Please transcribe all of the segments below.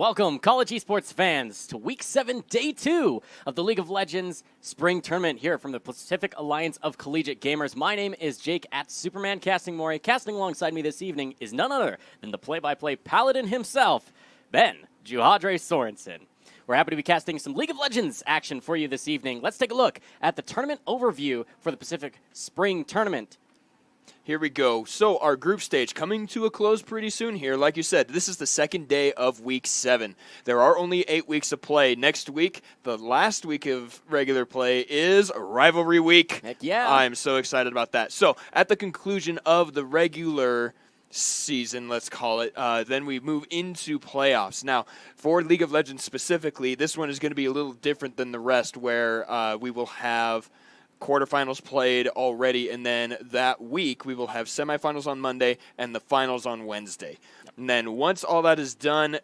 Welcome, college esports fans, to Week 7, Day 2 of the League of Legends Spring Tournament here from the Pacific Alliance of Collegiate Gamers. My name is Jake at Superman Casting Mori. Casting alongside me this evening is none other than the play-by-play paladin himself, Ben Juhadre Sorensen. We're happy to be casting some League of Legends action for you this evening. Let's take a look at the tournament overview for the Pacific Spring Tournament. Here we go. So our group stage coming to a close pretty soon here. Like you said, this is the second day of Week 7. There are only 8 weeks of play. Next week, the last week of regular play, is Rivalry Week. Heck yeah. I'm so excited about that. So at the conclusion of the regular season, let's call it, then we move into playoffs. Now, for League of Legends specifically, this one is going to be a little different than the rest, where we will have quarterfinals played already, and then that week we will have semifinals on Monday and the finals on Wednesday. And then once all that is done,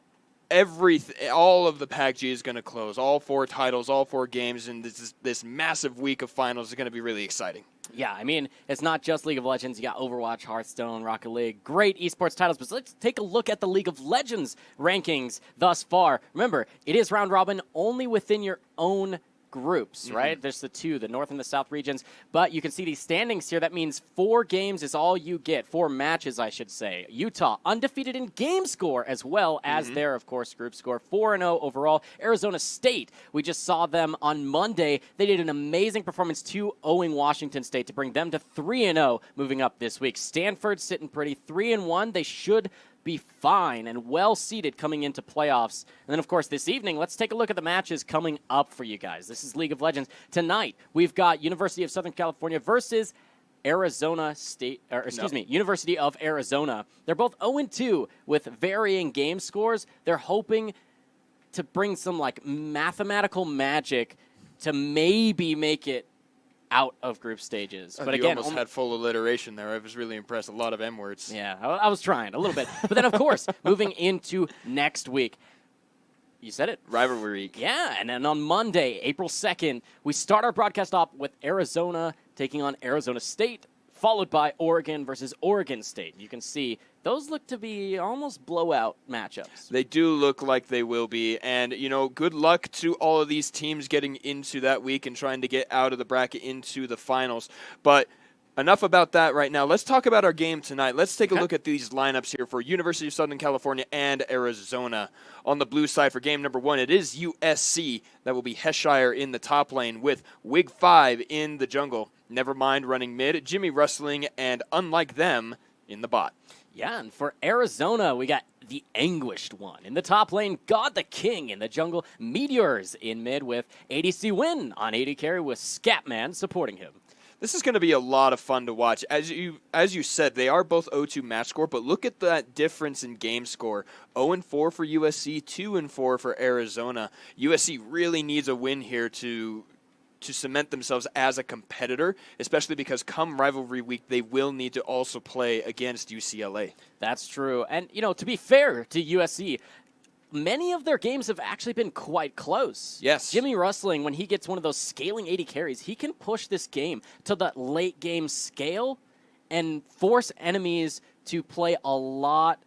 all of the PACG is going to close. All 4 titles, all 4 games, and this massive week of finals is going to be really exciting. Yeah, I mean, it's not just League of Legends. You got Overwatch, Hearthstone, Rocket League, great esports titles. But let's take a look at the League of Legends rankings thus far. Remember, it is round robin only within your own groups, right? There's the 2, the North and the South regions, but you can see these standings here. That means 4 games is all you get, 4 matches, I should say. Utah, undefeated in game score, as well as their, of course, group score, 4-0 overall. Arizona State, we just saw them on Monday. They did an amazing performance 2-0ing Washington State to bring them to 3-0 moving up this week. Stanford sitting pretty, 3-1. They should be fine and well seated coming into playoffs. And then, of course, this evening, let's take a look at the matches coming up for you guys. This is League of Legends. Tonight, we've got University of Southern California versus Arizona State, or excuse me, University of Arizona. They're both 0-2 with varying game scores. They're hoping to bring some like mathematical magic to maybe make it out of group stages. But you again, almost had full alliteration there. I was really impressed. A lot of M words. Yeah, I was trying a little bit. But then, of course, moving into next week, you said it. Rivalry Week. Yeah, and then on Monday, April 2nd, we start our broadcast off with Arizona taking on Arizona State, followed by Oregon versus Oregon State. You can see those look to be almost blowout matchups. They do look like they will be. And, you know, good luck to all of these teams getting into that week and trying to get out of the bracket into the finals. But enough about that right now. Let's talk about our game tonight. Let's take a look at these lineups here for University of Southern California and Arizona. On the blue side for game number 1, it is USC. That will be Heshire in the top lane with Wig 5 in the jungle. Nevermind running mid, Jimmy Rustling, and unlike them, in the bot. Yeah, and for Arizona, we got the Anguished One. In the top lane, God the King in the jungle, Meteors in mid with ADC Win on AD carry with Scatman supporting him. This is going to be a lot of fun to watch. As you said, they are both 0-2 match score, but look at that difference in game score. 0-4 for USC, 2-4 for Arizona. USC really needs a win here to cement themselves as a competitor, especially because come Rivalry Week, they will need to also play against UCLA. That's true. And, you know, to be fair to USC, many of their games have actually been quite close. Yes. Jimmy Rustling, when he gets one of those scaling 80 carries, he can push this game to the late game scale and force enemies to play a lot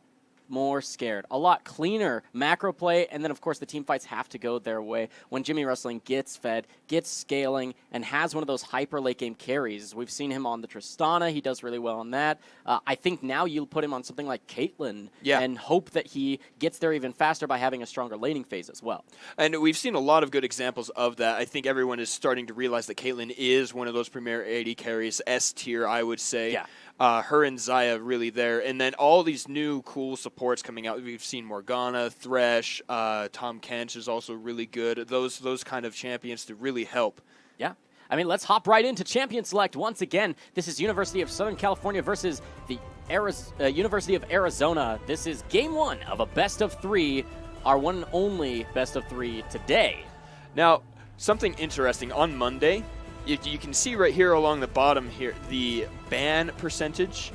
more scared, a lot cleaner macro play, and then of course the team fights have to go their way when Jimmy Rustling gets fed, gets scaling, and has one of those hyper late game carries. We've seen him on the Tristana. He does really well on that. I think now you'll put him on something like Caitlyn and hope that he gets there even faster by having a stronger laning phase as well. And we've seen a lot of good examples of that. I think everyone is starting to realize that Caitlyn is one of those premier AD carries, S tier, I would say. Yeah. Her and Zaya really there. And then all these new cool supports coming out. We've seen Morgana, Thresh, Tom Kench is also really good. Those kind of champions to really help. Yeah. I mean, let's hop right into Champion Select once again. This is University of Southern California versus the University of Arizona. This is game 1 of a best of 3, our one and only best of 3 today. Now, something interesting. On Monday, you can see right here along the bottom here the ban percentage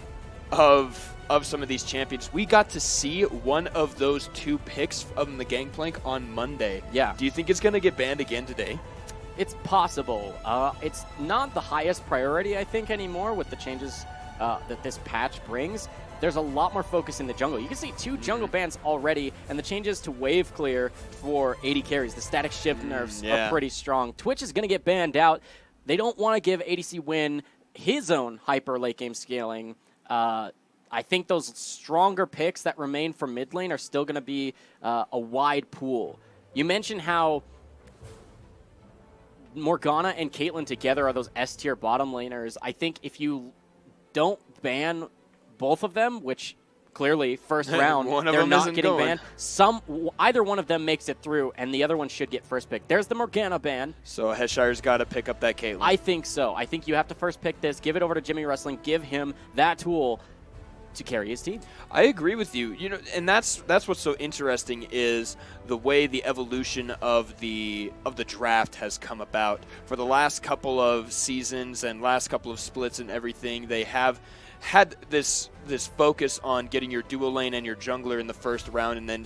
of some of these champions. We got to see one of those 2 picks from the Gangplank on Monday. Yeah. Do you think it's going to get banned again today? It's possible. It's not the highest priority, I think, anymore with the changes that this patch brings, there's a lot more focus in the jungle. You can see 2 jungle bans already, and the changes to wave clear for AD carries. The static shift nerfs are pretty strong. Twitch is going to get banned out. They don't want to give ADC Win his own hyper late game scaling. I think those stronger picks that remain for mid lane are still going to be a wide pool. You mentioned how Morgana and Caitlyn together are those S-tier bottom laners. I think if you don't ban both of them, which clearly first round they're not getting banned, either one of them makes it through, and the other one should get first pick. There's the Morgana ban. So Heshire's got to pick up that Caitlyn. I think so. I think you have to first pick this, give it over to Jimmy Wrestling, give him that tool to carry his team. I agree with you. You know, and that's what's so interesting is the way the evolution of the draft has come about. For the last couple of seasons and last couple of splits and everything, they have had this focus on getting your dual lane and your jungler in the first round, and then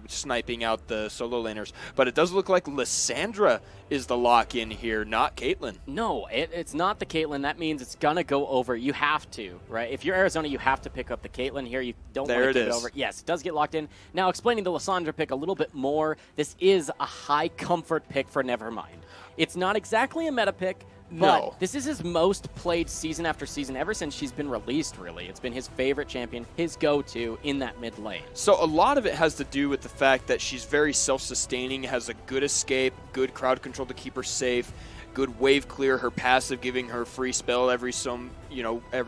sniping out the solo laners. But it does look like Lissandra is the lock-in here, not Caitlyn. No, it's not the Caitlyn. That means it's gonna go over. You have to, right? If you're Arizona, you have to pick up the Caitlyn here. You don't want to give it over. Yes, it does get locked in. Now, explaining the Lissandra pick a little bit more, this is a high comfort pick for Nevermind. It's not exactly a meta pick, but this is his most played season after season ever since she's been released, really. It's been his favorite champion, his go-to in that mid lane. So a lot of it has to do with the fact that she's very self-sustaining, has a good escape, good crowd control to keep her safe, good wave clear, her passive giving her free spell every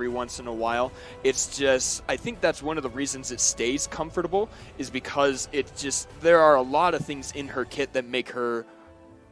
once in a while. It's just, I think that's one of the reasons it stays comfortable, is because there are a lot of things in her kit that make her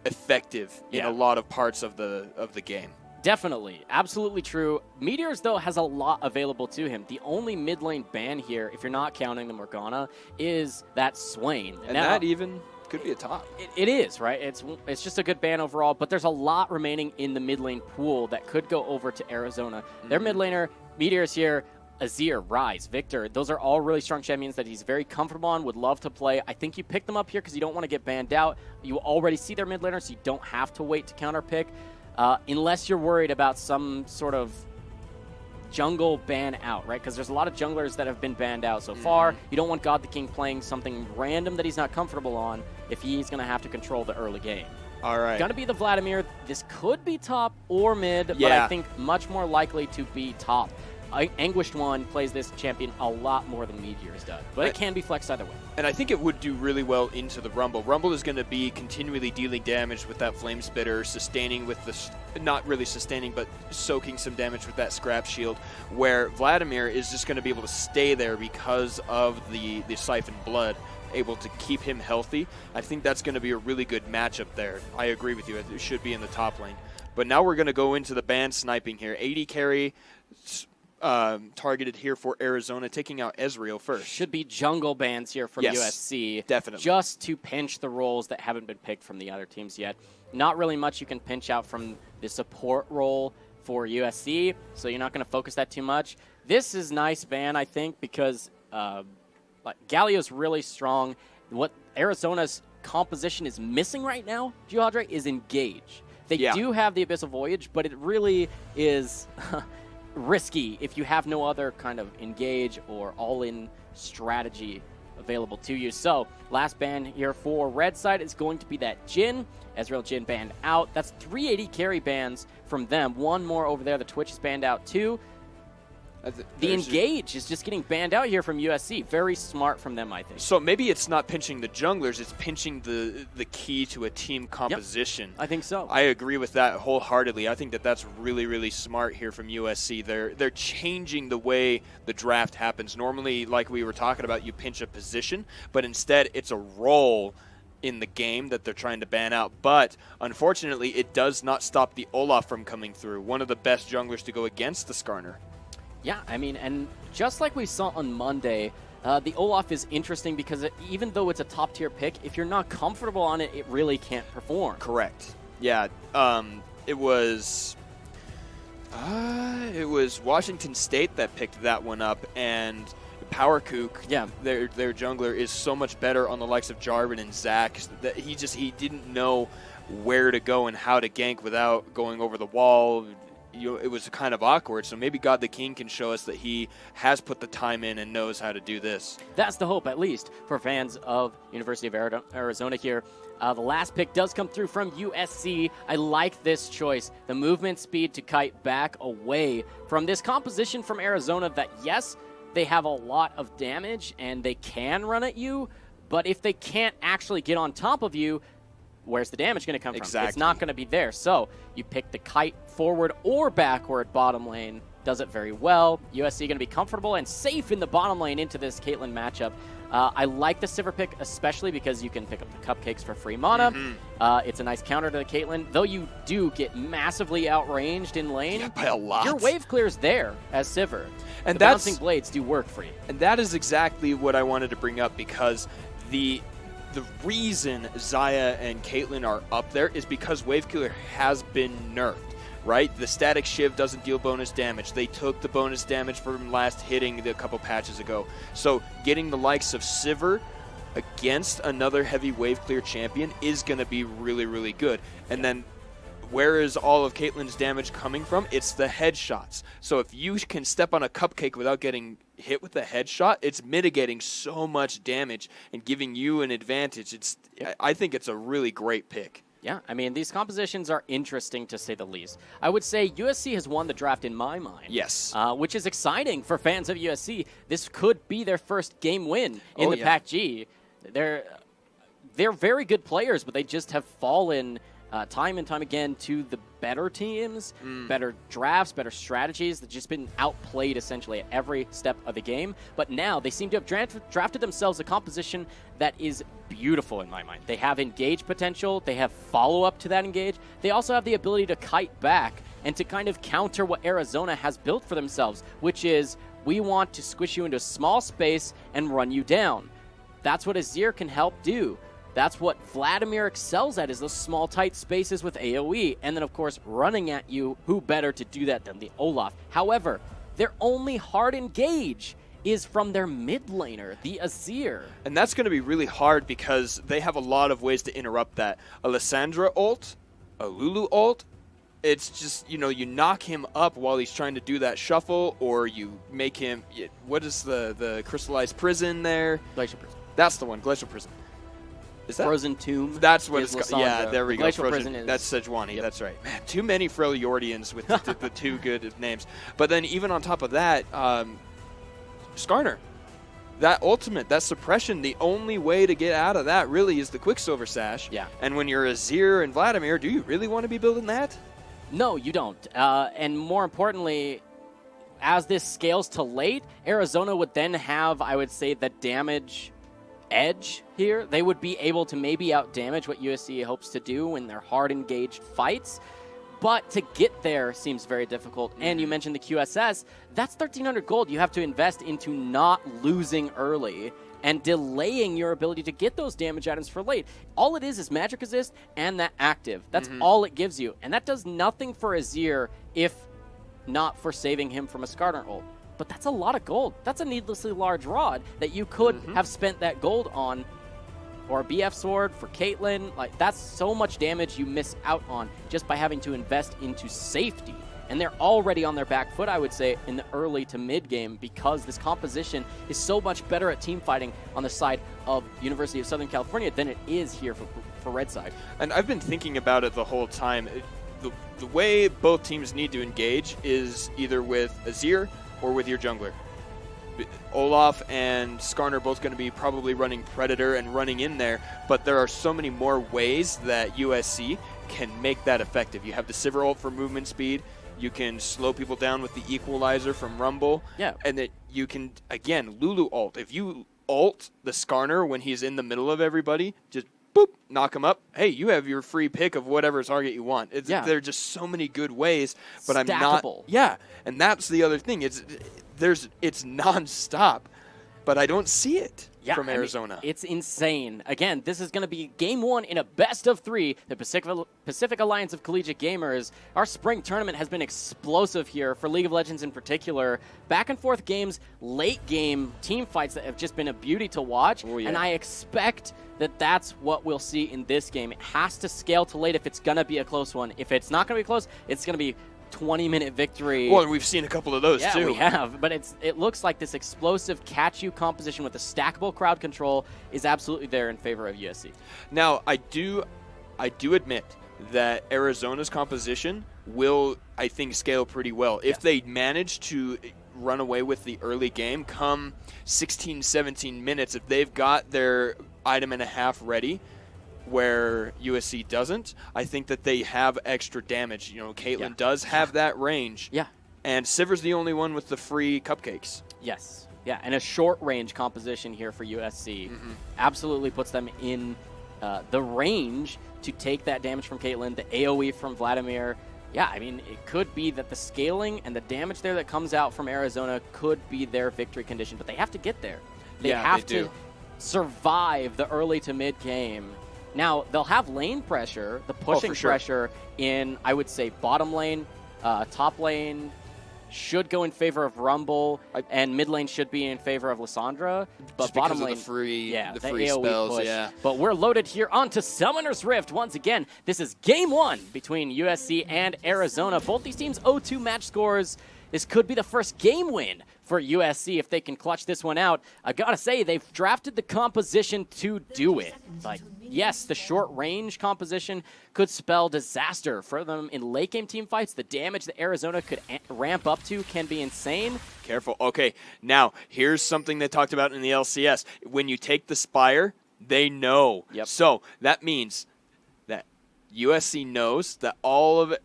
effective in a lot of parts of the game. Definitely. Absolutely true. Meteors, though, has a lot available to him. The only mid lane ban here, if you're not counting the Morgana, is that Swain. And now, that even could be a top. It is, right? It's just a good ban overall, but there's a lot remaining in the mid lane pool that could go over to Arizona. Their mid laner, Meteors here, Azir, Rise, Victor, those are all really strong champions that he's very comfortable on, would love to play. I think you pick them up here because you don't want to get banned out. You already see their mid laner, so you don't have to wait to counter pick, unless you're worried about some sort of jungle ban out, right? Because there's a lot of junglers that have been banned out so far. You don't want God the King playing something random that he's not comfortable on if he's going to have to control the early game. All right. Going to be the Vladimir. This could be top or mid, but I think much more likely to be top. Anguished One plays this champion a lot more than Meteors does, but it can be flexed either way. And I think it would do really well into the Rumble. Rumble is going to be continually dealing damage with that Flame Spitter, sustaining with the, not really sustaining, but soaking some damage with that Scrap Shield, where Vladimir is just going to be able to stay there because of the Siphon Blood, able to keep him healthy. I think that's going to be a really good matchup there. I agree with you. It should be in the top lane. But now we're going to go into the ban sniping here. AD carry targeted here for Arizona, taking out Ezreal first. Should be jungle bans here from USC. Definitely. Just to pinch the roles that haven't been picked from the other teams yet. Not really much you can pinch out from the support role for USC, so you're not going to focus that too much. This is nice ban, I think, because Galio's really strong. What Arizona's composition is missing right now, Geodre, is engage. They do have the Abyssal Voyage, but it really is risky if you have no other kind of engage or all-in strategy available to you. So last ban here for red side is going to be that Jhin. Ezreal Jhin banned out. That's 380 carry bans from them. One more over there. The Twitch is banned out too. The engage is just getting banned out here from USC. Very smart from them, I think. So maybe it's not pinching the junglers, it's pinching the key to a team composition. Yep, I think so. I agree with that wholeheartedly. I think that's really, really smart here from USC. They're changing the way the draft happens. Normally, like we were talking about, you pinch a position, but instead it's a role in the game that they're trying to ban out. But unfortunately, it does not stop the Olaf from coming through. One of the best junglers to go against the Skarner. Yeah, I mean, and just like we saw on Monday, the Olaf is interesting because even though it's a top-tier pick, if you're not comfortable on it, it really can't perform. Correct. Yeah, it was Washington State that picked that one up, and Power Kook, their jungler, is so much better on the likes of Jarvan and Zac that he didn't know where to go and how to gank without going over the wall, it was kind of awkward. So maybe God the King can show us that he has put the time in and knows how to do this. That's the hope, at least, for fans of University of Arizona here. The last pick does come through from USC. I like this choice. The movement speed to kite back away from this composition from Arizona that, yes, they have a lot of damage and they can run at you, but if they can't actually get on top of you, where's the damage going to come from? It's not going to be there. So you pick the kite forward or backward bottom lane. Does it very well. USC going to be comfortable and safe in the bottom lane into this Caitlyn matchup. I like the Sivir pick, especially because you can pick up the cupcakes for free mana. It's a nice counter to the Caitlyn, though you do get massively outranged in lane. Yeah, by a lot. Your wave clear's there as Sivir. And the bouncing blades do work for you. And that is exactly what I wanted to bring up, because the reason Xayah and Caitlyn are up there is because Wave Killer has been nerfed, right? The static shiv doesn't deal bonus damage. They took the bonus damage from last hitting a couple patches ago. So getting the likes of Sivir against another heavy Wave Clear champion is going to be really, really good. And then where is all of Caitlyn's damage coming from? It's the headshots. So if you can step on a cupcake without getting hit with a headshot, it's mitigating so much damage and giving you an advantage. I think it's a really great pick. Yeah, I mean, these compositions are interesting to say the least. I would say USC has won the draft in my mind. Yes. Which is exciting for fans of USC. This could be their first game win in the PACG. They're very good players, but they just have fallen time and time again to the better teams, better drafts, better strategies. They've just been outplayed essentially at every step of the game. But now they seem to have drafted themselves a composition that is beautiful in my mind. They have engage potential. They have follow-up to that engage. They also have the ability to kite back and to kind of counter what Arizona has built for themselves, which is we want to squish you into a small space and run you down. That's what Azir can help do. That's what Vladimir excels at, is those small, tight spaces with AoE. And then, of course, running at you. Who better to do that than the Olaf? However, their only hard engage is from their mid laner, the Azir. And that's going to be really hard because they have a lot of ways to interrupt that. A Lissandra ult, a Lulu ult. It's just, you knock him up while he's trying to do that shuffle, or you make him, what is the crystallized prison there? Glacial Prison. That's the one, Glacial Prison. Is that? Frozen Tomb. That's what it's called. Yeah, there we go. Glacial Prison is... That's Sejuani. Yep. That's right. Man, too many Freljordians with the two good names. But then even on top of that, Skarner. That ultimate, that suppression, the only way to get out of that really is the Quicksilver Sash. Yeah. And when you're Azir and Vladimir, do you really want to be building that? No, you don't. And more importantly, as this scales to late, Arizona would then have, I would say, the damage edge here. They would be able to maybe outdamage what USC hopes to do in their hard engaged fights. But to get there seems very difficult. And you mentioned the QSS. That's 1,300 gold you have to invest into not losing early and delaying your ability to get those damage items for late. All it is magic resist and that active. That's all it gives you. And that does nothing for Azir if not for saving him from a Skarner ult. But that's a lot of gold. That's a needlessly large rod that you could have spent that gold on, or a BF sword for Caitlyn. Like, that's so much damage you miss out on just by having to invest into safety. And they're already on their back foot, I would say, in the early to mid game, because this composition is so much better at team fighting on the side of University of Southern California than it is here for Red Side. And I've been thinking about it the whole time. The way both teams need to engage is either with Azir or with your jungler. Olaf and Skarner are both going to be probably running Predator and running in there, but there are so many more ways that USC can make that effective. You have the Sivir ult for movement speed. You can slow people down with the Equalizer from Rumble. Yeah. And that you can, again, Lulu ult. If you ult the Skarner when he's in the middle of everybody, just boop, knock him up. Hey, you have your free pick of whatever target you want. There are just so many good ways, but I'm not. Yeah, and that's the other thing. It's nonstop, but I don't see it from Arizona. It's insane. Again, this is going to be game one in a best of three. The Pacific Alliance of Collegiate Gamers. Our spring tournament has been explosive here for League of Legends in particular. Back and forth games, late game team fights that have just been a beauty to watch. Oh, yeah. And I expect that that's what we'll see in this game. It has to scale to late if it's going to be a close one. If it's not going to be close, it's going to be 20-minute victory. Well, and we've seen a couple of those, yeah, too. Yeah, we have. But it looks like this explosive catch-you composition with the stackable crowd control is absolutely there in favor of USC. Now, I do admit that Arizona's composition will, I think, scale pretty well. If they manage to run away with the early game, come 16, 17 minutes, if they've got their item and a half ready, where USC doesn't, I think that they have extra damage. You know, Caitlin does have that range. Yeah. And Siver's the only one with the free cupcakes. Yes. Yeah, and a short-range composition here for USC absolutely puts them in the range to take that damage from Caitlin, the AoE from Vladimir. Yeah, I mean, it could be that the scaling and the damage there that comes out from Arizona could be their victory condition, but they have to get there. They have to survive the early to mid game. Now, they'll have lane pressure, the pushing pressure in, I would say, bottom lane, top lane should go in favor of Rumble, and mid lane should be in favor of Lysandra. But just bottom because lane, of the the free AoE spells, push. But we're loaded here onto Summoner's Rift once again. This is game 1 between USC and Arizona. Both these teams 0-2 match scores. This could be the first game win for USC if they can clutch this one out. I gotta say, they've drafted the composition to do it. Like, yes, the short-range composition could spell disaster for them in late-game team fights. The damage that Arizona could ramp up to can be insane. Careful. Okay, now, here's something they talked about in the LCS. When you take the Spire, they know. So that means that USC knows that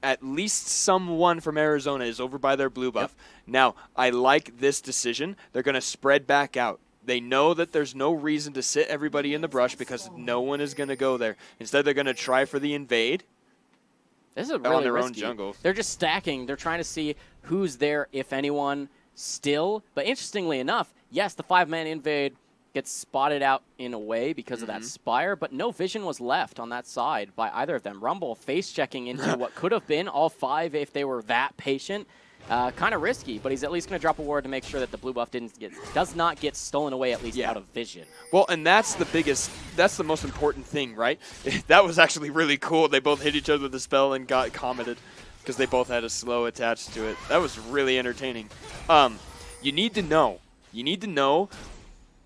at least someone from Arizona is over by their blue buff. Now, I like this decision. They're going to spread back out. They know that there's no reason to sit everybody in the brush because no one is going to go there. Instead, they're going to try for the invade. This is really on their risky. own jungle. They're just stacking. They're trying to see who's there, if anyone, still. But interestingly enough, yes, the 5-man invade gets spotted out in a way because of that Spire, but no vision was left on that side by either of them. Rumble face-checking into what could have been all 5 if they were that patient. Kind of risky, but he's at least going to drop a ward to make sure that the blue buff does not get stolen away, at least out of vision. Well, and that's the most important thing, right? That was actually really cool. They both hit each other with the spell and got commented because they both had a slow attached to it. That was really entertaining. You need to know. You need to know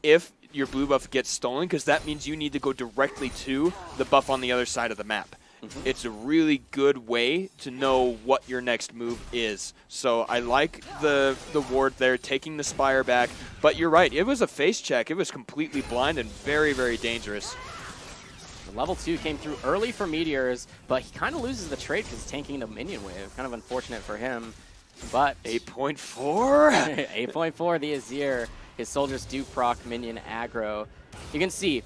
if your blue buff gets stolen because that means you need to go directly to the buff on the other side of the map. It's a really good way to know what your next move is. So I like the ward there, taking the Spire back. But you're right, it was a face check. It was completely blind and very, very dangerous. The level 2 came through early for Meteors, but he kind of loses the trade because he's tanking the minion wave. Kind of unfortunate for him. But 8.4? 8.4 the Azir. His soldiers do proc minion aggro. You can see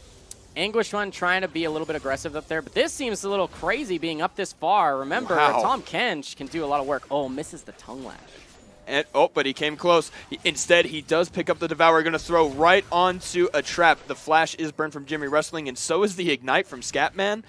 Anguish One trying to be a little bit aggressive up there, but this seems a little crazy being up this far. Remember, Tom Kench can do a lot of work. Oh, misses the tongue lash. But he came close. Instead, he does pick up the Devourer, going to throw right onto a trap. The flash is burned from Jimmy Wrestling, and so is the Ignite from Scatman.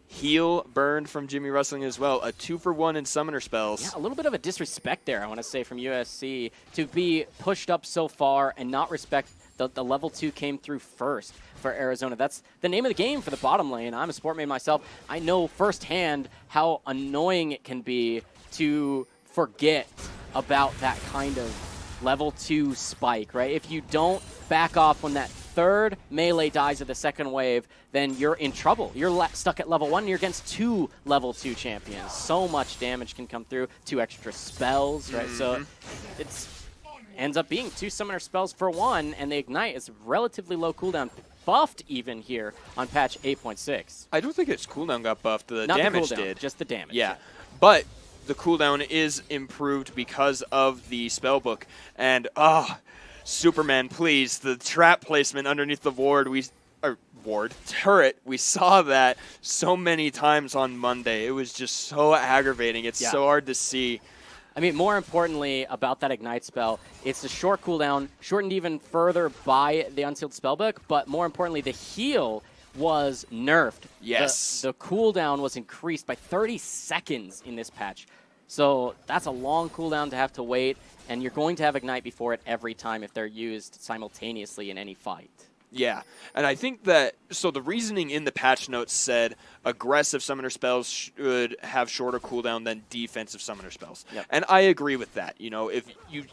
Heal burned from Jimmy Wrestling as well. A 2-for-1 in summoner spells. Yeah, a little bit of a disrespect there, I want to say, from USC to be pushed up so far and not respect the level 2 came through first for Arizona. That's the name of the game for the bottom lane. I'm a sport main myself. I know firsthand how annoying it can be to forget about that kind of level 2 spike, right? If you don't back off when that third melee dies of the second wave, then you're in trouble. You're stuck at level 1 and you're against 2 level 2 champions. So much damage can come through, 2 extra spells, right? So it's ends up being 2 summoner spells for 1, and the Ignite is relatively low cooldown, buffed even here on patch 8.6. I don't think its cooldown got buffed. The Not damage the cooldown, did. just the damage. Yeah. But the cooldown is improved because of the spellbook. And, Superman, please, the trap placement underneath the turret, we saw that so many times on Monday. It was just so aggravating. It's so hard to see. I mean, more importantly about that Ignite spell, it's a short cooldown, shortened even further by the Unsealed Spellbook, but more importantly, the heal was nerfed. Yes. The cooldown was increased by 30 seconds in this patch. So that's a long cooldown to have to wait, and you're going to have Ignite before it every time if they're used simultaneously in any fight. Yeah, and I think that, so the reasoning in the patch notes said aggressive summoner spells should have shorter cooldown than defensive summoner spells. Yep. And I agree with that. If you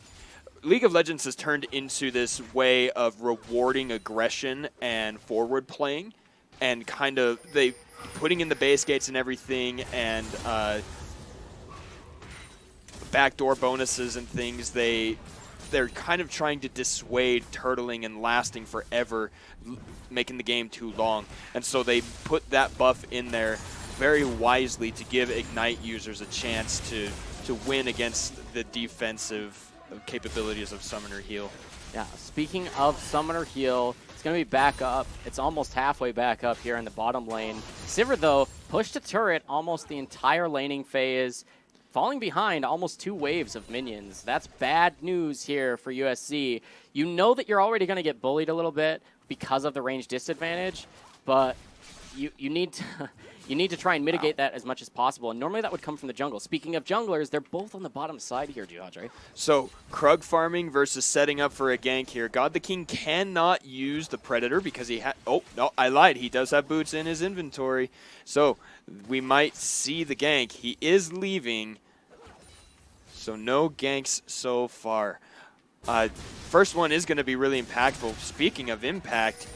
League of Legends has turned into this way of rewarding aggression and forward playing, and kind of they putting in the base gates and everything, and backdoor bonuses and things. They're kind of trying to dissuade turtling and lasting forever, making the game too long. And so they put that buff in there very wisely to give Ignite users a chance to win against the defensive capabilities of Summoner Heal. Yeah, speaking of Summoner Heal, it's going to be back up. It's almost halfway back up here in the bottom lane. Sivir, though, pushed a turret almost the entire laning phase, falling behind almost 2 waves of minions. That's bad news here for USC. You know that you're already going to get bullied a little bit because of the range disadvantage, but you need to try and mitigate that as much as possible. And normally that would come from the jungle. Speaking of junglers, they're both on the bottom side here, Geodre. So Krug farming versus setting up for a gank here. God the King cannot use the Predator because he had... Oh, no, I lied. He does have boots in his inventory. So we might see the gank. He is leaving. So no ganks so far. First one is going to be really impactful. Speaking of impact,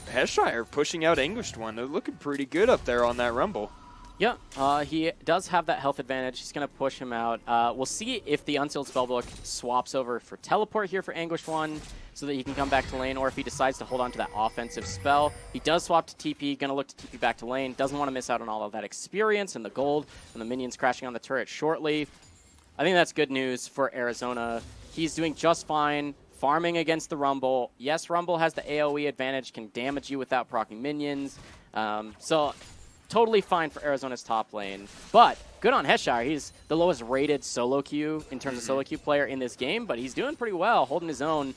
Heshire pushing out Anguished One. They're looking pretty good up there on that Rumble. Yeah, he does have that health advantage. He's going to push him out. We'll see if the Unsealed Spellbook swaps over for Teleport here for Anguished One so that he can come back to lane, or if he decides to hold on to that offensive spell. He does swap to TP, going to look to TP back to lane. Doesn't want to miss out on all of that experience and the gold and the minions crashing on the turret shortly. I think that's good news for Arizona. He's doing just fine. Farming against the Rumble. Yes, Rumble has the AoE advantage, can damage you without proccing minions. So totally fine for Arizona's top lane. But good on Heshire. He's the lowest rated solo queue in terms of solo queue player in this game, but he's doing pretty well, holding his own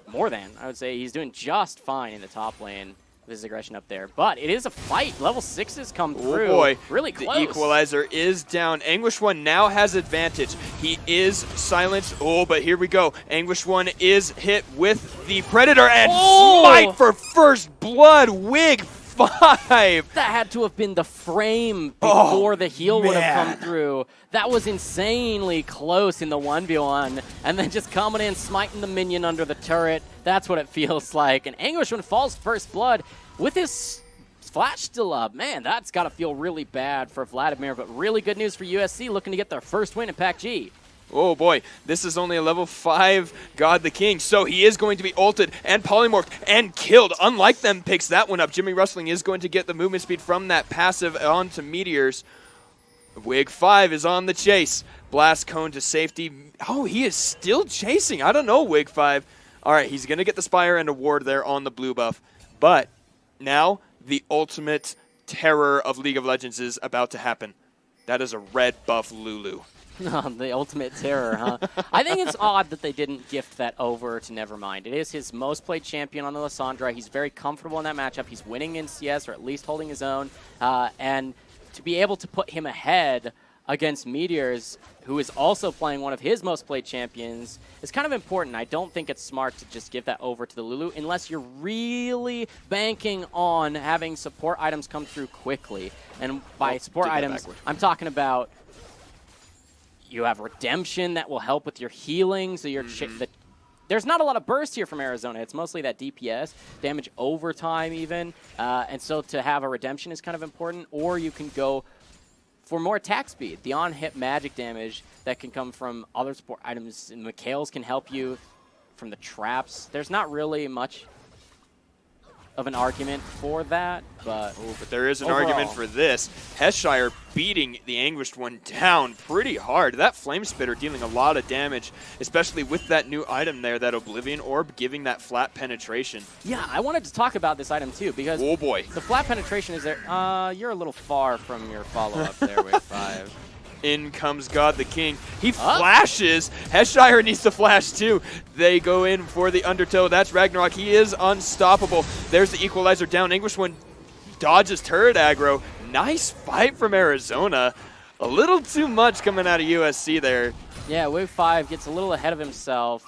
more than. I would say he's doing just fine in the top lane with his aggression up there. But it is a fight. Level 6s come through. Oh boy. Really close. The equalizer is down. Anguish One now has advantage. He is silenced. Oh, but here we go. Anguish One is hit with the Predator and smite for first blood. Wig 5. That had to have been the frame before the heal would have come through. That was insanely close in the 1v1. And then just coming in, smiting the minion under the turret. That's what it feels like. And Anguish One falls first blood with his flash still up. Man, that's got to feel really bad for Vladimir. But really good news for USC, looking to get their first win in PACG. Oh boy, this is only a level 5 God the King, so he is going to be ulted and polymorphed and killed. Unlike them, picks that one up. Jimmy Rustling is going to get the movement speed from that passive onto Meteors. Wig 5 is on the chase. Blast Cone to safety. Oh, he is still chasing. I don't know, Wig 5. All right, he's going to get the Spire and a ward there on the blue buff. But now the ultimate terror of League of Legends is about to happen. That is a red buff Lulu. The ultimate terror, huh? I think it's odd that they didn't gift that over to Nevermind. It is his most played champion on the Lissandra. He's very comfortable in that matchup. He's winning in CS, or at least holding his own. And to be able to put him ahead against Meteors, who is also playing one of his most played champions, is kind of important. I don't think it's smart to just give that over to the Lulu unless you're really banking on having support items come through quickly. And by support items, I'm talking about you have Redemption that will help with your healing, so you're there's not a lot of burst here from Arizona. It's mostly that DPS, damage over time even. And so to have a Redemption is kind of important, or you can go for more attack speed. The on-hit magic damage that can come from other support items, and Mikhail's can help you from the traps. There's not really much of an argument for that, but but there is an argument for this. Heshire beating the Anguished One down pretty hard. That Flame Spitter dealing a lot of damage, especially with that new item there, that Oblivion Orb, giving that flat penetration. Yeah, I wanted to talk about this item too, because oh boy, the flat penetration is there. You're a little far from your follow-up there with 5. In comes God the King. He flashes. Heshire needs to flash too. They go in for the Undertow. That's Ragnarok. He is unstoppable. There's the equalizer down. Anguish One dodges turret aggro. Nice fight from Arizona. A little too much coming out of USC there. Yeah, Wave 5 gets a little ahead of himself.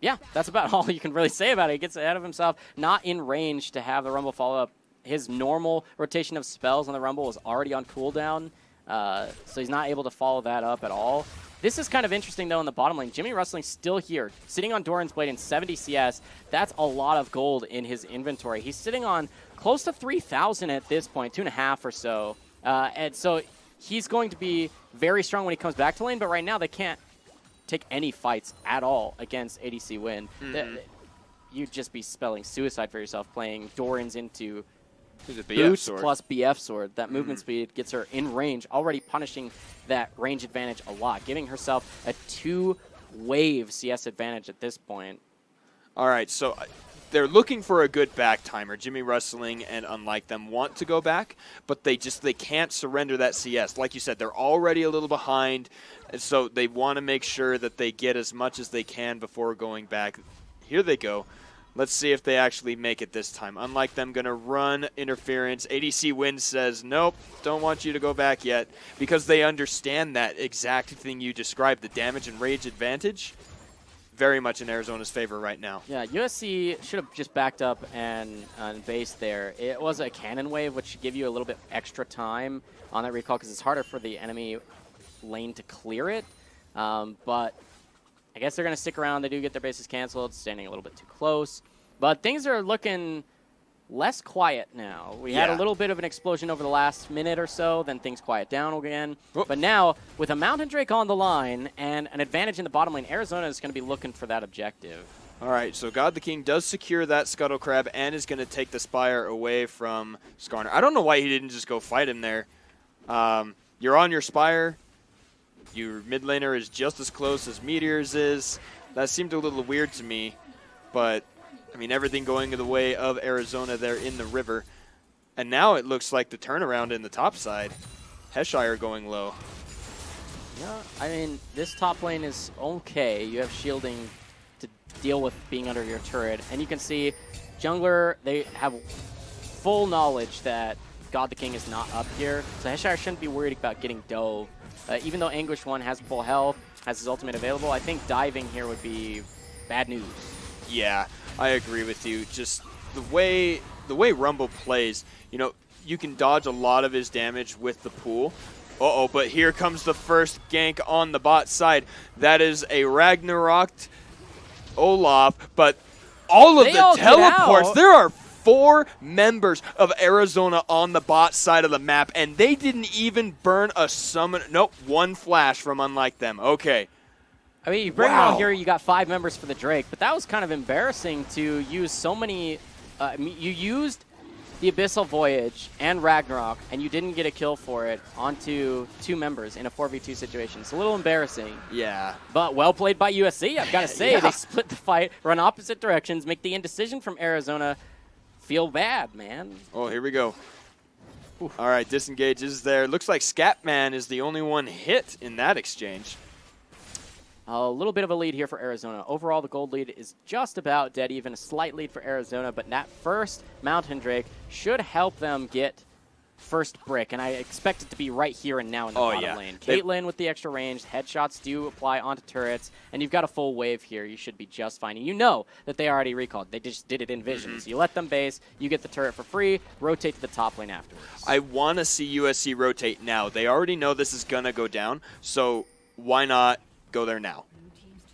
Yeah, that's about all you can really say about it. He gets ahead of himself, not in range to have the Rumble follow up. His normal rotation of spells on the Rumble is already on cooldown, so he's not able to follow that up at all. This is kind of interesting, though, in the bottom lane. Jimmy Rustling's still here, sitting on Doran's Blade in 70 CS. That's a lot of gold in his inventory. He's sitting on close to 3,000 at this point, 2.5 or so. And so he's going to be very strong when he comes back to lane, but right now they can't take any fights at all against ADC Win. You'd just be spelling suicide for yourself playing Doran's into boots plus BF sword. That movement speed gets her in range, already punishing that range advantage a lot, giving herself a 2-wave CS advantage at this point. All right, so they're looking for a good back timer. Jimmy Rustling and Unlike Them want to go back, but they can't surrender that CS. Like you said, they're already a little behind, and so they want to make sure that they get as much as they can before going back. Here they go. Let's see if they actually make it this time. Unlike Them, going to run interference. ADC Win says, nope, don't want you to go back yet, because they understand that exact thing you described, the damage and rage advantage, very much in Arizona's favor right now. Yeah, USC should have just backed up and based there. It was a cannon wave, which should give you a little bit extra time on that recall, because it's harder for the enemy lane to clear it. But I guess they're going to stick around. They do get their bases canceled, standing a little bit too close. But things are looking less quiet now. We had a little bit of an explosion over the last minute or so, then things quiet down again. Whoop. But now, with a Mountain Drake on the line and an advantage in the bottom lane, Arizona is going to be looking for that objective. All right, so God the King does secure that Scuttle Crab and is going to take the Spire away from Skarner. I don't know why he didn't just go fight him there. You're on your Spire. Your mid laner is just as close as Meteors is. That seemed a little weird to me, but I mean, everything going the way of Arizona there in the river. And now it looks like the turnaround in the top side. Heshire going low. Yeah, I mean, this top lane is okay. You have shielding to deal with being under your turret. And you can see jungler, they have full knowledge that God the King is not up here. So Heshire shouldn't be worried about getting dove. Even though Anguish 1 has full health, has his ultimate available, I think diving here would be bad news. Yeah, I agree with you. Just the way Rumble plays, you know, you can dodge a lot of his damage with the pool. Uh-oh, but here comes the first gank on the bot side. That is a Ragnarok Olaf, but all of the teleports, there are 4 members of Arizona on the bot side of the map, and they didn't even burn a summon. Nope, 1 flash from Unlike Them. Okay. I mean, you bring it on here, you got 5 members for the Drake, but that was kind of embarrassing to use so many. You used the Abyssal Voyage and Ragnarok, and you didn't get a kill for it onto 2 members in a 4v2 situation. It's a little embarrassing. Yeah. But well played by USC, I've got to say. They split the fight, run opposite directions, make the indecision from Arizona feel bad, man. Oh, here we go. Oof. All right, disengage is there. Looks like Scatman is the only one hit in that exchange. A little bit of a lead here for Arizona. Overall, the gold lead is just about dead even. A slight lead for Arizona, but that first Mountain Drake should help them get first brick, and I expect it to be right here and now in the bottom lane. Caitlyn with the extra range, headshots do apply onto turrets, and you've got a full wave here. You should be just fine. And you know that they already recalled. They just did it in visions. You let them base, you get the turret for free, rotate to the top lane afterwards. I want to see USC rotate now. They already know this is going to go down, so why not go there now?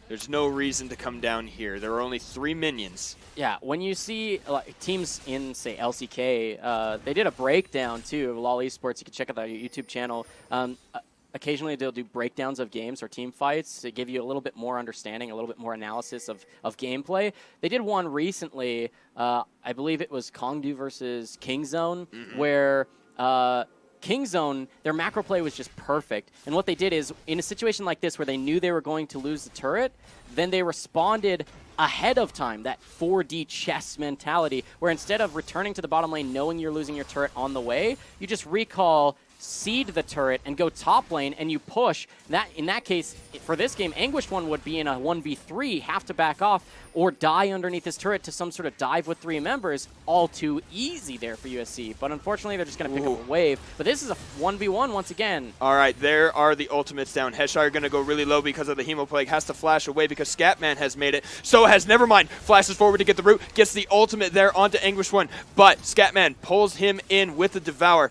There's no reason to come down here. There are only 3 minions. Yeah, when you see teams in, say, LCK, they did a breakdown, too, of LoL Esports. You can check out their YouTube channel. Occasionally, they'll do breakdowns of games or team fights to give you a little bit more understanding, a little bit more analysis of gameplay. They did one recently. I believe it was Kongdu versus Kingzone, where Kingzone, their macro play was just perfect. And what they did is, in a situation like this where they knew they were going to lose the turret, then they responded ahead of time, that 4D chess mentality, where instead of returning to the bottom lane knowing you're losing your turret on the way, you just recall seed the turret and go top lane and you push. That in that case, for this game, Anguished One would be in a 1v3, have to back off or die underneath his turret to some sort of dive with 3 members. All too easy there for USC. But unfortunately, they're just going to pick up a wave. But this is a 1v1 once again. All right, there are the ultimates down. Heshire going to go really low because of the Hemoplague. Has to flash away because Scatman has made it. So has Nevermind. Flashes forward to get the root. Gets the ultimate there onto Anguished One. But Scatman pulls him in with the Devour.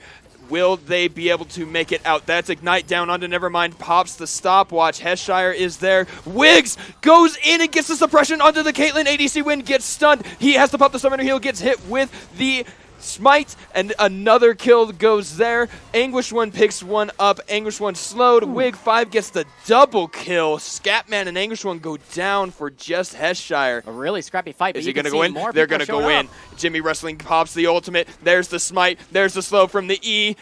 Will they be able to make it out? That's Ignite down onto Nevermind. Pops the stopwatch. Heshire is there. Wiggs goes in and gets the suppression onto the Caitlyn. ADC Win gets stunned. He has to pop the Summoner Heal. Gets hit with the Smite, and another kill goes there. Anguished One picks one up. Anguished One slowed. Wig5 gets the double kill. Scatman and Anguished One go down for just Heshire. A really scrappy fight. Is he going to go in? They're going to go in. Jimmy Wrestling pops the ultimate. There's the Smite. There's the slow from the E.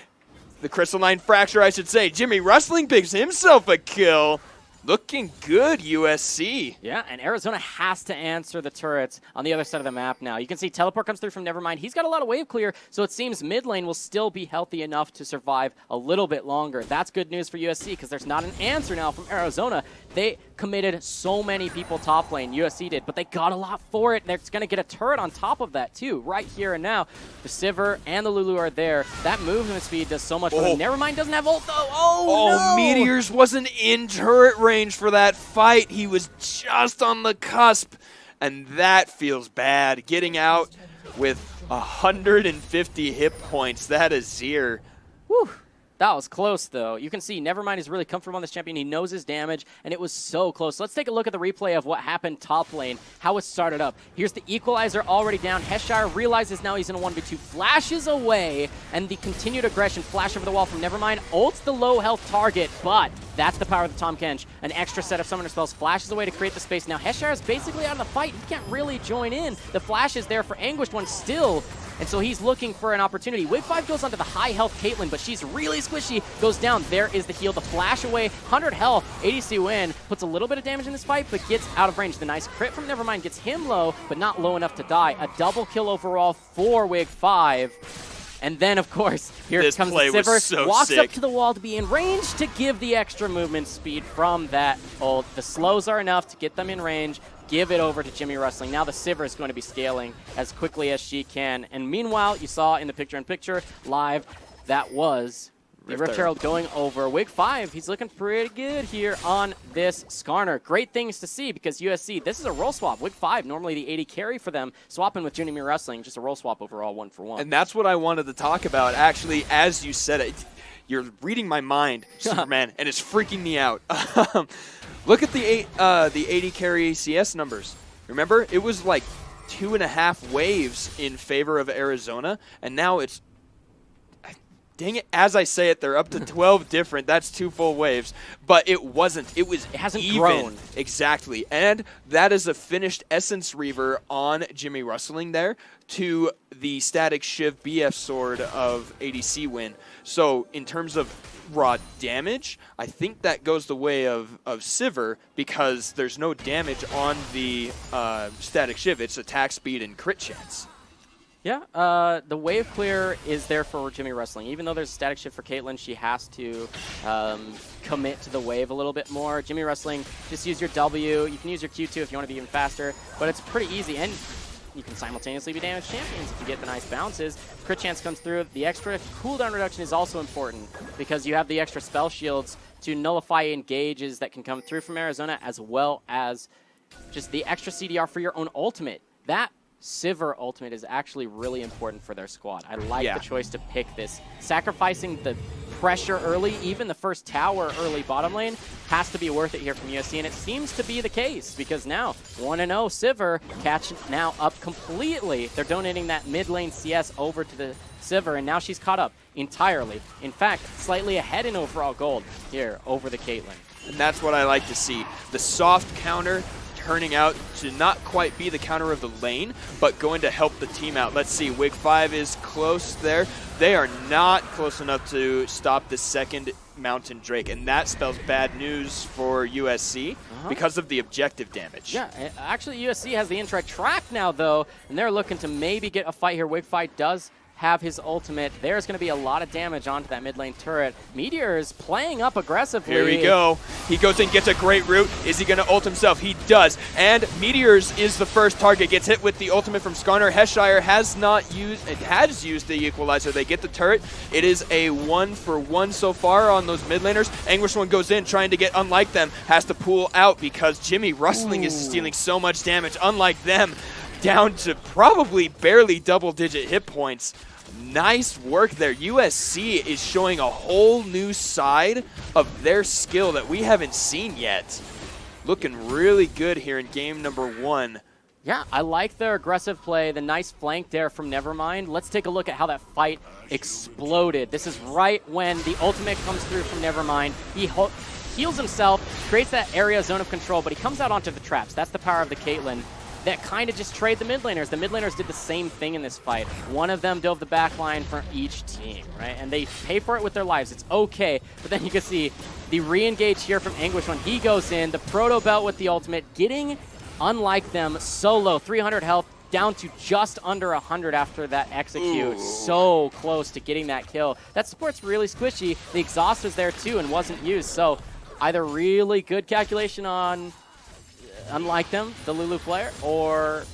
The Crystalline Fracture, I should say. Jimmy Wrestling picks himself a kill. Looking good, USC. Yeah, and Arizona has to answer the turrets on the other side of the map now. You can see Teleport comes through from Nevermind. He's got a lot of wave clear, so it seems mid lane will still be healthy enough to survive a little bit longer. That's good news for USC because there's not an answer now from Arizona. They committed so many people top lane, USC did, but they got a lot for it. They're going to get a turret on top of that too, right here and now. The Sivir and the Lulu are there. That movement speed does so much for them. Nevermind doesn't have ult though. Oh, no! Meteors wasn't in turret range for that fight. He was just on the cusp, and that feels bad. Getting out with 150 hit points. That is Zir. Whew. That was close, though. You can see Nevermind is really comfortable on this champion. He knows his damage, and it was so close. Let's take a look at the replay of what happened top lane, how it started up. Here's the equalizer already down. Heshire realizes now he's in a 1v2, flashes away, and the continued aggression, flash over the wall from Nevermind, ults the low health target, but that's the power of the Tahm Kench. An extra set of summoner spells, flashes away to create the space. Now Heshire is basically out of the fight. He can't really join in. The flash is there for Anguished One still, and so he's looking for an opportunity. Wig5 goes onto the high health Caitlyn, but she's really squishy. Goes down. There is the heal. The flash away. 100 health. ADC Win puts a little bit of damage in this fight, but gets out of range. The nice crit from Nevermind gets him low, but not low enough to die. A double kill overall for Wig5. And then, of course, here comes the Sivir. Walks up to the wall to be in range to give the extra movement speed from that ult. The slows are enough to get them in range. Give it over to Jimmy Wrestling. Now the Sivir is going to be scaling as quickly as she can. And meanwhile, you saw in the picture-in-picture live, that was the Rift Herald going over. Wig5, he's looking pretty good here on this Skarner. Great things to see because USC, this is a role swap. Wig5, normally the 80 carry for them, swapping with Jimmy Wrestling, just a role swap overall, 1-for-1. And that's what I wanted to talk about, actually, as you said it. You're reading my mind, Superman, and it's freaking me out. Look at the 80 carry CS numbers. Remember, it was like 2.5 waves in favor of Arizona, and now it's, dang it, as I say it, they're up to 12 different. That's 2 full waves. But it wasn't. It hasn't even grown. Exactly. And that is a finished Essence Reaver on Jimmy Wrestling there to the Static Shiv BF Sword of ADC Win. So in terms of raw damage, I think that goes the way of Sivir because there's no damage on the Static Shiv. It's attack speed and crit chance. Yeah, the wave clear is there for Jimmy Wrestling. Even though there's a static shift for Caitlyn, she has to commit to the wave a little bit more. Jimmy Wrestling, just use your W. You can use your Q2 if you want to be even faster, but it's pretty easy. And you can simultaneously be damaged champions if you get the nice bounces. Crit chance comes through. The extra cooldown reduction is also important because you have the extra spell shields to nullify engages that can come through from Arizona, as well as just the extra CDR for your own ultimate. That Sivir ultimate is actually really important for their squad. I like the choice to pick this. Sacrificing the pressure early, even the first tower early bottom lane, has to be worth it here from USC, and it seems to be the case because now 1-0 Sivir catch now up completely. They're donating that mid lane CS over to the Sivir, and now she's caught up entirely. In fact, slightly ahead in overall gold here over the Caitlyn. And that's what I like to see. The soft counter turning out to not quite be the counter of the lane, but going to help the team out. Let's see, Wig5 is close there. They are not close enough to stop the second Mountain Drake, and that spells bad news for USC because of the objective damage. Yeah, actually USC has the Intrigue track now, though, and they're looking to maybe get a fight here. Wig5 does have his ultimate, there's going to be a lot of damage onto that mid lane turret. Meteor's playing up aggressively. Here we go. He goes in, gets a great root. Is he going to ult himself? He does. And Meteors is the first target. Gets hit with the ultimate from Skarner. Heshire has used the equalizer. They get the turret. It is a 1-for-1 so far on those mid laners. Anguish One goes in, trying to get unlike them. Has to pull out because Jimmy Rustling is stealing so much damage. Unlike them, down to probably barely double-digit hit points. Nice work there. USC is showing a whole new side of their skill that we haven't seen yet. Looking really good here in game number 1. Yeah, I like their aggressive play, the nice flank there from Nevermind. Let's take a look at how that fight exploded. This is right when the ultimate comes through from Nevermind. He heals himself, creates that area zone of control, but he comes out onto the traps. That's the power of the Caitlyn. That kind of just trade the mid laners. The mid laners did the same thing in this fight. One of them dove the back line for each team, right? And they pay for it with their lives. It's okay. But then you can see the re-engage here from Anguish when he goes in. The Proto Belt with the ultimate, getting, unlike them, solo. 300 health, down to just under 100 after that execute. Ooh. So close to getting that kill. That support's really squishy. The exhaust was there too and wasn't used. So either really good calculation on unlike them, the Lulu player, or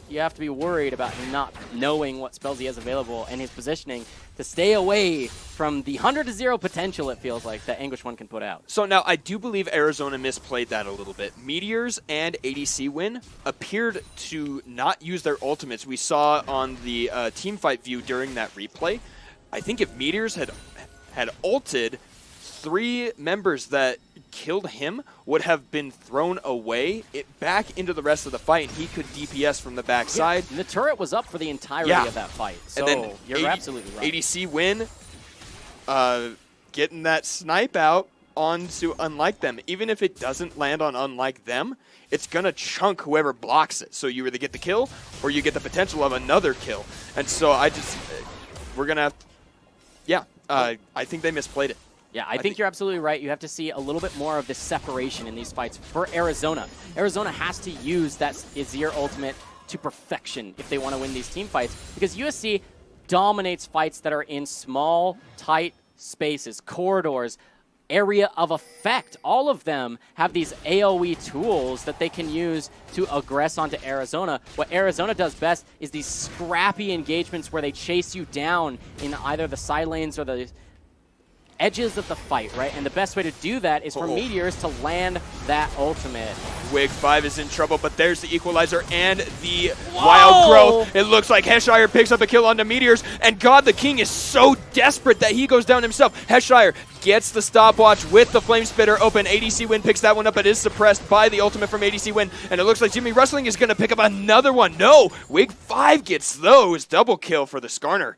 you have to be worried about him not knowing what spells he has available and his positioning to stay away from the 100-0 potential, it feels like, that Anguish One can put out. So now I do believe Arizona misplayed that a little bit. Meteors and ADC Win appeared to not use their ultimates. We saw on the team fight view during that replay. I think if Meteors had ulted, 3 members that killed him would have been thrown away back into the rest of the fight, and he could DPS from the backside. Yeah, the turret was up for the entirety of that fight, so and then you're absolutely right. ADC Win getting that snipe out onto unlike them. Even if it doesn't land on unlike them, it's going to chunk whoever blocks it. So you either get the kill or you get the potential of another kill. And so we're going to have, I think they misplayed it. Yeah, I think you're absolutely right. You have to see a little bit more of this separation in these fights for Arizona. Arizona has to use that Azir ultimate to perfection if they want to win these team fights, because USC dominates fights that are in small, tight spaces, corridors, area of effect. All of them have these AoE tools that they can use to aggress onto Arizona. What Arizona does best is these scrappy engagements where they chase you down in either the side lanes or the edges of the fight, right? And the best way to do that is for Meteors to land that ultimate. Wig 5 is in trouble, but there's the equalizer and the wild growth. It looks like Heshire picks up a kill onto Meteors, and God the King is so desperate that he goes down himself. Heshire gets the stopwatch with the Flame Spitter open. ADC Win picks that one up, but is suppressed by the ultimate from ADC Win, and it looks like Jimmy Rustling is going to pick up another one. No, Wig 5 gets those. Double kill for the Skarner.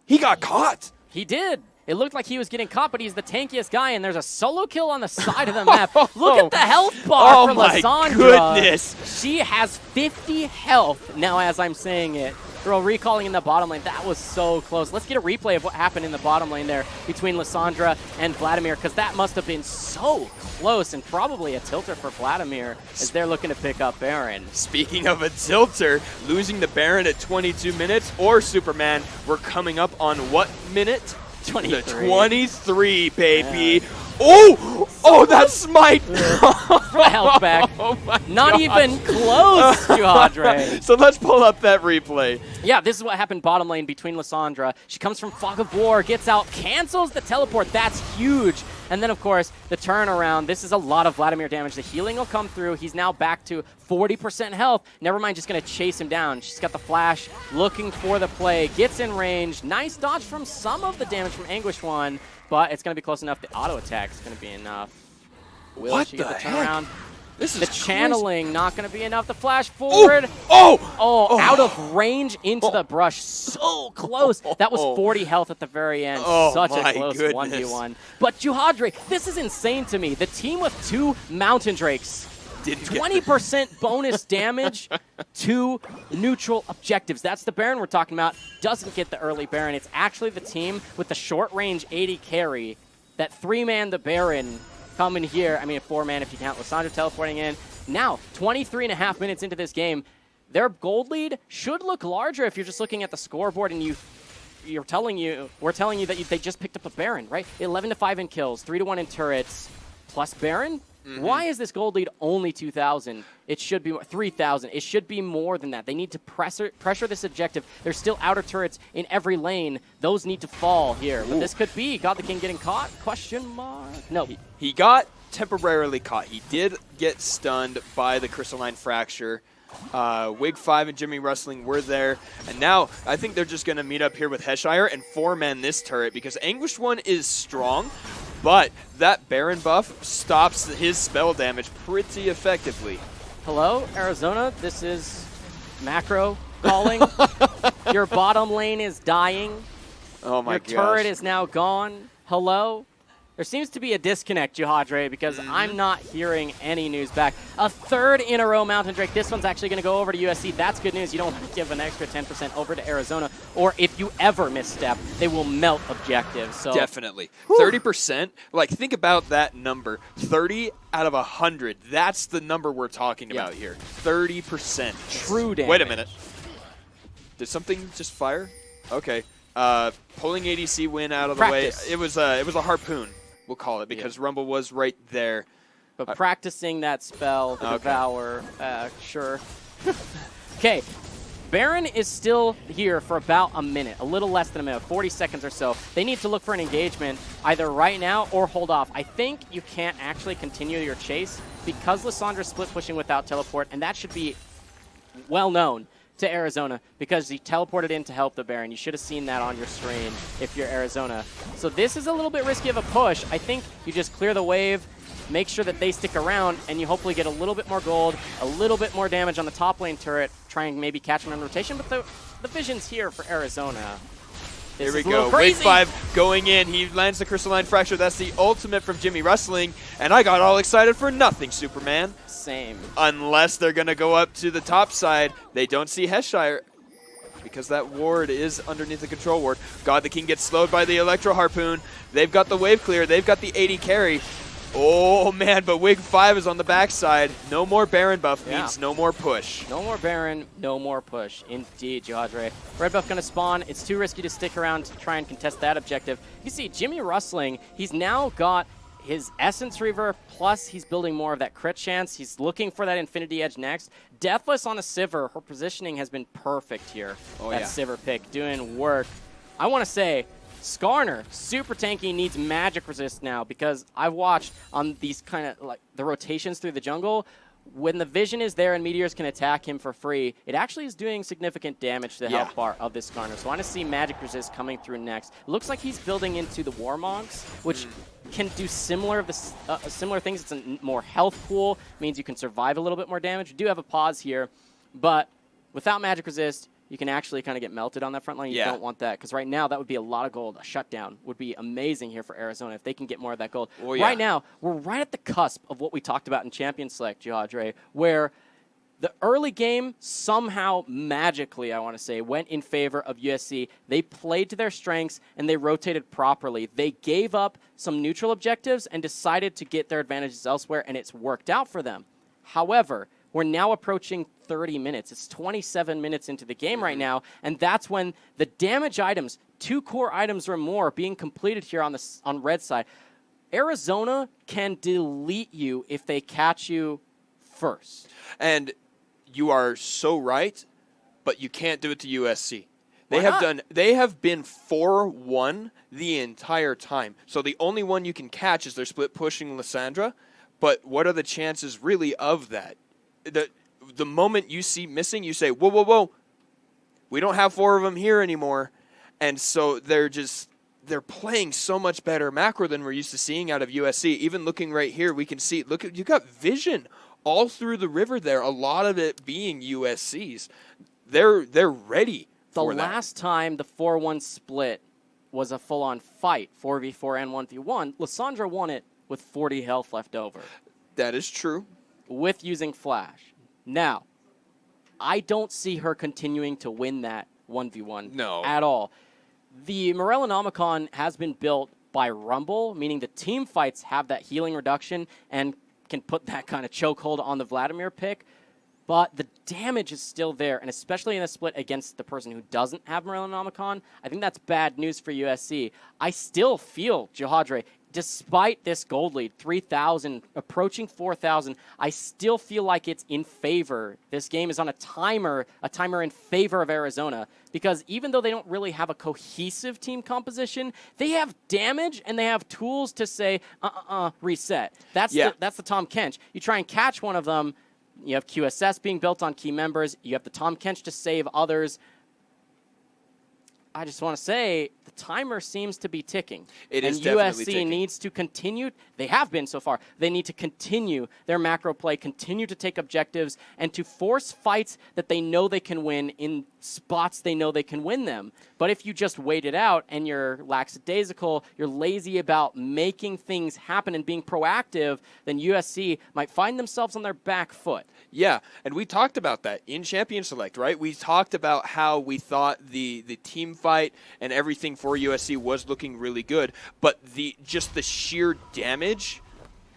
He got caught. He did. It looked like he was getting caught, but he's the tankiest guy, and there's a solo kill on the side of the map. Look at the health bar for Lysandra. Oh, my goodness. She has 50 health now as I'm saying it. Girl, recalling in the bottom lane. That was so close. Let's get a replay of what happened in the bottom lane there between Lysandra and Vladimir, because that must have been so close, and probably a tilter for Vladimir as they're looking to pick up Baron. Speaking of a tilter, losing the Baron at 22 minutes, or Superman, we're coming up on what minute? 23. The 23, baby. Yeah. Oh, that smite. Health back. Oh my Not gosh. even close, Juhadre. So let's pull up that replay. Yeah, this is what happened bottom lane between Lysandra. She comes from Fog of War, gets out, cancels the teleport. That's huge. And then, of course, the turnaround. This is a lot of Vladimir damage. The healing will come through. He's now back to 40% health. Nevermind, just going to chase him down. She's got the flash, looking for the play. Gets in range. Nice dodge from some of the damage from Anguish One, but it's going to be close enough. The auto attack is going to be enough. Will she get the turnaround? This is the channeling not going to be enough. The flash forward. Out of range into the brush. So close. That was 40 health at the very end. Such a close 1v1. But Juhadre, this is insane to me. The team with 2 Mountain Drakes. 20% bonus damage to neutral objectives. That's the Baron we're talking about. Doesn't get the early Baron. It's actually the team with the short range 80 carry that 3-man the Baron coming here. I mean, a 4-man if you count Lysandra teleporting in. Now, 23.5 minutes into this game, their gold lead should look larger if you're just looking at the scoreboard and you we're telling you that they just picked up a Baron, right? 11-5 in kills, 3-1 in turrets, plus Baron. Why is this gold lead only 2,000? It should be 3,000. It should be more than that. They need to pressure this objective. There's still outer turrets in every lane. Those need to fall here. But this could be God the King getting caught? Question mark. No. He got temporarily caught. He did get stunned by the crystalline fracture. Wig 5 and Jimmy Rustling were there. And now I think they're just going to meet up here with Heshire and 4-man this turret because Anguished One is strong. But that Baron buff stops his spell damage pretty effectively. Hello, Arizona. This is Macro calling. Your bottom lane is dying. Oh my god. Your turret is now gone. Hello? There seems to be a disconnect, Jihadre, because I'm not hearing any news back. A third in a row Mountain Drake. This one's actually going to go over to USC. That's good news. You don't have to give an extra 10% over to Arizona. Or if you ever misstep, they will melt objectives. So definitely. 30%. Like, think about that number. 30 out of 100. That's the number we're talking about here. 30%. True damage. Wait a minute. Did something just fire? Okay. Pulling ADC win out of the way. It was a harpoon, we'll call it, because Rumble was right there. But practicing that spell, the Devour, sure. Okay, Baron is still here for about a minute, a little less than a minute, 40 seconds or so. They need to look for an engagement either right now or hold off. I think you can't actually continue your chase because Lissandra's split pushing without teleport, and that should be well known to Arizona because he teleported in to help the Baron. You should have seen that on your screen if you're Arizona. So this is a little bit risky of a push. I think you just clear the wave, make sure that they stick around, and you hopefully get a little bit more gold, a little bit more damage on the top lane turret, try and maybe catch him in rotation, but the vision's here for Arizona. Here we go. Wave 5 going in. He lands the crystalline fracture. That's the ultimate from Jimmy Rustling, and I got all excited for nothing, Superman. Same. Unless they're going to go up to the top side. They don't see Heshire because that ward is underneath the control ward. God the King gets slowed by the Electro Harpoon. They've got the wave clear. They've got the 80 carry. Oh, man, but Wig 5 is on the backside. No more Baron buff means no more push. No more Baron, no more push. Indeed, Jihadre. Red buff going to spawn. It's too risky to stick around to try and contest that objective. You see, Jimmy Rustling, he's now got his Essence Reaver, plus he's building more of that crit chance. He's looking for that Infinity Edge next. Deathless on a Sivir. Her positioning has been perfect here. That Sivir pick, doing work. I want to say, Skarner, super tanky, needs magic resist now because I've watched on these kind of like the rotations through the jungle. When the vision is there and meteors can attack him for free, it actually is doing significant damage to the health bar of this Skarner. So I want to see magic resist coming through next. It looks like he's building into the Warmogs, which can do similar things. It's a more health pool, means you can survive a little bit more damage. You do have a pause here, but without magic resist, you can actually kind of get melted on that front line. You don't want that because right now that would be a lot of gold. A shutdown would be amazing here for Arizona if they can get more of that gold. Right now, we're right at the cusp of what we talked about in Champion Select, Jihadre, where the early game somehow magically, I want to say, went in favor of USC. They played to their strengths and they rotated properly. They gave up some neutral objectives and decided to get their advantages elsewhere, and it's worked out for them. However, we're now approaching 30 minutes. It's 27 minutes into the game right now, and that's when the damage items, 2 core items or more, being completed here on red side. Arizona can delete you if they catch you first. And you are so right, but you can't do it to USC. They have been 4-1 the entire time. So the only one you can catch is they're split pushing Lissandra, but what are the chances really of that? The moment you see missing, you say, whoa, whoa, whoa, we don't have 4 of them here anymore. And so they're playing so much better macro than we're used to seeing out of USC. Even looking right here, we can see, look, you got vision all through the river there, a lot of it being USC's. They're ready for that. The last time the 4-1 split was a full-on fight, 4v4 and 1v1, Lissandra won it with 40 health left over. That is true. With using Flash. Now, I don't see her continuing to win that 1v1 at all. The Morellonomicon has been built by Rumble, meaning the team fights have that healing reduction and can put that kind of chokehold on the Vladimir pick. but the damage is still there, and especially in a split against the person who doesn't have Morellonomicon, I think that's bad news for USC. I still feel Jihadre, despite this gold lead, 3,000, approaching 4,000, I still feel like it's in favor. This game is on a timer in favor of Arizona, because even though they don't really have a cohesive team composition, they have damage and they have tools to say, reset. That's the Tom Kench. You try and catch one of them, you have QSS being built on key members, you have the Tom Kench to save others. I just want to say the timer seems to be ticking. It is USC definitely ticking. needs to continue. They have been so far. They need to continue their macro play, continue to take objectives, and to force fights that they know they can win in spots they know they can win them. But if you just wait it out and you're lackadaisical, you're lazy about making things happen and being proactive, then USC might find themselves on their back foot. Yeah, and we talked about that in Champion Select, right? We talked about how we thought the team fight and everything for USC was looking really good, but just the sheer damage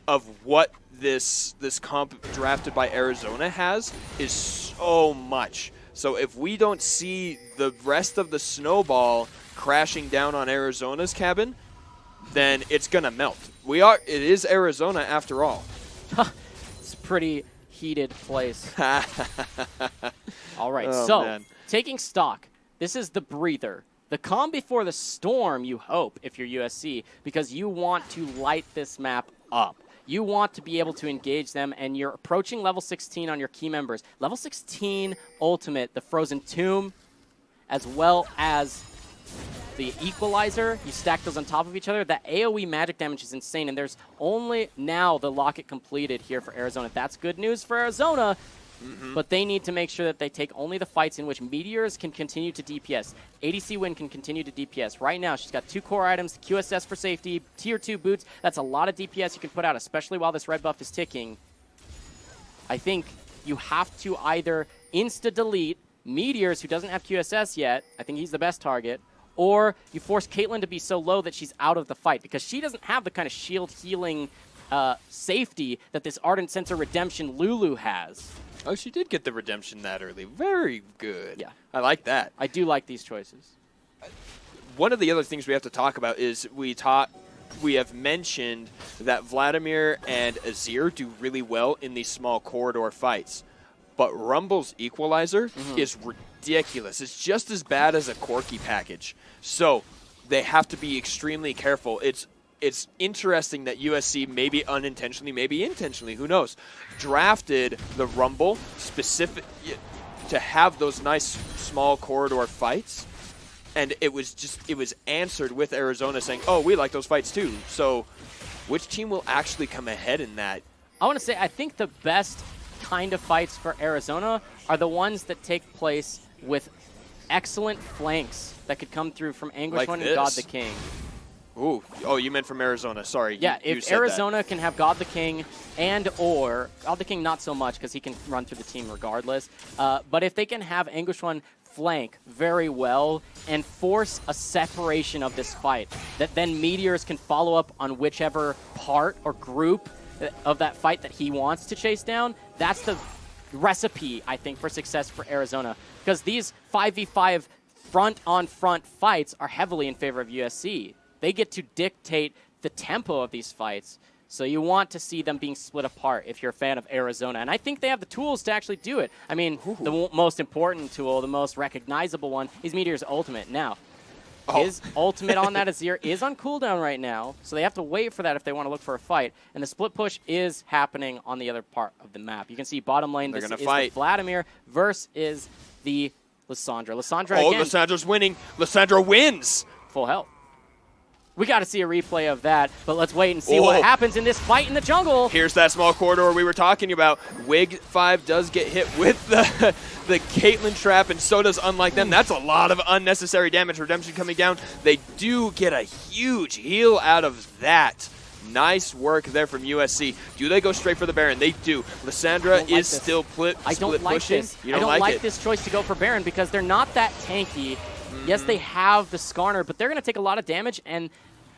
of what this comp drafted by Arizona has is so much. So if we don't see the rest of the snowball crashing down on Arizona's cabin, then it's going to melt. It is Arizona after all. It's pretty heated place. All right, man. Taking stock, this is the breather. The calm before the storm, you hope, if you're USC, because you want to light this map up. You want to be able to engage them, and you're approaching level 16 on your key members. Level 16 Ultimate, the Frozen Tomb, as well as the Equalizer, you stack those on top of each other. That AoE magic damage is insane, and there's only now the locket completed here for Arizona. That's good news for Arizona, but they need to make sure that they take only the fights in which Meteors can continue to DPS. ADC Win can continue to DPS. Right now, she's got 2 core items, QSS for safety, Tier 2 boots. That's a lot of DPS you can put out, especially while this red buff is ticking. I think you have to either insta-delete Meteors, who doesn't have QSS yet. I think he's the best target. Or you force Caitlyn to be so low that she's out of the fight, because she doesn't have the kind of shield healing safety that this Ardent Sensor Redemption Lulu has. Oh, she did get the redemption that early. Very good. Yeah. I like that. I do like these choices. One of the other things we have to talk about is we have mentioned that Vladimir and Azir do really well in these small corridor fights. But Rumble's Equalizer is ridiculous. It's just as bad as a Corki package. So they have to be extremely careful. It's interesting that USC, maybe unintentionally, maybe intentionally, who knows, drafted the Rumble specific to have those nice small corridor fights. And it was answered with Arizona saying, oh, we like those fights too. So which team will actually come ahead in that? I want to say, I think the best kind of fights for Arizona are the ones that take place with excellent flanks that could come through from Anguish One and God the King. Ooh, oh, you meant from Arizona. Sorry. Yeah, you if said Arizona that. can have God the King or God the King not so much because he can run through the team regardless, but if they can have Anguish One flank very well and force a separation of this fight, that then Meteors can follow up on whichever part or group of that fight that he wants to chase down, that's the recipe, I think, for success for Arizona. Because these 5v5 front-on-front fights are heavily in favor of USC. They get to dictate the tempo of these fights. So you want to see them being split apart if you're a fan of Arizona. And I think they have the tools to actually do it. I mean, the most important tool, the most recognizable one, is Meteor's ultimate. Now, his ultimate on that Azir is on cooldown right now, so they have to wait for that if they want to look for a fight. And the split push is happening on the other part of the map. You can see bottom lane, this is the Vladimir versus the Lissandra. Lissandra again. Lissandra's winning. Lissandra wins. Full health. We got to see a replay of that, but let's wait and see what happens in this fight in the jungle. Here's that small corridor we were talking about. Wig 5 does get hit with the Caitlyn trap, and so does Unlike Them. That's a lot of unnecessary damage. Redemption coming down. They do get a huge heal out of that. Nice work there from USC. Do they go straight for the Baron? They do. Lissandra is still split pushing. I don't like this choice to go for Baron because they're not that tanky. Yes, they have the Skarner, but they're going to take a lot of damage, and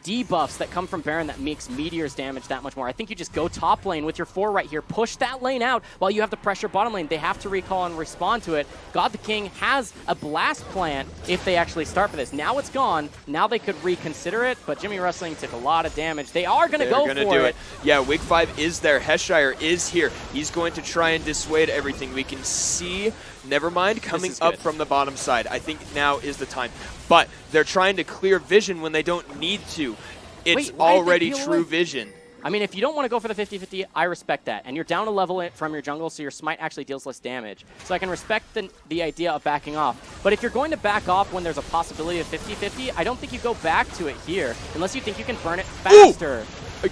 debuffs that come from Baron that makes Meteor's damage that much more. I think you just go top lane with your 4 right here, push that lane out while you have to pressure bottom lane. They have to recall and respond to it. God the King has a blast plant if they actually start for this. Now it's gone. Now they could reconsider it, but Jimmy Wrestling took a lot of damage. They are going to go for it. Yeah, Wig 5 is there. Heshire is here. He's going to try and dissuade everything. We can see Nevermind coming up from the bottom side. I think now is the time. But they're trying to clear vision when they don't need to. It's already true vision. I mean, if you don't want to go for the 50-50, I respect that. And you're down a level from your jungle, so your smite actually deals less damage. So I can respect the idea of backing off. But if you're going to back off when there's a possibility of 50-50, I don't think you go back to it here, unless you think you can burn it faster. Ooh!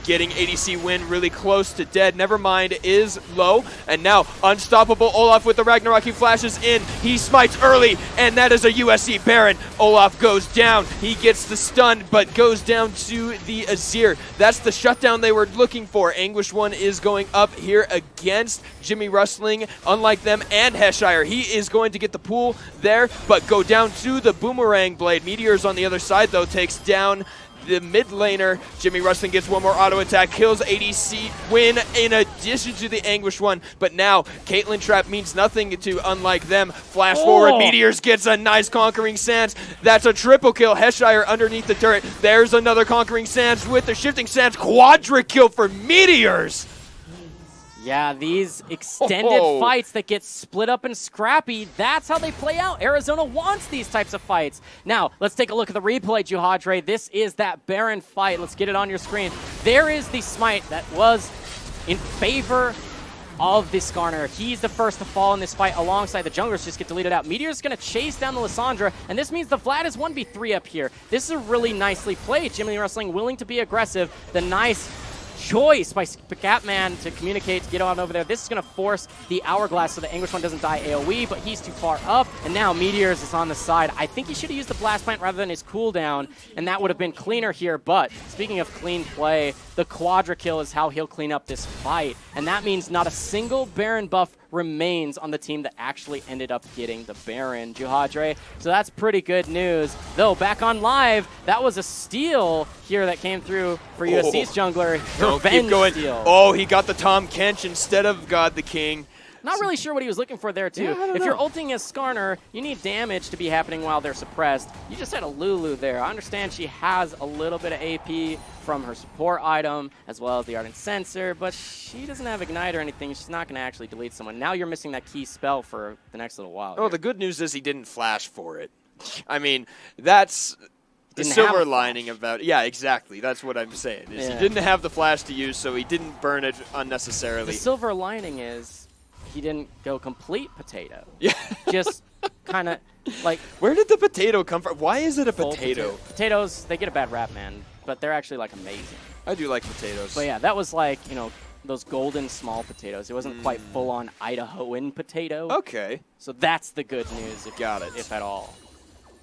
Getting ADC win really close to dead. Nevermind is low, and now Unstoppable Olaf with the Ragnarok. He flashes in, he smites early, and that is a USC Baron. Olaf goes down, he gets the stun, but goes down to the Azir. That's the shutdown they were looking for. Anguish 1 is going up here against Jimmy Wrestling. Unlike them and Heshire, he is going to get the pool there, but go down to the Boomerang Blade. Meteors on the other side, though, takes down the mid laner. Jimmy Wrestling gets one more auto attack, kills ADC win in addition to the Anguish 1. But now Caitlyn Trap means nothing to unlike them. Flash forward, Meteors gets a nice Conquering Sands. That's a triple kill. Heshire underneath the turret. There's another Conquering Sands with the Shifting Sands. Quadra kill for Meteors. Yeah, these extended fights that get split up and scrappy, that's how they play out. Arizona wants these types of fights. Now, let's take a look at the replay, Juhadre. This is that Baron fight. Let's get it on your screen. There is the smite that was in favor of the Skarner. He's the first to fall in this fight alongside the junglers just get deleted out. Meteor's going to chase down the Lissandra, and this means the Vlad is 1v3 up here. This is really nicely played. Jimmy Wrestling willing to be aggressive. The nice choice by Catman to communicate, to get on over there. This is going to force the Hourglass so the Anguish 1 doesn't die AoE, but he's too far up, and now Meteors is on the side. I think he should have used the Blast Plant rather than his cooldown, and that would have been cleaner here, but speaking of clean play, the Quadra kill is how he'll clean up this fight, and that means not a single Baron buff remains on the team that actually ended up getting the Baron, Juhadre. So that's pretty good news. Though, back on live, that was a steal here that came through for USC's jungler. Revenge steal. Oh, he got the Tom Kench instead of God the King. Not really sure what he was looking for there, too. Yeah, if you're ulting as Skarner, you need damage to be happening while they're suppressed. You just had a Lulu there. I understand she has a little bit of AP from her support item, as well as the Ardent Sensor, but she doesn't have Ignite or anything. She's not going to actually delete someone. Now you're missing that key spell for the next little while. Oh, the good news is he didn't flash for it. I mean, that's the silver lining about it. Yeah, exactly. That's what I'm saying. Is he didn't have the flash to use, so he didn't burn it unnecessarily. The silver lining is he didn't go complete potato. Yeah. Just kind of like... Where did the potato come from? Why is it a potato? Potatoes, they get a bad rap, man. But they're actually, like, amazing. I do like potatoes. But yeah, that was like, you know, those golden small potatoes. It wasn't quite full-on Idahoan potato. Okay. So that's the good news, Got it. if at all.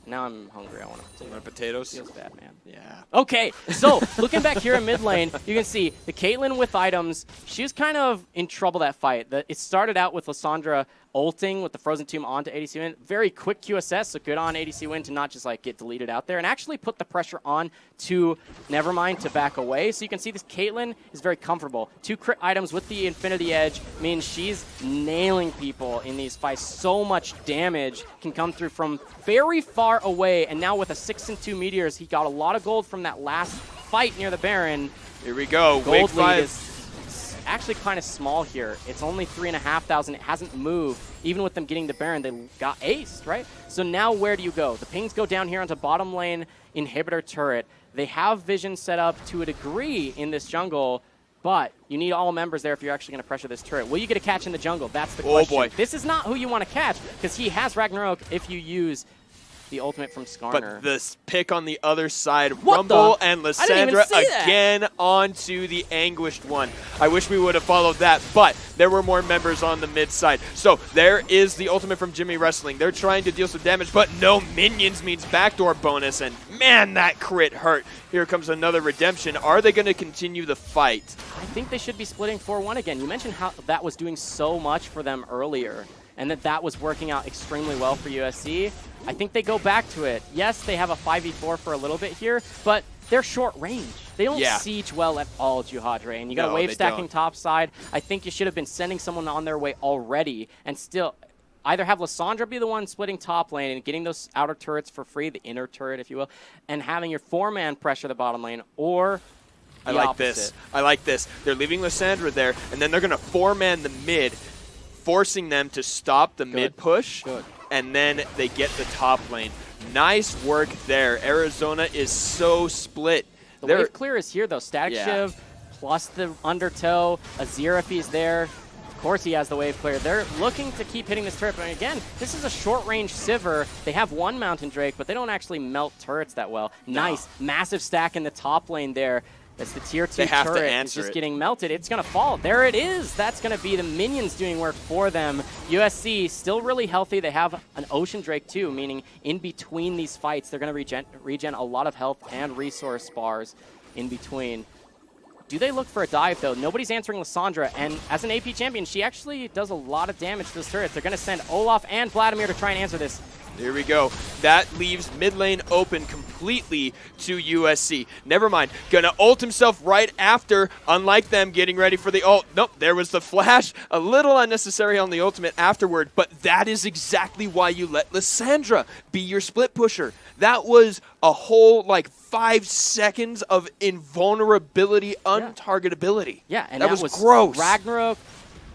Now I'm hungry. I want a potato. Want potatoes? Feels bad, man. Yeah. Okay, so looking back here in mid lane, you can see the Caitlyn with items. She was kind of in trouble that fight. It started out with Lissandra ulting with the Frozen Tomb onto ADC Win. Very quick QSS, so good on ADC Win to not just like get deleted out there and actually put the pressure on to Nevermind to back away. So you can see this Caitlyn is very comfortable. 2 crit items with the Infinity Edge means she's nailing people in these fights. So much damage can come through from very far away, and now with a 6-2 Meteors, he got a lot of gold from that last fight near the Baron. Here we go. Gold lead is actually kind of small here. It's only 3,500. It hasn't moved. Even with them getting the Baron, they got aced, right? So now where do you go? The pings go down here onto bottom lane inhibitor turret. They have vision set up to a degree in this jungle, but you need all members there if you're actually going to pressure this turret. Will you get a catch in the jungle? That's the question. Oh boy. This is not who you want to catch, because he has Ragnarok if you use the ultimate from Skarner. But this pick on the other side, Rumble and Lissandra again onto the Anguished 1. I wish we would have followed that, but there were more members on the mid side. So there is the ultimate from Jimmy Wrestling. They're trying to deal some damage, but no minions means backdoor bonus, and man, that crit hurt. Here comes another redemption. Are they going to continue the fight? I think they should be splitting 4-1 again. You mentioned how that was doing so much for them earlier, and that was working out extremely well for USC. I think they go back to it. Yes, they have a 5v4 for a little bit here, but they're short range. They don't Yeah. siege well at all, Juhadre. And you got No, a wave they stacking don't. top side. I think you should have been sending someone on their way already and still either have Lissandra be the one splitting top lane and getting those outer turrets for free, the inner turret, if you will, and having your 4-man pressure the bottom lane, or I like this. I like this. They're leaving Lissandra there, and then they're going to 4-man the mid, forcing them to stop the mid push, and then they get the top lane. Nice work there. Arizona is so split. The wave clear is here, though. Static Shiv plus the undertow. Azir, if he's there. Of course he has the wave clear. They're looking to keep hitting this turret. But again, this is a short-range Sivir. They have one Mountain Drake, but they don't actually melt turrets that well. Nice. Massive stack in the top lane there. That's the tier 2 turret. It's just getting melted. It's going to fall. There it is. That's going to be the minions doing work for them. USC still really healthy. They have an Ocean Drake too, meaning in between these fights, they're going to regen a lot of health and resource bars in between. Do they look for a dive, though? Nobody's answering Lissandra, and as an AP champion, she actually does a lot of damage to this turret. They're going to send Olaf and Vladimir to try and answer this. Here we go. That leaves mid lane open completely to USC. Never mind. Gonna ult himself right after, unlike them getting ready for the ult. Nope, there was the flash. A little unnecessary on the ultimate afterward, but that is exactly why you let Lissandra be your split pusher. That was a whole, 5 seconds of invulnerability, untargetability. Yeah, and that was gross. Ragnarok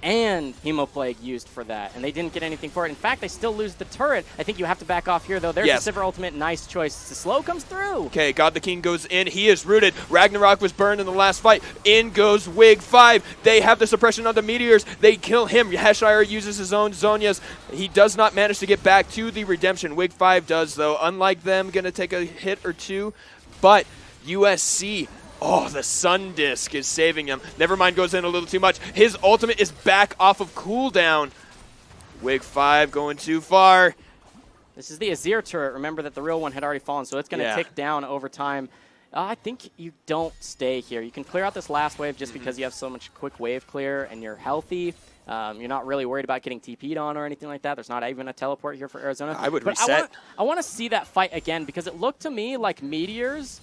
and Hemoplague used for that, and they didn't get anything for it. In fact, they still lose the turret. I think you have to back off here, though. There's the Sivir ultimate. Nice choice. The slow comes through. Okay, God the King goes in. He is rooted. Ragnarok was burned in the last fight. In goes Wig 5. They have the suppression on the meteors. They kill him. Heshire uses his own Zonias. He does not manage to get back to the redemption. Wig 5 does, though. Unlike them, going to take a hit or two. But USC... oh, the Sun Disc is saving him. Nevermind goes in a little too much. His ultimate is back off of cooldown. Wig 5 going too far. This is the Azir turret. Remember that the real one had already fallen, so it's going to tick down over time. I think you don't stay here. You can clear out this last wave just because you have so much quick wave clear and you're healthy. You're not really worried about getting TP'd on or anything like that. There's not even a teleport here for Arizona. I would reset. I want to see that fight again because it looked to me like Meteors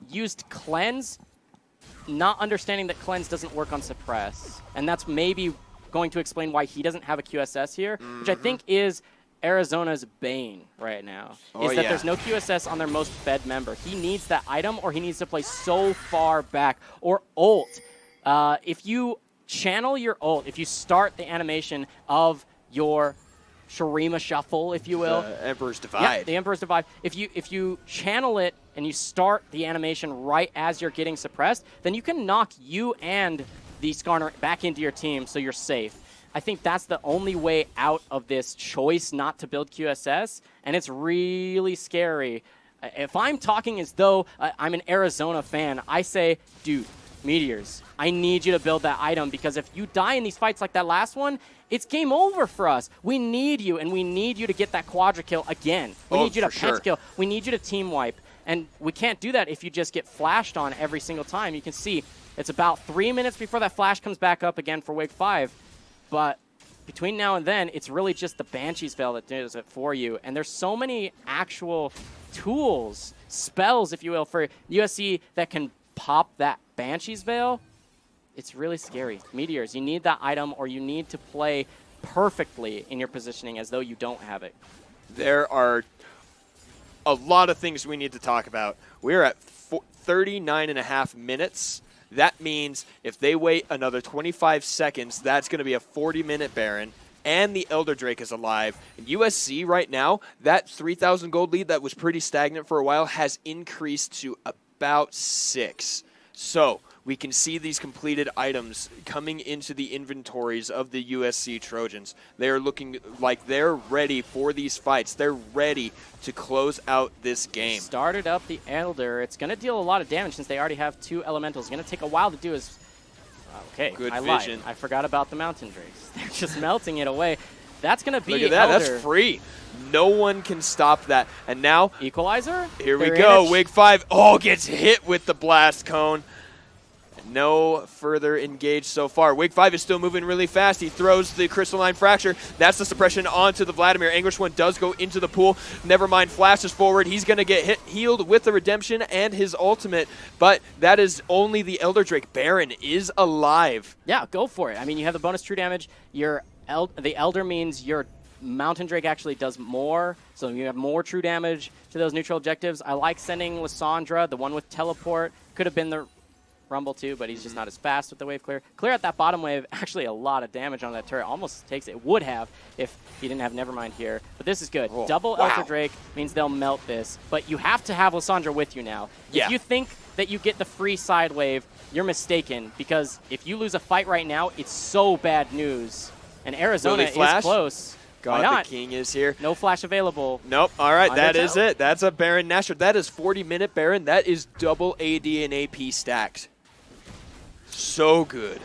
used Cleanse, not understanding that Cleanse doesn't work on Suppress. And that's maybe going to explain why he doesn't have a QSS here, which I think is Arizona's bane right now, is that there's no QSS on their most fed member. He needs that item or he needs to play so far back. Or ult. If you channel your ult, if you start the animation of your Shurima Shuffle, if you will. The Emperor's Divide. Yeah, the Emperor's Divide. If you channel it and you start the animation right as you're getting suppressed, then you can knock you and the Skarner back into your team so you're safe. I think that's the only way out of this choice not to build QSS, and it's really scary. If I'm talking as though I'm an Arizona fan, I say, dude, Meteors, I need you to build that item because if you die in these fights like that last one, it's game over for us. We need you, and we need you to get that quadra kill again. We need you to pentakill. We need you to team wipe. And we can't do that if you just get flashed on every single time. You can see it's about 3 minutes before that flash comes back up again for Wig 5. But between now and then, it's really just the Banshee's Veil that does it for you. And there's so many actual tools, spells, if you will, for USC that can pop that Banshee's Veil. It's really scary. Meteors, you need that item or you need to play perfectly in your positioning as though you don't have it. There are a lot of things we need to talk about. We're at 39.5 minutes. That means if they wait another 25 seconds, that's going to be a 40-minute Baron, and the Elder Drake is alive. And USC right now, that 3,000 gold lead that was pretty stagnant for a while has increased to about 6. So we can see these completed items coming into the inventories of the USC Trojans. They are looking like they're ready for these fights. They're ready to close out this game. Started up the Elder. It's going to deal a lot of damage since they already have 2 elementals. It's going to take a while to do his... Okay, good I vision. lied. I forgot about the Mountain Drakes. They're just melting it away. That's going to be Look at that. Elder. That's free. No one can stop that. And now... Equalizer? Here we go. Wig 5. Oh, gets hit with the blast cone. No further engaged so far. Wig 5 is still moving really fast. He throws the Crystalline Fracture. That's the suppression onto the Vladimir. Anguish 1 does go into the pool. Nevermind flashes forward. He's going to get healed with the Redemption and his ultimate, but that is only the Elder Drake. Baron is alive. Yeah, go for it. I mean, you have the bonus true damage. The Elder means your Mountain Drake actually does more, so you have more true damage to those neutral objectives. I like sending Lissandra, the one with teleport. Could have been the Rumble too, but he's just not as fast with the wave clear. Clear at that bottom wave, actually a lot of damage on that turret. Almost takes it. Would have if he didn't have Nevermind here. But this is good. Oh, Double wow. Elder Drake means they'll melt this, but you have to have Lissandra with you now. Yeah. If you think that you get the free side wave, you're mistaken, because if you lose a fight right now, it's so bad news. And Arizona is close. God, Why not? the king is here. No flash available. Nope. All right, that Undertale. is it. That's a Baron Nashor. That is 40-minute Baron. That is double AD and AP stacked. So good.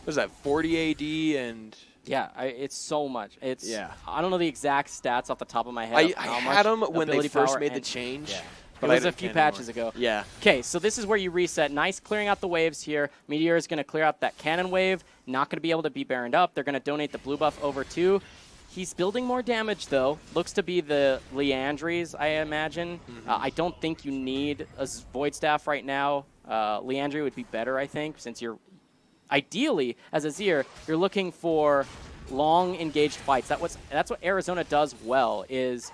What is that, 40 AD and... Yeah, it's so much. It's Yeah. I don't know the exact stats off the top of my head. I how had much them when they ability first power made the and- change. Yeah. But It was I a few can't anymore. patches ago. Yeah. Okay, so this is where you reset. Nice clearing out the waves here. Meteor is going to clear out that cannon wave. Not going to be able to be baroned up. They're going to donate the blue buff over too. He's building more damage, though. Looks to be the Leandries, I imagine. I don't think you need a Void Staff right now. Leandry would be better, I think, since you're... Ideally, as Azir, you're looking for long, engaged fights. That's what Arizona does well, is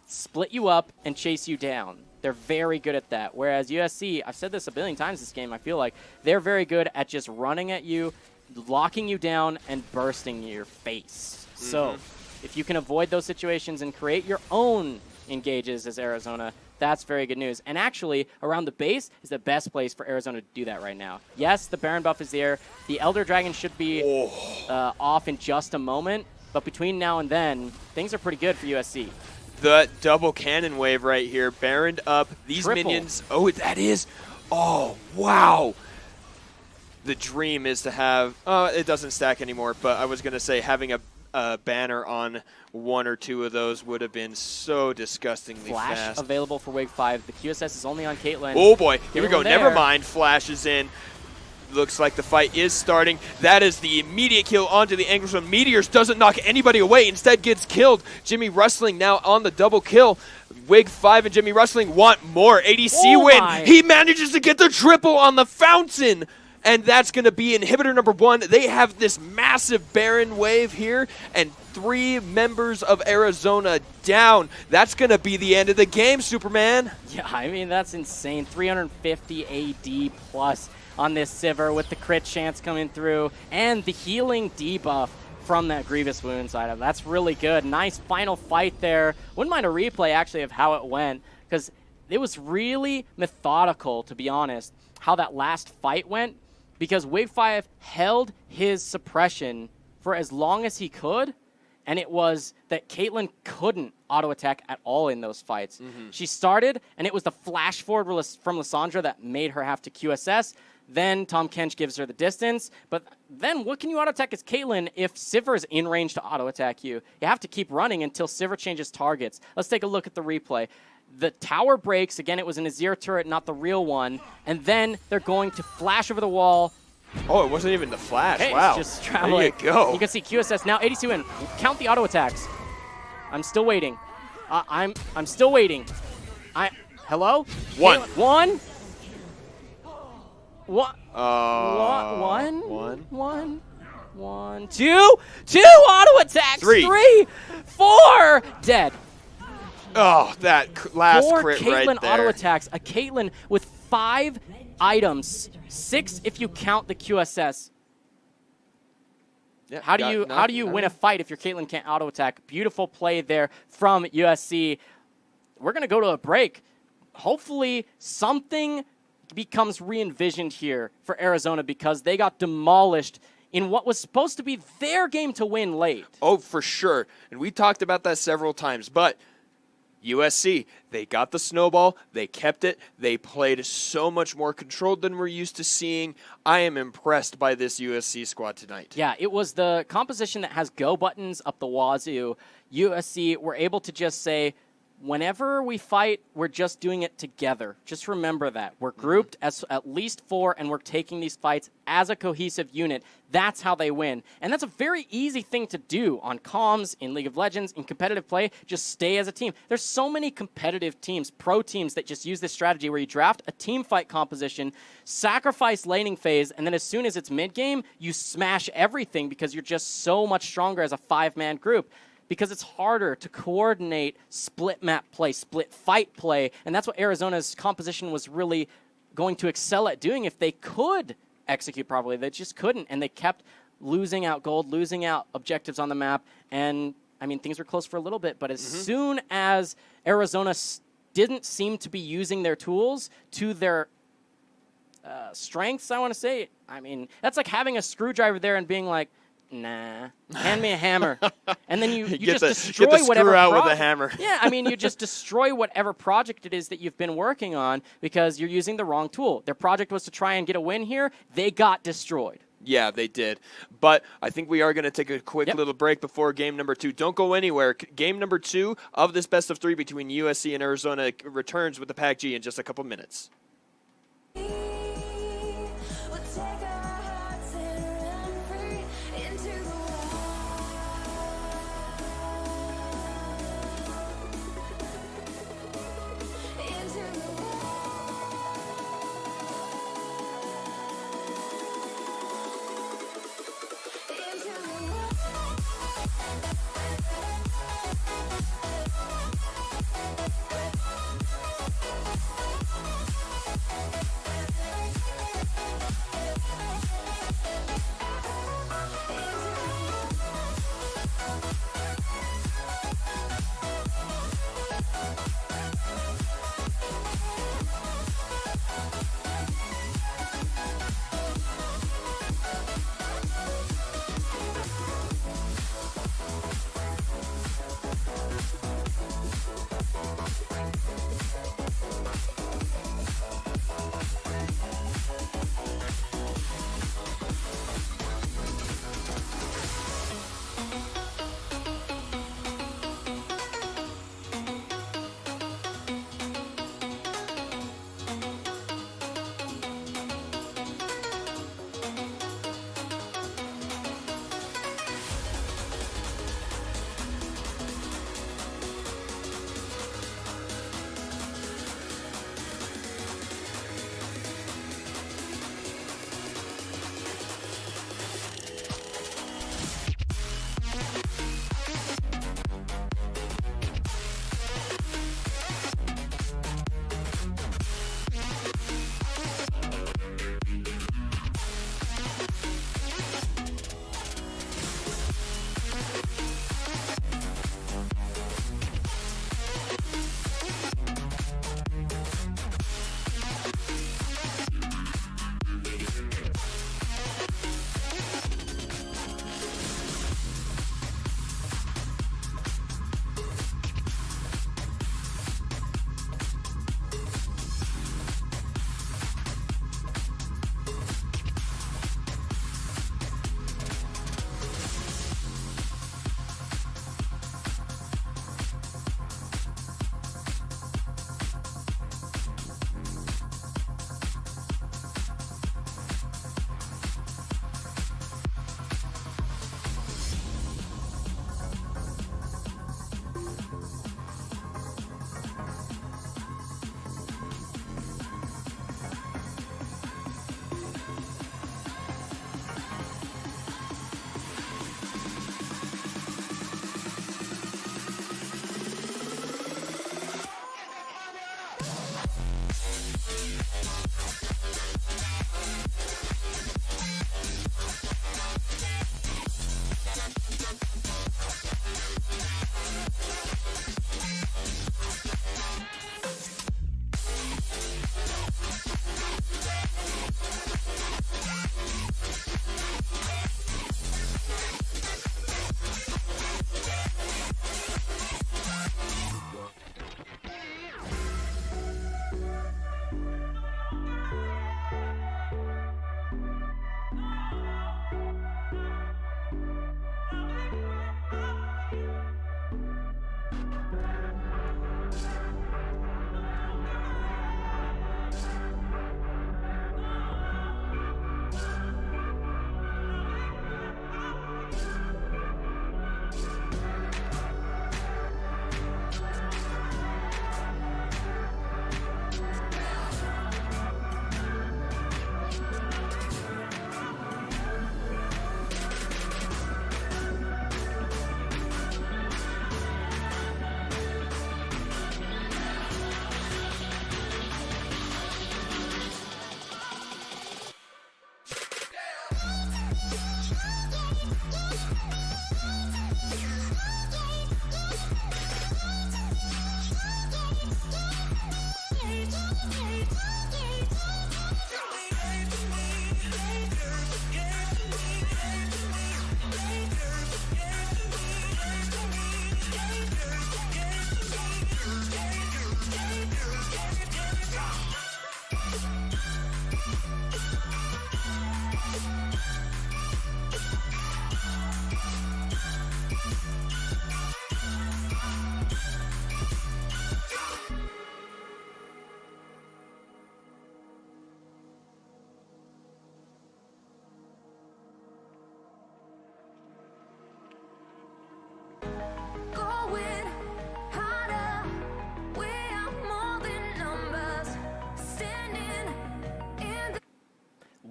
split you up and chase you down. They're very good at that. Whereas USC, I've said this a billion times this game, I feel like, they're very good at just running at you, locking you down, and bursting your face. So if you can avoid those situations and create your own engages as Arizona, that's very good news. And actually, around the base is the best place for Arizona to do that right now. Yes, the Baron buff is there. The Elder Dragon should be off in just a moment. But between now and then, things are pretty good for USC. The double cannon wave right here. Baroned up. These Triple. minions. Oh, that is. Oh, wow. The dream is to have. It doesn't stack anymore, but I was going to say having a banner on one or two of those would have been so disgustingly Flash fast. available for Wig 5. The QSS is only on Caitlyn. Oh boy, here we go. There. Nevermind flashes in. Looks like the fight is starting. That is the immediate kill onto the Anguish. Meteors doesn't knock anybody away, instead gets killed. Jimmy Rustling now on the double kill. Wig 5 and Jimmy Rustling want more. ADC win. My. He manages to get the triple on the fountain. And that's going to be inhibitor number 1. They have this massive Baron wave here, and 3 members of Arizona down. That's going to be the end of the game, Superman. Yeah, I mean, that's insane. 350 AD plus on this Sivir with the crit chance coming through and the healing debuff from that Grievous Wound side of it. That's really good. Nice final fight there. Wouldn't mind a replay, actually, of how it went, because it was really methodical, to be honest, how that last fight went, because Wig 5 held his suppression for as long as he could, and it was that Caitlyn couldn't auto-attack at all in those fights. She started, and it was the flash forward from Lissandra that made her have to QSS. Then Tom Kench gives her the distance. But then what can you auto-attack as Caitlyn if Sivir's in range to auto-attack you? You have to keep running until Sivir changes targets. Let's take a look at the replay. The tower breaks. Again, it was an Azir turret, not the real one. And then they're going to flash over the wall. Oh, it wasn't even the flash. Okay, Wow. it's just traveling. There you go. You can see QSS now. ADC win. Count the auto attacks. I'm still waiting. I'm still waiting. Hello? One. One. What? One. One. Two auto attacks. Three. 4 dead. Oh, that last 4 crit Caitlyn right there. auto attacks. A Caitlyn with 5 items. 6 if you count the QSS. Yeah, How do you win a fight if your Caitlyn can't auto attack? Beautiful play there from USC. We're gonna go to a break. Hopefully something becomes re-envisioned here for Arizona, because they got demolished in what was supposed to be their game to win late. Oh, for sure. And we talked about that several times, but USC, they got the snowball, they kept it, they played so much more controlled than we're used to seeing. I am impressed by this USC squad tonight. Yeah, it was the composition that has go buttons up the wazoo. USC were able to just say, whenever we fight, we're just doing it together. Just remember that. We're grouped as at least 4, and we're taking these fights as a cohesive unit. That's how they win. And that's a very easy thing to do on comms, in League of Legends, in competitive play. Just stay as a team. There's so many competitive teams, pro teams, that just use this strategy where you draft a team fight composition, sacrifice laning phase, and then as soon as it's mid-game, you smash everything because you're just so much stronger as a 5-man group. Because it's harder to coordinate split map play, split fight play, and that's what Arizona's composition was really going to excel at doing if they could execute properly. They just couldn't, and they kept losing out gold, losing out objectives on the map, and, I mean, things were close for a little bit, but as soon as Arizona didn't seem to be using their tools to their strengths, I want to say, I mean, that's like having a screwdriver there and being like, nah, hand me a hammer. And then you just destroy whatever out with a hammer. Yeah, I mean, you just destroy whatever project it is that you've been working on because you're using the wrong tool. Their project was to try and get a win here. They got destroyed. Yeah, they did. But I think we are going to take a quick little break before game number 2. Don't go anywhere. Game number 2 of this best of 3 between USC and Arizona returns with the PACG in just a couple minutes.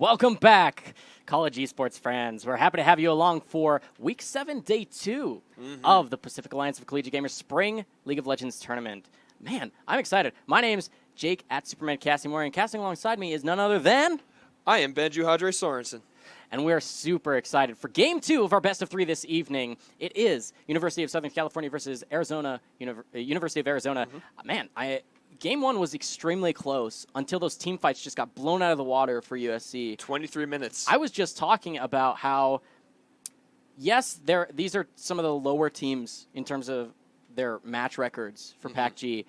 Welcome back, college esports fans. We're happy to have you along for Week 7, Day 2 of the Pacific Alliance of Collegiate Gamers Spring League of Legends Tournament. Man, I'm excited. My name's Jake at Superman Casting Warrior, and casting alongside me is none other than... I am Benju Hadre Sorensen. And we're super excited for Game 2 of our Best of 3 this evening. It is University of Southern California versus Arizona, University of Arizona. Man, Game 1 was extremely close until those team fights just got blown out of the water for USC. 23 minutes. I was just talking about how, yes, these are some of the lower teams in terms of their match records for PACG,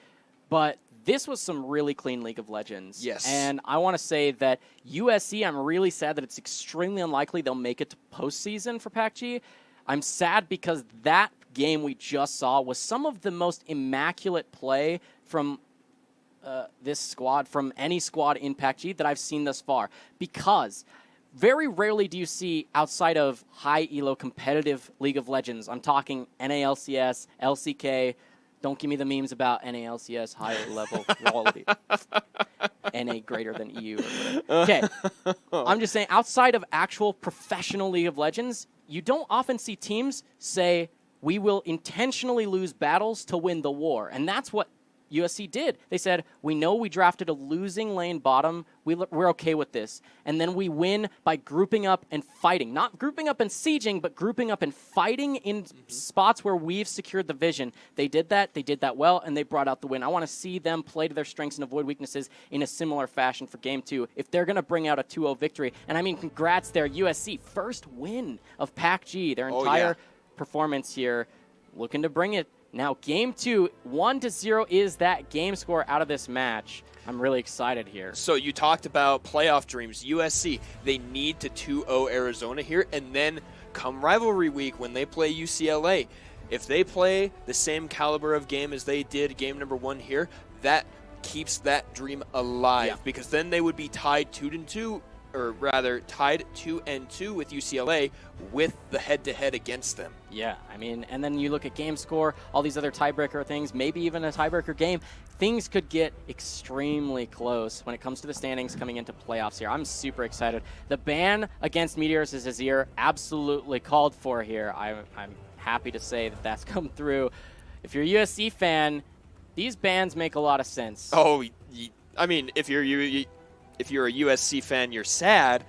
but this was some really clean League of Legends. Yes. And I want to say that USC, I'm really sad that it's extremely unlikely they'll make it to postseason for PACG. I'm sad because that game we just saw was some of the most immaculate play from this squad, from any squad in PACG that I've seen thus far. Because very rarely do you see, outside of high elo competitive League of Legends, I'm talking NALCS, LCK, don't give me the memes about NALCS high level quality. NA greater than EU. Okay, I'm just saying, outside of actual professional League of Legends, you don't often see teams say, we will intentionally lose battles to win the war. And that's what USC did. They said, we know we drafted a losing lane bottom. We're okay with this. And then we win by grouping up and fighting. Not grouping up and sieging, but grouping up and fighting in spots where we've secured the vision. They did that. They did that well, and they brought out the win. I want to see them play to their strengths and avoid weaknesses in a similar fashion for Game 2 if they're going to bring out a 2-0 victory. And I mean, congrats there, USC. First win of PACG. Their entire performance here, looking to bring it. Now, Game 2, 1-0 is that game score out of this match. I'm really excited here. So you talked about playoff dreams. USC, they need to 2-0 Arizona here, and then come rivalry week when they play UCLA. If they play the same caliber of game as they did game number 1 here, that keeps that dream alive because then they would be tied 2-2, or rather tied 2-2 with UCLA with the head-to-head against them. Yeah, I mean, and then you look at game score, all these other tiebreaker things, maybe even a tiebreaker game. Things could get extremely close when it comes to the standings coming into playoffs here. I'm super excited. The ban against Meteors is Azir, absolutely called for here. I'm happy to say that that's come through. If you're a USC fan, these bans make a lot of sense. Oh, I mean, if you're a USC fan, you're sad.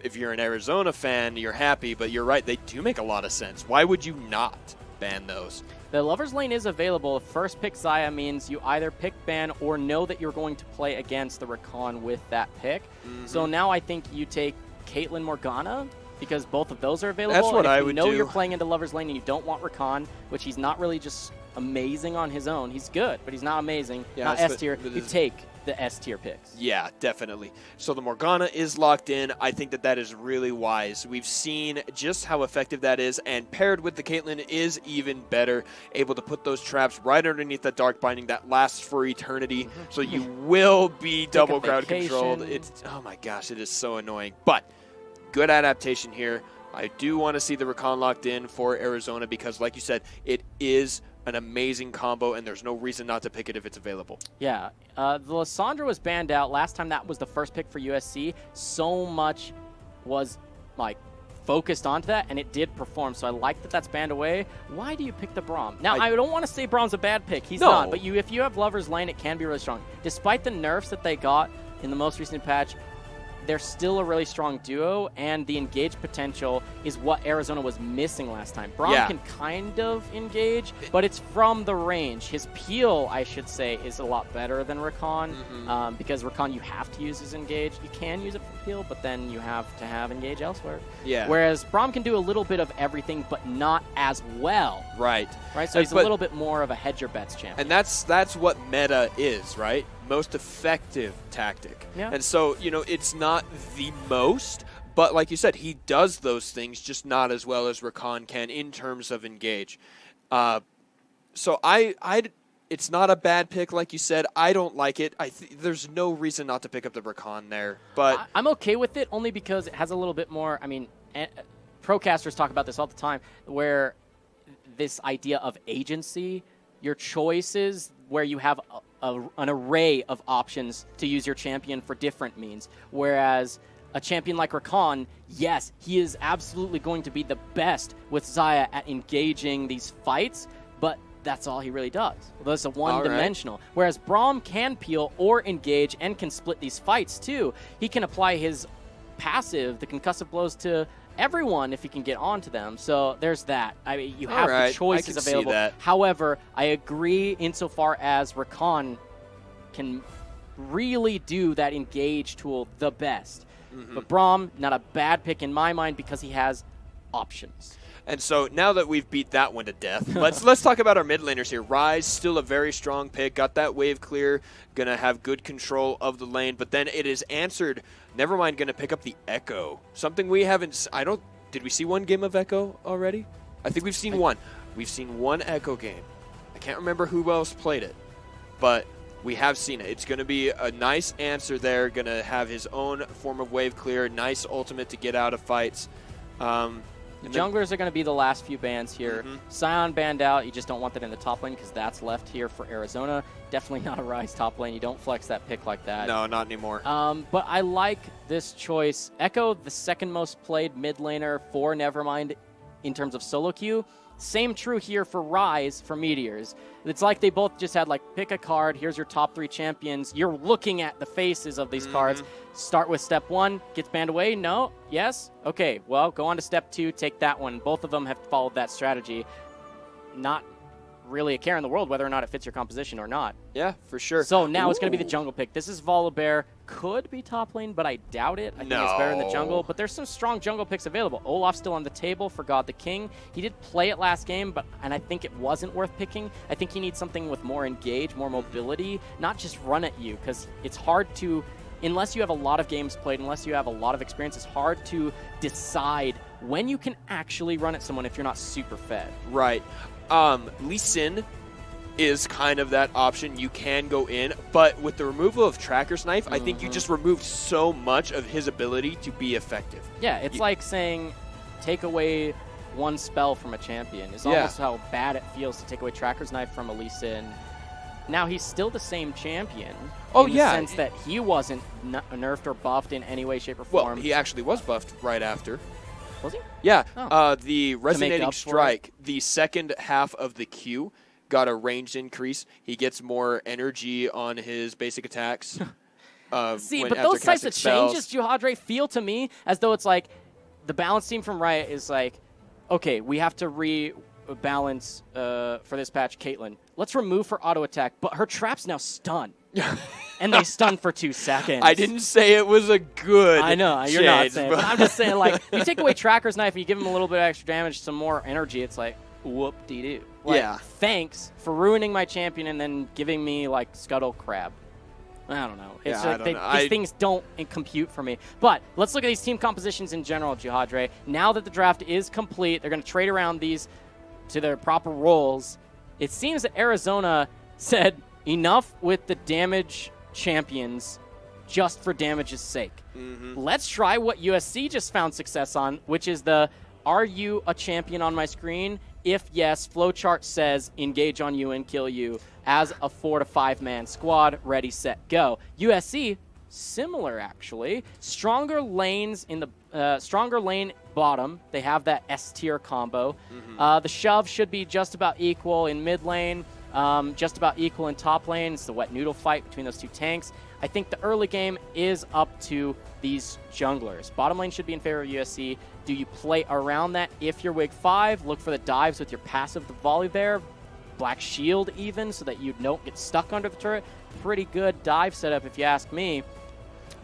If you're an Arizona fan, you're happy. But you're right, they do make a lot of sense. Why would you not ban those? The Lover's Lane is available. First pick Xayah means you either pick ban or know that you're going to play against the Rakan with that pick. So now I think you take Caitlyn Morgana because both of those are available. That's what I would do. You know you're playing into Lover's Lane and you don't want Rakan, which he's not really just amazing on his own. He's good, but he's not amazing. Yeah, not S tier. You take the S tier picks. Yeah, definitely. So the Morgana is locked in. I think that is really wise. We've seen just how effective that is, and paired with the Caitlyn is even better. Able to put those traps right underneath that Dark Binding that lasts for eternity. So you will be double crowd controlled. It's, oh my gosh, it is so annoying. But good adaptation here. I do want to see the Rakan locked in for Arizona because, like you said, it is an amazing combo, and there's no reason not to pick it if it's available. Yeah. The Lissandra was banned out. Last time that was the first pick for USC. So much was, like, focused onto that, and it did perform. So I like that that's banned away. Why do you pick the Braum? Now, I don't want to say Braum's a bad pick. He's not. But if you have Lover's Lane, it can be really strong. Despite the nerfs that they got in the most recent patch, they're still a really strong duo, and the engage potential is what Arizona was missing last time. Braum can kind of engage, but it's from the range. His peel, I should say, is a lot better than Rakan, because Rakan you have to use his engage. You can use it for peel, but then you have to have engage elsewhere. Yeah. Whereas Braum can do a little bit of everything, but not as well. Right. So he's a little bit more of a hedge your bets champion. And that's what meta is, right? Most effective tactic. Yeah. And so, it's not the most, but like you said, he does those things just not as well as Rakan can in terms of engage. So it's not a bad pick, like you said. I don't like it. There's no reason not to pick up the Rakan there. But I'm okay with it only because it has a little bit more. I mean, procasters talk about this all the time, where this idea of agency, your choices, where you have an array of options to use your champion for different means. Whereas a champion like Rakan, yes, he is absolutely going to be the best with Xayah at engaging these fights, but that's all he really does. That's a one-dimensional. Right. Whereas Braum can peel or engage and can split these fights too. He can apply his passive, the concussive blows, to everyone if he can get onto them. So there's that. I mean, you have the choices available. However, I agree insofar as Rakan can really do that engage tool the best. But Braum, not a bad pick in my mind because he has options. And so now that we've beat that one to death, let's talk about our mid laners here. Ryze, still a very strong pick, got that wave clear, gonna have good control of the lane, but then it is answered. Nevermind gonna pick up the Echo. Something we haven't, did we see one game of Echo already? I think we've seen one. We've seen one Echo game. I can't remember who else played it, but we have seen it. It's going to be a nice answer there. Going to have his own form of wave clear. Nice ultimate to get out of fights. The junglers are going to be the last few bans here. Sion banned out. You just don't want that in the top lane because that's left here for Arizona. Definitely not a Ryze top lane. You don't flex that pick like that. No, not anymore. But I like this choice. Echo, the second most played mid laner for Nevermind in terms of solo queue. Same true here for Ryze for Meteors. It's like they both just had, like, pick a card, here's your top 3 champions. You're looking at the faces of these cards. Start with step 1, gets banned away, no, yes, okay, well, go on to step 2, take that one. Both of them have followed that strategy. Not really a care in the world whether or not it fits your composition or not. Yeah, for sure. So now it's going to be the jungle pick. This is Volibear. Could be top lane, but I doubt it. I think it's better in the jungle. But there's some strong jungle picks available. Olaf's still on the table for God the King. He did play it last game, and I think it wasn't worth picking. I think he needs something with more engage, more mobility, not just run at you, because it's hard to, unless you have a lot of games played, unless you have a lot of experience, it's hard to decide when you can actually run at someone if you're not super fed. Right. Lee Sin is kind of that option. You can go in, but with the removal of Tracker's Knife, I think you just removed so much of his ability to be effective. Yeah, it's like saying take away one spell from a champion. It's almost how bad it feels to take away Tracker's Knife from a Lee Sin. Now, he's still the same champion in the sense that he wasn't nerfed or buffed in any way, shape, or form. Well, he actually was buffed right after. Was he? Yeah. The Resonating Strike, the second half of the Q, got a range increase. He gets more energy on his basic attacks. See, but those types of changes, Juhadre, feel to me as though it's like the balance team from Riot is like, okay, we have to rebalance for this patch Caitlyn. Let's remove her auto attack, but her trap's now stun. And they stun for 2 seconds. I didn't say it was a good I know, you're not saying, but I'm just saying, like, you take away Tracker's Knife and you give him a little bit of extra damage, some more energy, it's like, whoop-de-doo. Like, thanks for ruining my champion and then giving me, like, Scuttle Crab. I don't know. It's these things don't compute for me. But let's look at these team compositions in general, Jihadre. Now that the draft is complete, they're going to trade around these to their proper roles. It seems that Arizona said enough with the damage champions just for damage's sake. Let's try what USC just found success on, which is the are you a champion on my screen? If yes, flowchart says engage on you and kill you as a 4 to 5 man squad, ready, set, go. USC, similar actually. Stronger lanes in the stronger lane bottom. They have that S tier combo. The shove should be just about equal in mid lane. Just about equal in top lane. It's the wet noodle fight between those two tanks. I think the early game is up to these junglers. Bottom lane should be in favor of USC. Do you play around that if you're Wig 5? Look for the dives with your passive, the volley there. Black shield even, so that you don't get stuck under the turret. Pretty good dive setup if you ask me.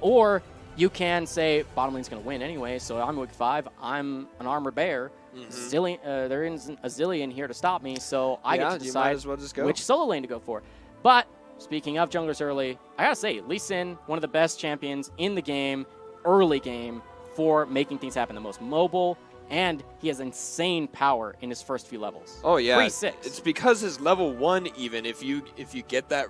Or you can say, bottom lane's going to win anyway, so I'm Wig 5. I'm an armor bear. There isn't a zillion here to stop me, so I get to decide which solo lane to go for. But speaking of junglers early, I gotta say, Lee Sin, one of the best champions in the game, early game, for making things happen. The most mobile, and he has insane power in his first few levels. Oh yeah, 3-6. It's because his level 1 even, if you get that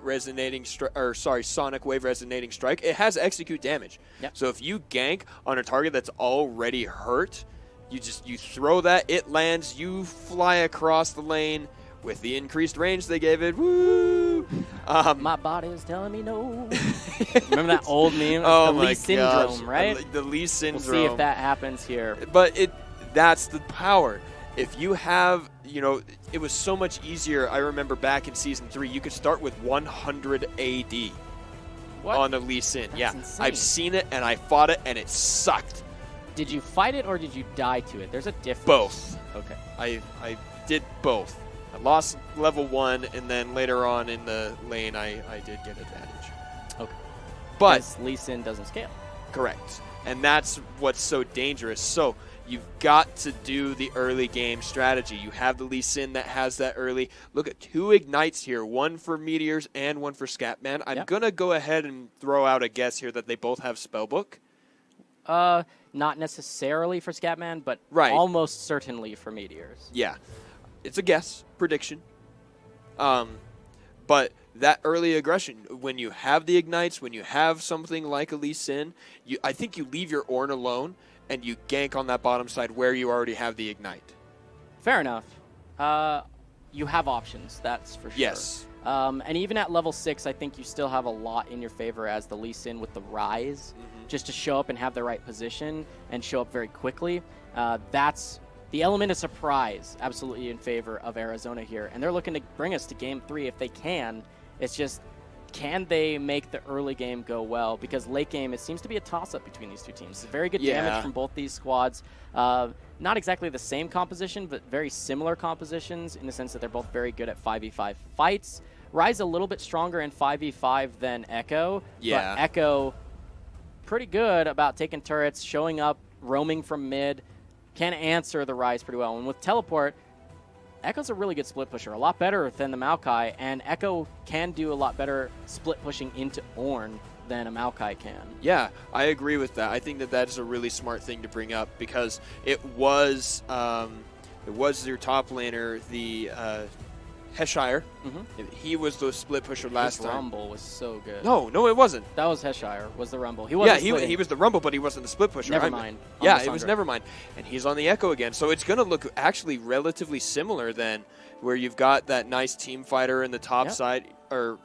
sonic wave resonating strike, it has execute damage. So if you gank on a target that's already hurt, you throw that, it lands, you fly across the lane with the increased range they gave it. Woo! My body is telling me no. Remember that old meme? Oh the my Lee syndrome, gosh. right? The Lee syndrome. We'll see if that happens here. But that's the power. If you have, it was so much easier. I remember back in Season 3, you could start with 100 AD on the Lee Sin. That's yeah, insane. I've seen it, and I fought it, and it sucked. Did you fight it or did you die to it? There's a difference. Both. Okay. I did both. I lost level 1, and then later on in the lane, I did get advantage. Okay. But Because Lee Sin doesn't scale. correct. And that's what's so dangerous. So you've got to do the early game strategy. You have the Lee Sin that has that early. Look at 2 ignites here, one for Meteors and one for Scatman. I'm going to go ahead and throw out a guess here that they both have Spellbook. Not necessarily for Scatman, but Right. almost certainly for Meteors. Yeah. It's a guess, prediction. But that early aggression, when you have the ignites, when you have something like a Lee Sin, I think you leave your Ornn alone and you gank on that bottom side where you already have the ignite. Fair enough. You have options, that's for sure. Yes. And even at level 6, I think you still have a lot in your favor as the Lee Sin with the Rise, just to show up and have the right position and show up very quickly. That's the element of surprise, absolutely in favor of Arizona here. And they're looking to bring us to Game 3 if they can. It's just, can they make the early game go well? Because late game, it seems to be a toss-up between these two teams. Very good damage from both these squads. Not exactly the same composition, but very similar compositions in the sense that they're both very good at 5v5 fights. Rise a little bit stronger in 5v5 than Echo. Yeah. But Echo, pretty good about taking turrets, showing up, roaming from mid, can answer the Rise pretty well. And with Teleport, Echo's a really good split pusher, a lot better than the Maokai, and Echo can do a lot better split pushing into Ornn than a Maokai can. Yeah, I agree with that. I think that that's a really smart thing to bring up because it was your top laner, the Heshire. He was the split pusher last His time. Rumble was so good. No, it wasn't. That was Heshire, was the Rumble. He wasn't he was the Rumble, but he wasn't the split pusher. Nevermind. Yeah, it was Nevermind. And he's on the Echo again. So it's going to look actually relatively similar then, where you've got that nice team fighter in the top side, or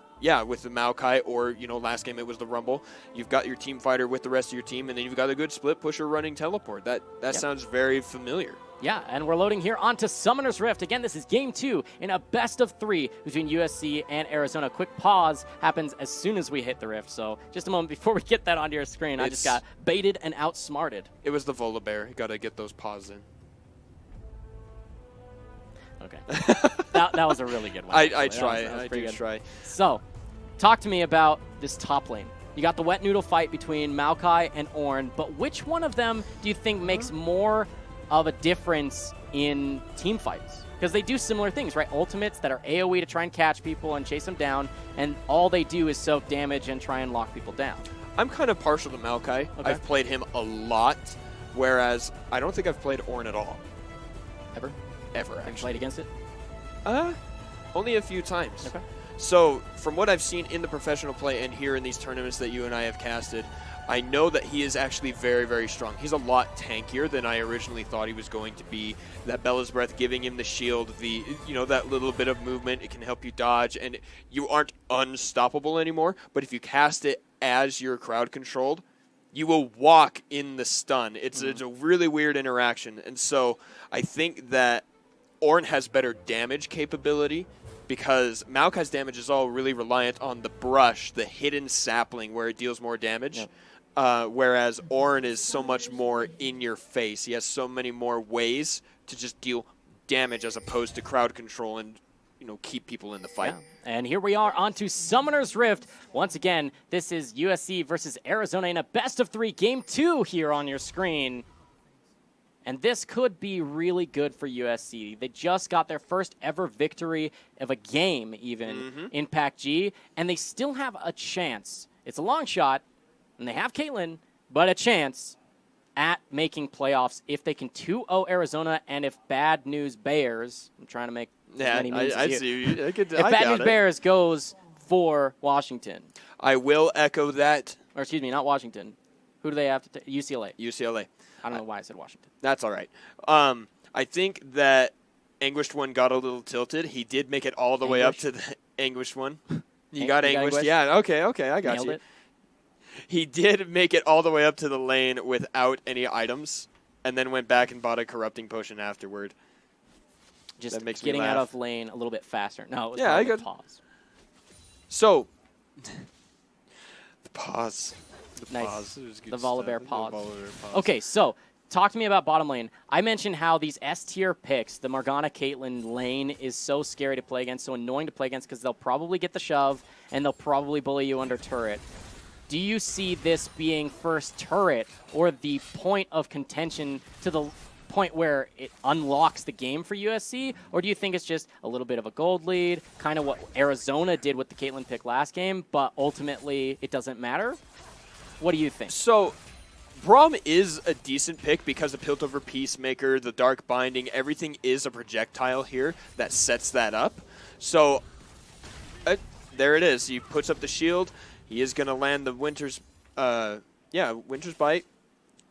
with the Maokai, or, last game it was the Rumble. You've got your team fighter with the rest of your team, and then you've got a good split pusher running Teleport. That sounds very familiar. Yeah, and we're loading here onto Summoner's Rift. Again, this is Game 2 in a best-of-3 between USC and Arizona. Quick pause happens as soon as we hit the Rift, so just a moment before we get that onto your screen, I just got baited and outsmarted. It was the Volibear. You got to get those pauses in. Okay. that was a really good one. I try. So, talk to me about this top lane. You got the wet noodle fight between Maokai and Ornn, but which one of them do you think makes more of a difference in team fights? Because they do similar things, right? Ultimates that are AoE to try and catch people and chase them down, and all they do is soak damage and try and lock people down. I'm kind of partial to Maokai. Okay. I've played him a lot, whereas I don't think I've played Ornn at all. Ever, actually. Have you played against it? Only a few times. Okay. So, from what I've seen in the professional play and here in these tournaments that you and I have casted, I know that he is actually very, very strong. He's a lot tankier than I originally thought he was going to be. That Bella's Breath giving him the shield, that little bit of movement, it can help you dodge, and you aren't unstoppable anymore. But if you cast it as you're crowd controlled, you will walk in the stun. It's a really weird interaction. And so I think that Ornn has better damage capability, because Maokai's damage is all really reliant on the brush, the hidden sapling, where it deals more damage. Yep. Whereas Ornn is so much more in your face. He has so many more ways to just deal damage as opposed to crowd control and keep people in the fight. Yeah. And here we are onto Summoner's Rift. Once again, this is USC versus Arizona in a best-of-3 Game 2 here on your screen. And this could be really good for USC. They just got their first ever victory of a game, even, in PACG, and they still have a chance. It's a long shot, and they have Caitlyn, but a chance at making playoffs if they can 2-0 Arizona, and if Bad News Bears, I'm trying to make many moves I here. see you. If Bad News Bears goes for Washington. I will echo that. Or excuse me, not Washington. Who do they have to take? UCLA. UCLA. I don't know why I said Washington. That's all right. I think that Anguished One got a little tilted. He did make it all the way up to the Anguished One. You got Anguished? Yeah, okay, I got Nailed you. it. He did make it all the way up to the lane without any items, and then went back and bought a corrupting potion afterward. Just That makes me getting out laugh. of lane a little bit faster. No, it was Yeah, I probably could- pause. So, the pause. The Nice. pause. It was good The stuff. Volibear The pause. Volibear pause. Okay, so talk to me about bottom lane. I mentioned how these S tier picks, the Morgana Caitlyn lane, is so scary to play against, so annoying to play against because they'll probably get the shove and they'll probably bully you under turret. Do you see this being first turret or the point of contention to the point where it unlocks the game for USC? Or do you think it's just a little bit of a gold lead, kind of what Arizona did with the Caitlyn pick last game, but ultimately it doesn't matter? What do you think? So, Braum is a decent pick because of Piltover Peacemaker, the Dark Binding, everything is a projectile here that sets that up. So, there it is. He puts up the shield. He is going to land the Winter's Bite.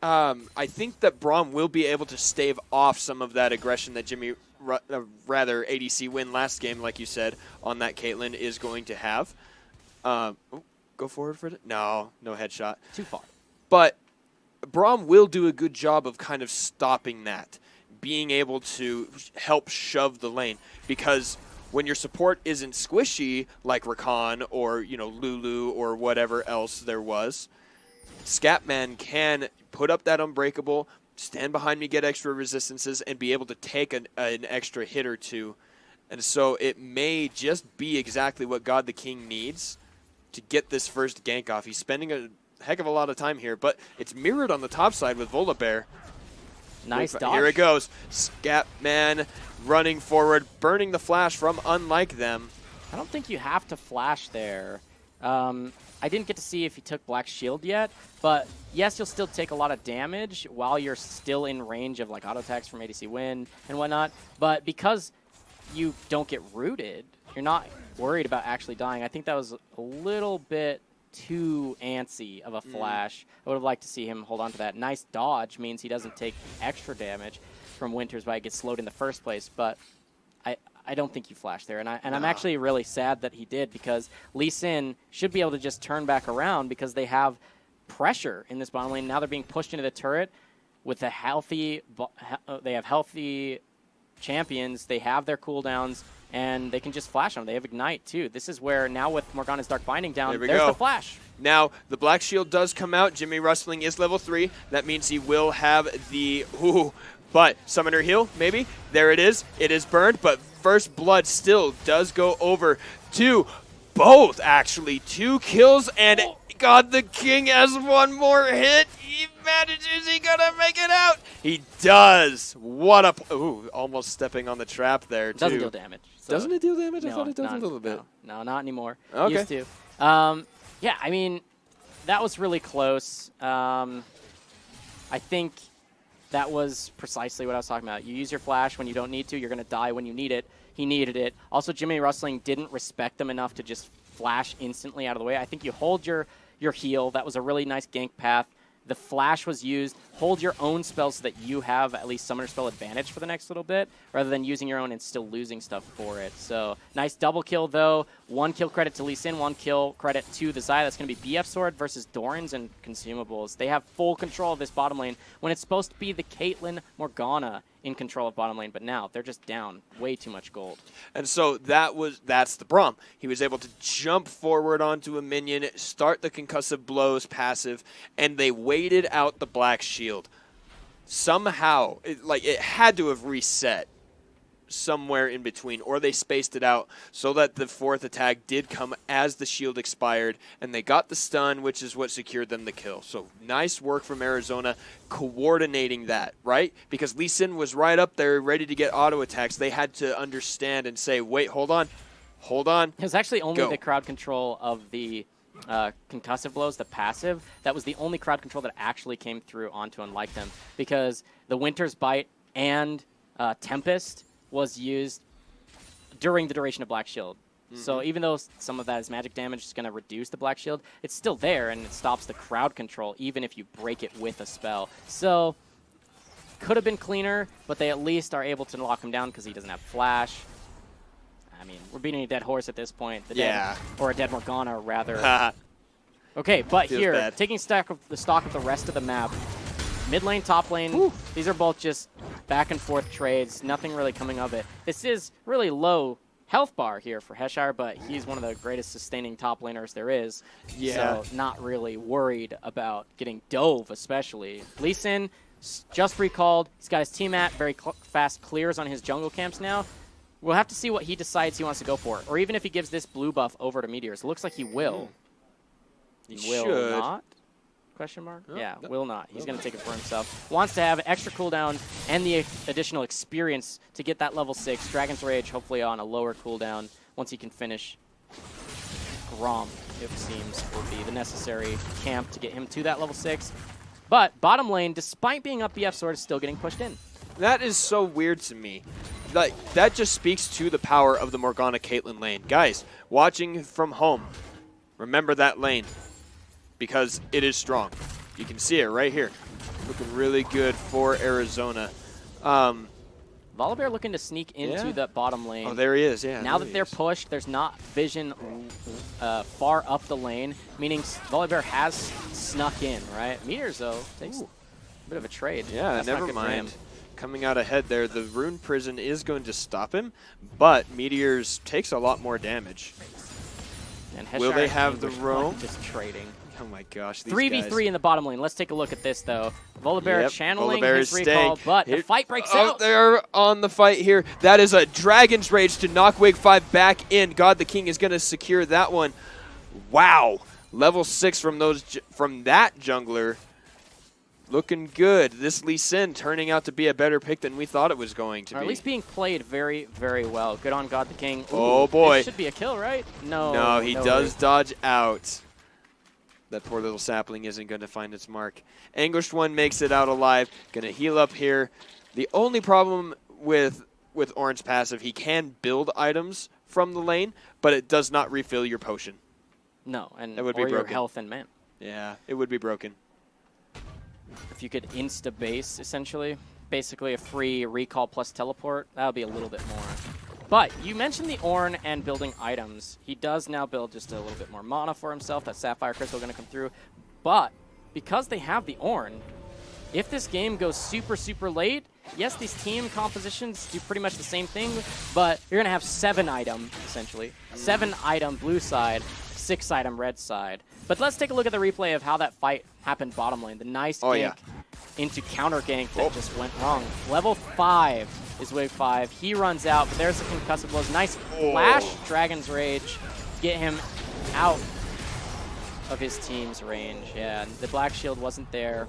I think that Braum will be able to stave off some of that aggression that ADC win last game, like you said, on that Caitlyn is going to have. Go forward for it? No headshot. Too far. But Braum will do a good job of kind of stopping that, being able to help shove the lane, because when your support isn't squishy like Rakan or Lulu or whatever else there was, Scatman can put up that unbreakable, stand behind me, get extra resistances, and be able to take an extra hit or two. And so it may just be exactly what God the King needs to get this first gank off. He's spending a heck of a lot of time here, but it's mirrored on the top side with Volibear. Nice dodge. Here it goes. Scatman running forward, burning the flash from Unlike Them. I don't think you have to flash there. I didn't get to see if he took Black Shield yet, but yes, you'll still take a lot of damage while you're still in range of like auto attacks from ADC win and whatnot. But because you don't get rooted, you're not worried about actually dying. I think that was a little bit too antsy of a flash. I would have liked to see him hold on to that. Nice dodge means he doesn't take extra damage from Winter's Bite, gets slowed in the first place, but I don't think you flash there, and I'm actually really sad that he did, because Lee Sin should be able to just turn back around because they have pressure in this bottom lane. Now they're being pushed into the turret with a healthy. They have healthy champions. They have their cooldowns, and they can just flash them. They have Ignite too. This is where now with Morgana's Dark Binding down, there's the flash. Now, the Black Shield does come out. Jimmy Rustling is level 3. That means he will have the... But Summoner Heal, maybe? There it is. It is burned, but First Blood still does go over to both, actually. 2 kills, and God the King has one more hit. He manages. He gonna make it out. He does. What a... almost stepping on the trap there, too. Doesn't deal damage. So Doesn't it deal damage? no, I thought it does a little bit. No, not anymore. Okay. Used to. Yeah, I mean, that was really close. I think that was precisely what I was talking about. You use your flash when you don't need to. You're going to die when you need it. He needed it. Also, Jimmy Rustling didn't respect them enough to just flash instantly out of the way. I think you hold your heal. That was a really nice gank path. The flash was used. Hold your own spells so that you have at least summoner spell advantage for the next little bit, rather than using your own and still losing stuff for it. So nice double kill, though. 1 kill credit to Lee Sin, 1 kill credit to the Xayah. That's going to be BF Sword versus Doran's and consumables. They have full control of this bottom lane when it's supposed to be the Caitlyn Morgana in control of bottom lane, but now they're just down way too much gold. And so that's the Braum. He was able to jump forward onto a minion, start the concussive blows passive, and they waited out the Black Shield. Somehow, it had to have reset somewhere in between, or they spaced it out so that the 4th attack did come as the shield expired, and they got the stun, which is what secured them the kill. So nice work from Arizona coordinating that, right? Because Lee Sin was right up there ready to get auto attacks. They had to understand and say, wait, hold on. It was actually only Go. the crowd control of the concussive blows, the passive. That was the only crowd control that actually came through onto Unlike Them, because the Winter's Bite and Tempest was used during the duration of Black Shield. So even though some of that is magic damage, it's going to reduce the Black Shield, it's still there, and it stops the crowd control, even if you break it with a spell. So could have been cleaner, but they at least are able to lock him down because he doesn't have flash. I mean, we're beating a dead horse at this point. Yeah. Or a dead Morgana, rather. Okay, but Feels here, bad. taking stock of the rest of the map, mid lane, top lane, these are both just back and forth trades, nothing really coming of it. This is really low health bar here for Heshire, but he's one of the greatest sustaining top laners there is. Yeah. So not really worried about getting dove, especially. Lee Sin just recalled. He's got his team at very fast clears on his jungle camps now. We'll have to see what he decides he wants to go for, or even if he gives this blue buff over to Meteors. It looks like he will. He will should. not? Question mark? No, Yeah, no. will not. He's going to take it for himself. Wants to have an extra cooldown and the additional experience to get that level 6. Dragon's Rage hopefully on a lower cooldown once he can finish. Grom, it seems, will be the necessary camp to get him to that level 6. But bottom lane, despite being up BF Sword, is still getting pushed in. That is so weird to me. Like, that just speaks to the power of the Morgana Caitlyn lane. Guys, watching from home, remember that lane because it is strong. You can see it right here. Looking really good for Arizona. Volibear looking to sneak into the bottom lane. Oh, there he is, yeah. Now there that he they're is. pushed, there's not vision far up the lane, meaning Volibear has snuck in, right? Meteors, though, takes a bit of a trade. Yeah, That's not never good for him. mind. Coming out ahead there, the Rune Prison is going to stop him, but Meteors takes a lot more damage. And Will they Heshire have and the English roam? just trading. Oh my gosh, these 3v3 guys. in the bottom lane. Let's take a look at this, though. Volibear Yep, channeling Volibear his is recall, staying. but the Here- fight breaks Oh, out. they're on the fight here. That is a Dragon's Rage to knock Wig 5 back in. God the King is going to secure that one. Wow. Level 6 from that jungler. Looking good. This Lee Sin turning out to be a better pick than we thought it was going to Or be. at least being played very, very well. Good on God the King. Ooh, Oh, boy. It should be a kill, right? No. No, he no does way. dodge out. That poor little sapling isn't going to find its mark. Anguished One makes it out alive. Going to heal up here. The only problem with Orange passive, he can build items from the lane, but it does not refill your potion. No, and That would be or your broken. health and man. Yeah, it would be broken. If you could insta-base, essentially, basically a free recall plus teleport, that would be a little bit more. But you mentioned the Ornn and building items. He does now build just a little bit more mana for himself. That Sapphire Crystal going to come through. But because they have the Ornn, if this game goes super, super late, yes, these team compositions do pretty much the same thing, but you're going to have 7 item, essentially. 7 item blue side, 6 item red side. But let's take a look at the replay of how that fight happened bottom lane. The nice gank into counter gank that just went wrong. Level 5 is Wig 5. He runs out, but there's the concussive blows. Nice flash Dragon's Rage to get him out of his team's range. Yeah, the Black Shield wasn't there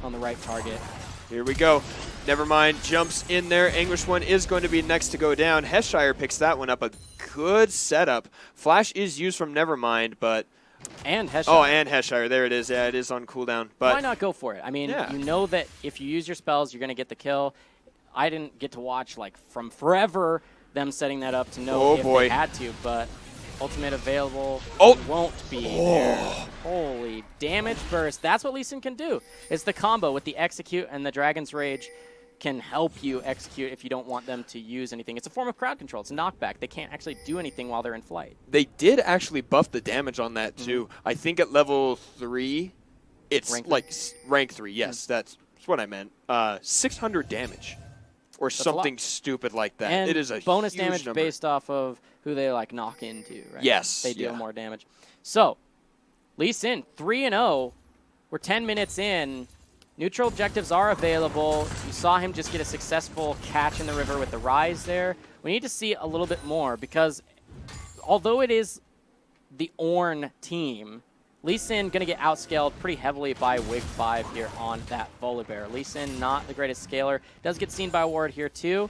on the right target. Here we go. Nevermind jumps in there. Anguish One is going to be next to go down. Heshire picks that one up. A good setup. Flash is used from Nevermind, but... And Heshire. Oh, and Heshire. There it is. Yeah, it is on cooldown. But why not go for it? I mean, Yeah. you know that if you use your spells, you're going to get the kill. I didn't get to watch, like, from forever them setting that up to know if they had to, but ultimate available won't be there. Holy damage burst. That's what Lee Sin can do. It's the combo with the execute and the Dragon's Rage can help you execute if you don't want them to use anything. It's a form of crowd control. It's a knockback. They can't actually do anything while they're in flight. they did actually buff the damage on that, too. I think at level 3, it's rank 3. Yes, that's what I meant. 600 damage. Or something stupid like that. And it is a bonus huge damage number. based off of who they like knock into, right? Yes, They deal yeah. more damage. So, Lee Sin, 3-0. We're 10 minutes in. Neutral objectives are available. You saw him just get a successful catch in the river with the Rise there. We need to see a little bit more because although it is the Ornn team, Lee Sin going to get outscaled pretty heavily by Wig 5 here on that Volibear. Lee Sin, not the greatest scaler. Does get seen by a ward here too.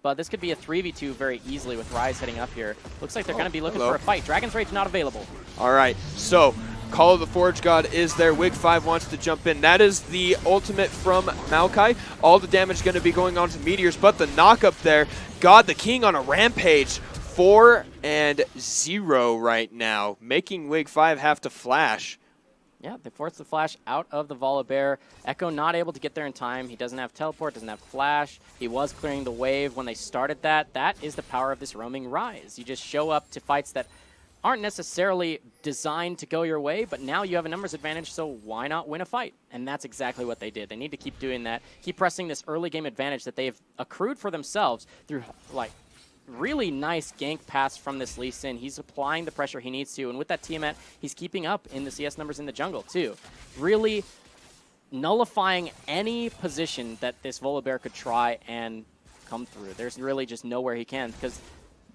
But this could be a 3v2 very easily with Rise heading up here. Looks like they're going to be looking for a fight. Dragon's Rage not available. All right, so Call of the Forge God is there. Wig 5 wants to jump in. That is the ultimate from Maokai. All the damage going to be going on to Meteors, but the knock up there. God the King on a rampage. 4-0 right now, making Wig 5 have to flash. Yeah, they force the flash out of the Volibear. Echo not able to get there in time. He doesn't have teleport, doesn't have flash. He was clearing the wave when they started that. That is the power of this roaming Rise. You just show up to fights that aren't necessarily designed to go your way, but now you have a numbers advantage, so why not win a fight? And that's exactly what they did. They need to keep doing that, keep pressing this early game advantage that they've accrued for themselves through, like, really nice gank pass from this Lee Sin. He's applying the pressure he needs to, and with that Tiamat, he's keeping up in the CS numbers in the jungle, too. Really nullifying any position that this Volibear could try and come through. There's really just nowhere he can, because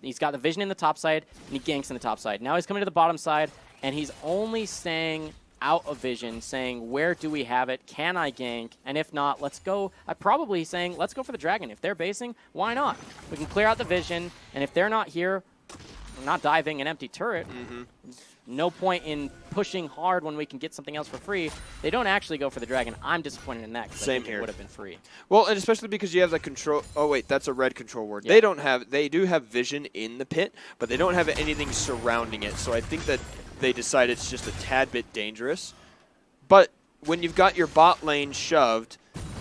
he's got the vision in the top side, and he ganks in the top side. Now he's coming to the bottom side, and he's only staying out of vision, saying, where do we have it? Can I gank? And if not, let's go. I'm probably saying, let's go for the dragon. If they're basing, why not? We can clear out the vision, and if they're not here, we're not diving an empty turret. No point in pushing hard when we can get something else for free. They don't actually go for the dragon. I'm disappointed in that, because I think it would have been free. Well, and especially because you have the control. Oh wait, that's a red control ward. Yeah. They do have vision in the pit, but they don't have anything surrounding it. So I think that they decide it's just a tad bit dangerous. But when you've got your bot lane shoved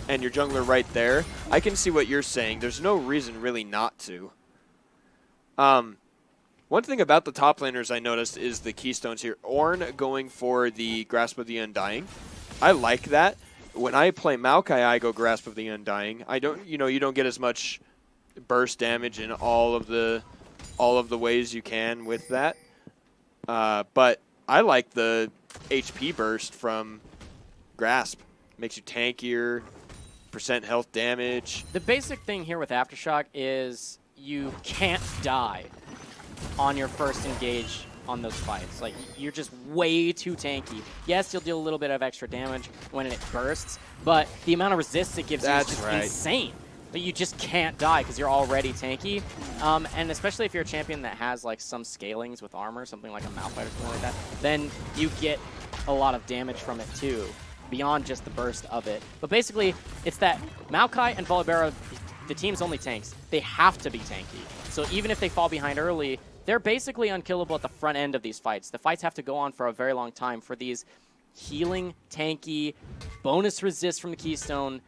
and your jungler right there, I can see what you're saying. There's no reason really not to. One thing about the top laners I noticed is the keystones here. Ornn going for the Grasp of the Undying. I like that. When I play Maokai, I go Grasp of the Undying. I don't, you don't get as much burst damage in all of the ways you can with that. But I like the HP burst from Grasp. Makes you tankier, percent health damage. The basic thing here with Aftershock is you can't die on your first engage on those fights. Like, you're just way too tanky. Yes, you'll deal a little bit of extra damage when it bursts, but the amount of resist it gives you is just insane. But you just can't die because you're already tanky. And especially if you're a champion that has like some scalings with armor, something like a Malphite or something like that, then you get a lot of damage from it too, beyond just the burst of it. But basically, it's that Maokai and Volibear, the team's only tanks. They have to be tanky. So even if they fall behind early, they're basically unkillable at the front end of these fights. The fights have to go on for a very long time for these healing, tanky, bonus resist from the Keystone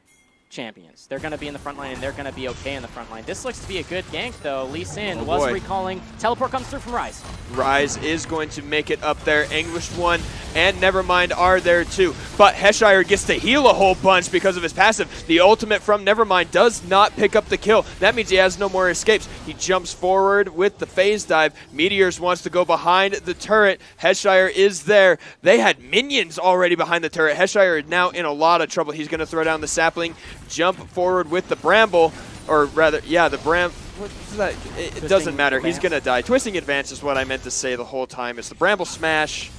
champions. They're going to be in the front line, and they're going to be okay in the front line. This looks to be a good gank, though. Lee Sin was recalling. Teleport comes through from Rise. Rise is going to make it up there. Anguished One and Nevermind are there too. But Heshire gets to heal a whole bunch because of his passive. The ultimate from Nevermind does not pick up the kill. That means he has no more escapes. He jumps forward with the phase dive. Meteors wants to go behind the turret. Heshire is there. They had minions already behind the turret. Heshire is now in a lot of trouble. He's going to throw down the sapling, jump forward with the bramble, or rather, yeah, the what is that? It doesn't matter. Advance. He's going to die. Twisting advance is what I meant to say the whole time. It's the bramble smash.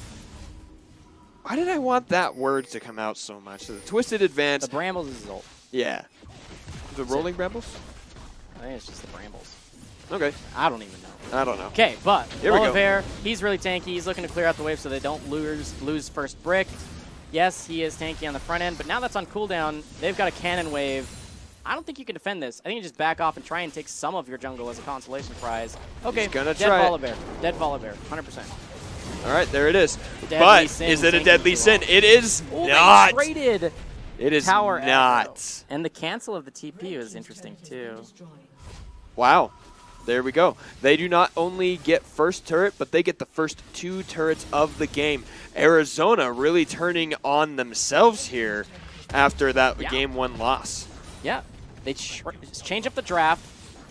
Why did I want that word to come out so much? So the twisted advance. The Brambles is ult. Yeah. The rolling brambles? I think it's just the Brambles. Okay. I don't even know. I don't know. Okay, but Here we go. Volibear, he's really tanky. He's looking to clear out the wave so they don't lose first brick. Yes, he is tanky on the front end, but now that's on cooldown. They've got a cannon wave. I don't think you can defend this. I think you just back off and try and take some of your jungle as a consolation prize. Okay, He's gonna dead try Volibear. Dead Volibear, 100%. All right, there it is. Deadly But Sin is it a tanking deadly too sin? long. It is Ooh, not. They traded It is tower not. aggro. And the cancel of the TP is interesting too. Wow. There we go. They do not only get first turret, but they get the first 2 turrets of the game. Arizona really turning on themselves here after that game 1 loss. Yeah, they change up the draft,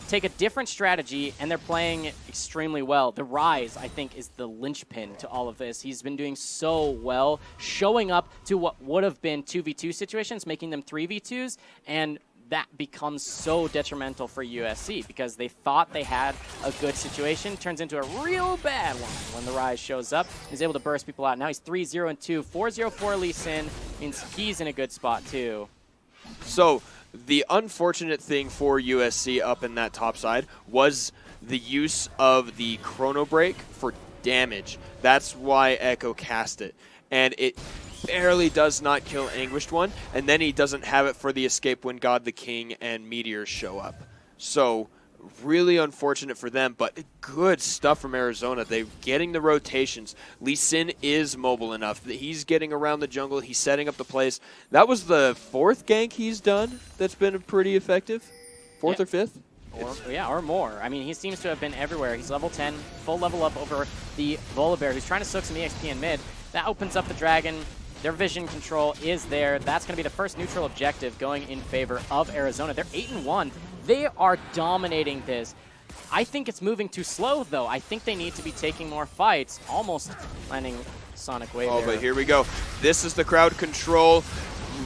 take a different strategy, and they're playing extremely well. The Rise, I think, is the linchpin to all of this. He's been doing so well, showing up to what would have been 2v2 situations, making them 3v2s, and that becomes so detrimental for USC because they thought they had a good situation. Turns into a real bad one when the Rise shows up. He's able to burst people out. Now he's 3-0-2, 4-0 for Lee Sin. Means he's in a good spot too. So the unfortunate thing for USC up in that top side was the use of the Chrono Break for damage. That's why Echo cast it. And it barely does not kill Anguished One, and then he doesn't have it for the escape when God the King and Meteors show up. So Really unfortunate for them, but good stuff from Arizona. They're getting the rotations. Lee Sin is mobile enough that he's getting around the jungle. He's setting up the plays. That was the 4th gank he's done that's been pretty effective. 4th or 5th? Or more. I mean, he seems to have been everywhere. He's level 10, full level up over the Volibear, who's trying to soak some EXP in mid. That opens up the Dragon. Their vision control is there. That's going to be the first neutral objective going in favor of Arizona. They're 8-1. They are dominating this. I think it's moving too slow, though. I think they need to be taking more fights. Almost landing Sonic Wave there. But here we go. This is the crowd control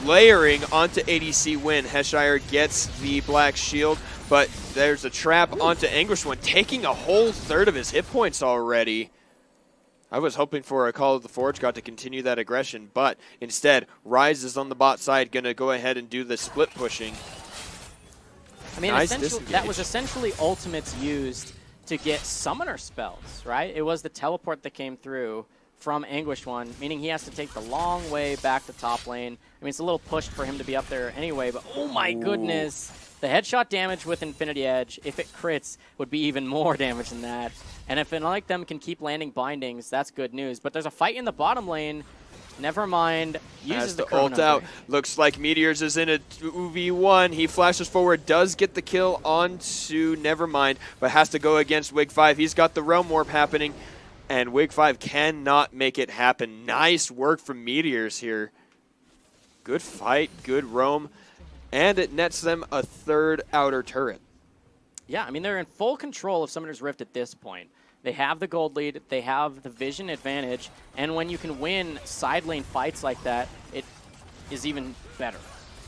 layering onto ADC Win. Heshire gets the black shield, but there's a trap onto Anguish One, taking a whole third of his hit points already. I was hoping for a Call of the Forge God to continue that aggression, but instead, Rise is on the bot side, going to go ahead and do the split pushing. I mean, Nice that was essentially ultimates used to get summoner spells, right? It was the teleport that came through from Anguished One, meaning he has to take the long way back to top lane. I mean, it's a little pushed for him to be up there anyway, but oh my goodness. The headshot damage with Infinity Edge, if it crits, would be even more damage than that. And if unlike them can keep landing bindings, that's good news. But there's a fight in the bottom lane. Nevermind uses the ult out. Looks like Meteors is in a 2v1. He flashes forward, does get the kill onto Nevermind, but has to go against Wig 5. He's got the Realm Warp happening, and Wig 5 cannot make it happen. Nice work from Meteors here. Good fight, good roam, and it nets them a 3rd outer turret. Yeah, I mean, they're in full control of Summoner's Rift at this point. They have the gold lead, they have the vision advantage, and when you can win side lane fights like that, it is even better.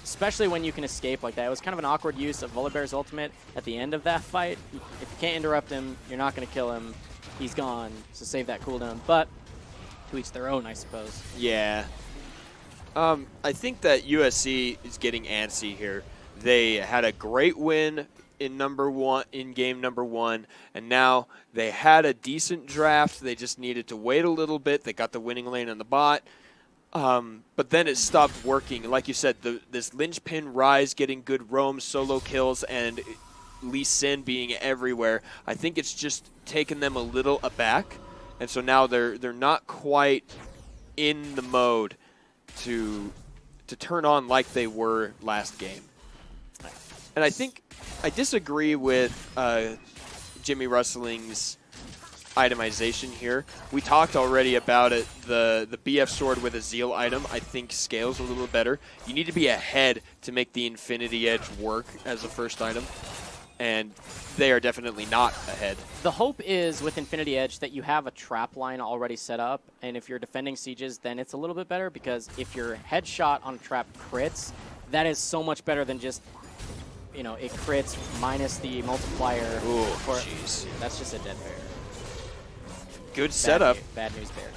Especially when you can escape like that. It was kind of an awkward use of Volibear's ultimate at the end of that fight. If you can't interrupt him, you're not going to kill him. He's gone, so save that cooldown. But to each their own, I suppose. Yeah. I think that USC is getting antsy here. They had a great win in game number 1, and now they had a decent draft. They just needed to wait a little bit. They got the winning lane on the bot, but then it stopped working. Like you said, this linchpin Rise getting good roam, solo kills, and Lee Sin being everywhere. I think it's just taken them a little aback, and so now they're not quite in the mode to turn on like they were last game. And I think I disagree with Jimmy Russling's itemization here. We talked already about it. The BF sword with a Zeal item I think scales a little better. You need to be ahead to make the Infinity Edge work as a first item, and they are definitely not ahead. The hope is with Infinity Edge that you have a trap line already set up, and if you're defending sieges, then it's a little bit better, because if your headshot on a trap crits, that is so much better than just, you know, it crits minus the multiplier. Ooh, jeez. That's just a dead bear. Good setup. Bad news bear.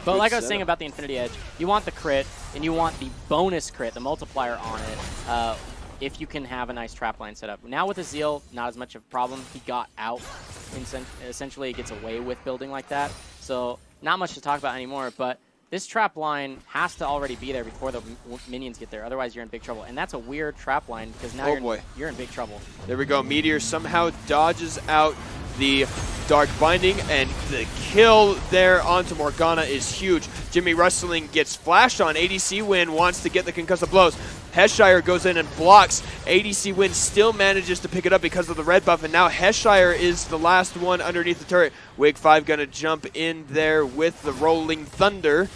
But like I was saying about the Infinity Edge, you want the crit, and you want the bonus crit, the multiplier on it, if you can have a nice trap line set up. Now with the Zeal, not as much of a problem. He got out. Essentially, he gets away with building like that. So not much to talk about anymore, but this trap line has to already be there before the minions get there. Otherwise, you're in big trouble. And that's a weird trap line, because now you're in big trouble. There we go. Meteor somehow dodges out the Dark Binding, and the kill there onto Morgana is huge. Jimmy Rustling gets flashed on. ADC Win wants to get the concussive blows. Heshire goes in and blocks. ADC Win still manages to pick it up because of the red buff, and now Heshire is the last one underneath the turret. Wig 5 going to jump in there with the Rolling Thunder.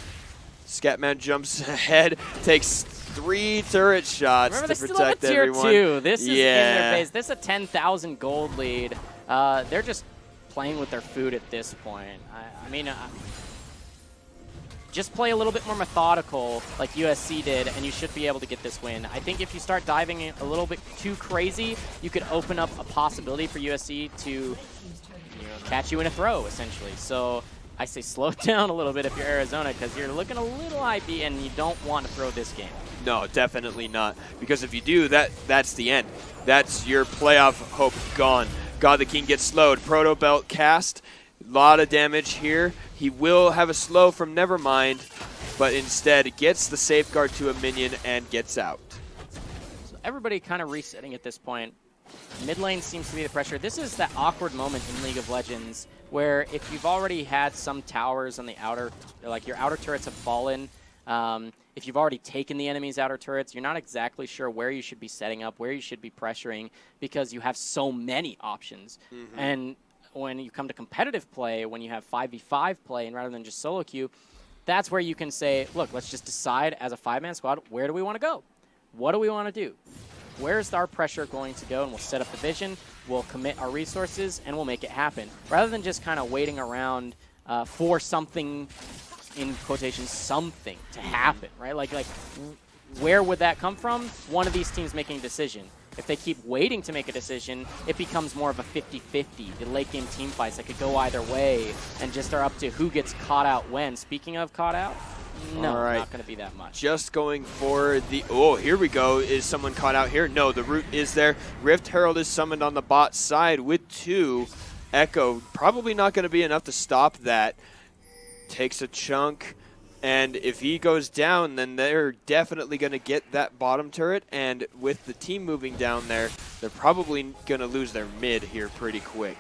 Scatman jumps ahead, takes 3 turret shots. Remember, to they protect still have a everyone. tier 2. This is in their base. This is a 10,000 gold lead. They're just playing with their food at this point. I mean, just play a little bit more methodical like USC did, and you should be able to get this win. I think if you start diving in a little bit too crazy, you could open up a possibility for USC to catch you in a throw, essentially. So I say slow down a little bit if you're Arizona, because you're looking a little IB, and you don't want to throw this game. No, definitely not. Because if you do, that's the end. That's your playoff hope gone. God the King gets slowed. Proto Belt cast. A lot of damage here. He will have a slow from Nevermind, but instead gets the safeguard to a minion and gets out. So everybody kind of resetting at this point. Mid lane seems to be the pressure. This is that awkward moment in League of Legends where if you've already had some towers on the outer, like your outer turrets have fallen, if you've already taken the enemy's outer turrets, you're not exactly sure where you should be setting up, where you should be pressuring, because you have so many options. And when you come to competitive play, when you have 5v5 play, and rather than just solo queue, that's where you can say, look, let's just decide as a 5-man squad, where do we want to go? What do we want to do? Where's our pressure going to go? And we'll set up the vision, we'll commit our resources, and we'll make it happen. Rather than just kind of waiting around for something, in quotations, something to happen, right? Like where would that come from? One of these teams making a decision. If they keep waiting to make a decision, it becomes more of a 50-50. The late game team fights that could go either way and just are up to who gets caught out when. Speaking of caught out, no, not going to be that much. Just going for the... Oh, here we go. Is someone caught out here? No, the root is there. Rift Herald is summoned on the bot side with 2. Echo probably not going to be enough to stop that. Takes a chunk. And if he goes down, then they're definitely going to get that bottom turret. And with the team moving down there, they're probably going to lose their mid here pretty quick.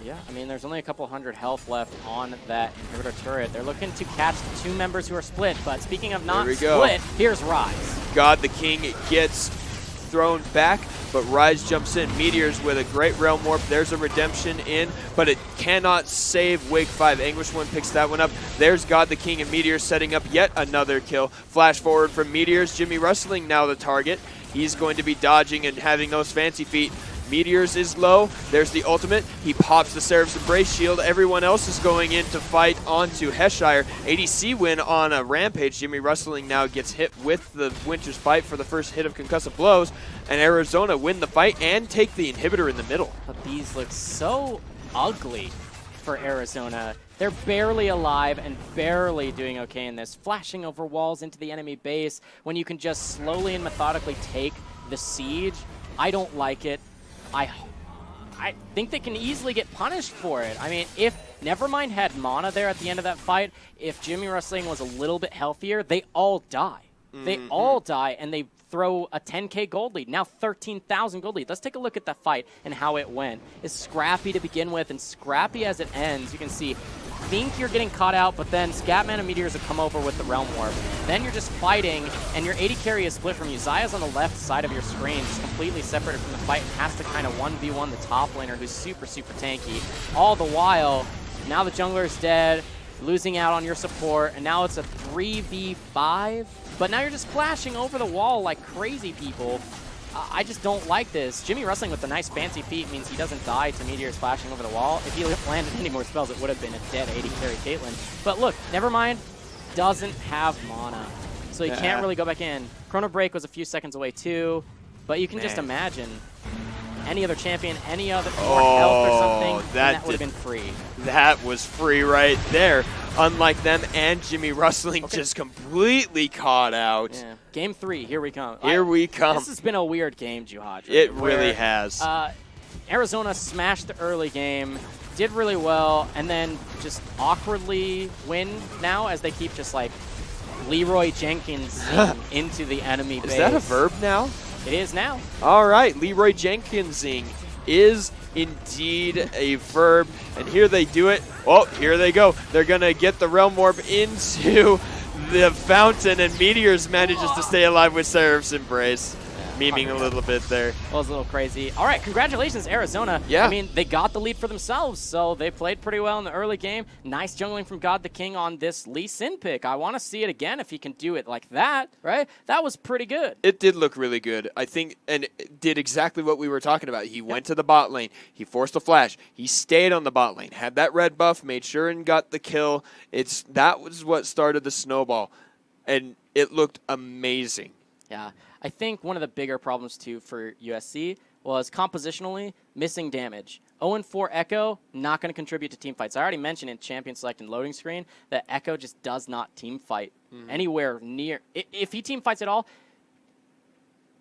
Yeah, I mean, there's only a couple hundred health left on that inhibitor turret. They're looking to catch the 2 members who are split. But speaking of not split, here's Rise. God the King gets thrown back, but Rise jumps in. Meteors with a great Realm Warp. There's a redemption in, but it cannot save Wake 5. Anguish 1 picks that one up. There's God the King and Meteors setting up yet another kill. Flash forward from Meteors. Jimmy Rustling now the target. He's going to be dodging and having those fancy feet. Meteors is low. There's the ultimate. He pops the Seraph's Embrace shield. Everyone else is going in to fight onto Heshire. ADC win on a Rampage. Jimmy Rustling now gets hit with the Winter's Bite for the first hit of concussive blows. And Arizona win the fight and take the inhibitor in the middle. But these look so ugly for Arizona. They're barely alive and barely doing okay in this. Flashing over walls into the enemy base when you can just slowly and methodically take the siege. I don't like it. I think they can easily get punished for it. I mean, if Nevermind had mana there at the end of that fight, if Jimmy Rustling was a little bit healthier, they all die. They all die, and they throw a 10k gold lead. Now 13,000 gold lead. Let's take a look at that fight and how it went. It's scrappy to begin with, and scrappy as it ends. You can see, think you're getting caught out, but then Scatman and Meteors have come over with the Realm Warp. Then you're just fighting, and your 80 carry is split from you. Zaya's on the left side of your screen, just completely separated from the fight, and has to kind of 1v1 the top laner, who's super, super tanky. All the while, now the jungler is dead, losing out on your support, and now it's a 3v5. But now you're just flashing over the wall like crazy people. I just don't like this. Jimmy Rustling with the nice fancy feet means he doesn't die to Meteors flashing over the wall. If he landed any more spells, it would have been a dead 80 carry Caitlyn. But look, Nevermind doesn't have mana, so he can't really go back in. Chrono Break was a few seconds away too, but you can just imagine any other champion, any other more health or something, and that would have been free. That was free right there. Unlike them and Jimmy Rustling just completely caught out. Yeah. Game 3, here we come. Here we come. This has been a weird game, Juhad. It really has. Arizona smashed the early game, did really well, and then just awkwardly win now as they keep just like Leroy Jenkins into the enemy base. Is that a verb now? It is now. All right, Leroy Jenkinsing is indeed a verb, and here they do it. Oh, here they go. They're going to get the Realm Warp into the fountain, and Meteors manages to stay alive with Seraph's Embrace. Memeing a little bit there. Well, it's a little crazy. All right, congratulations, Arizona. Yeah. I mean, they got the lead for themselves, so they played pretty well in the early game. Nice jungling from God the King on this Lee Sin pick. I want to see it again if he can do it like that, right? That was pretty good. It did look really good, I think, and it did exactly what we were talking about. He went to the bot lane. He forced a flash. He stayed on the bot lane, had that red buff, made sure and got the kill. That was what started the snowball, and it looked amazing. Yeah. I think one of the bigger problems, too, for USC was compositionally missing damage. 0-4 Echo, not going to contribute to team fights. I already mentioned in Champion Select and Loading Screen that Echo just does not team fight anywhere near. If he team fights at all,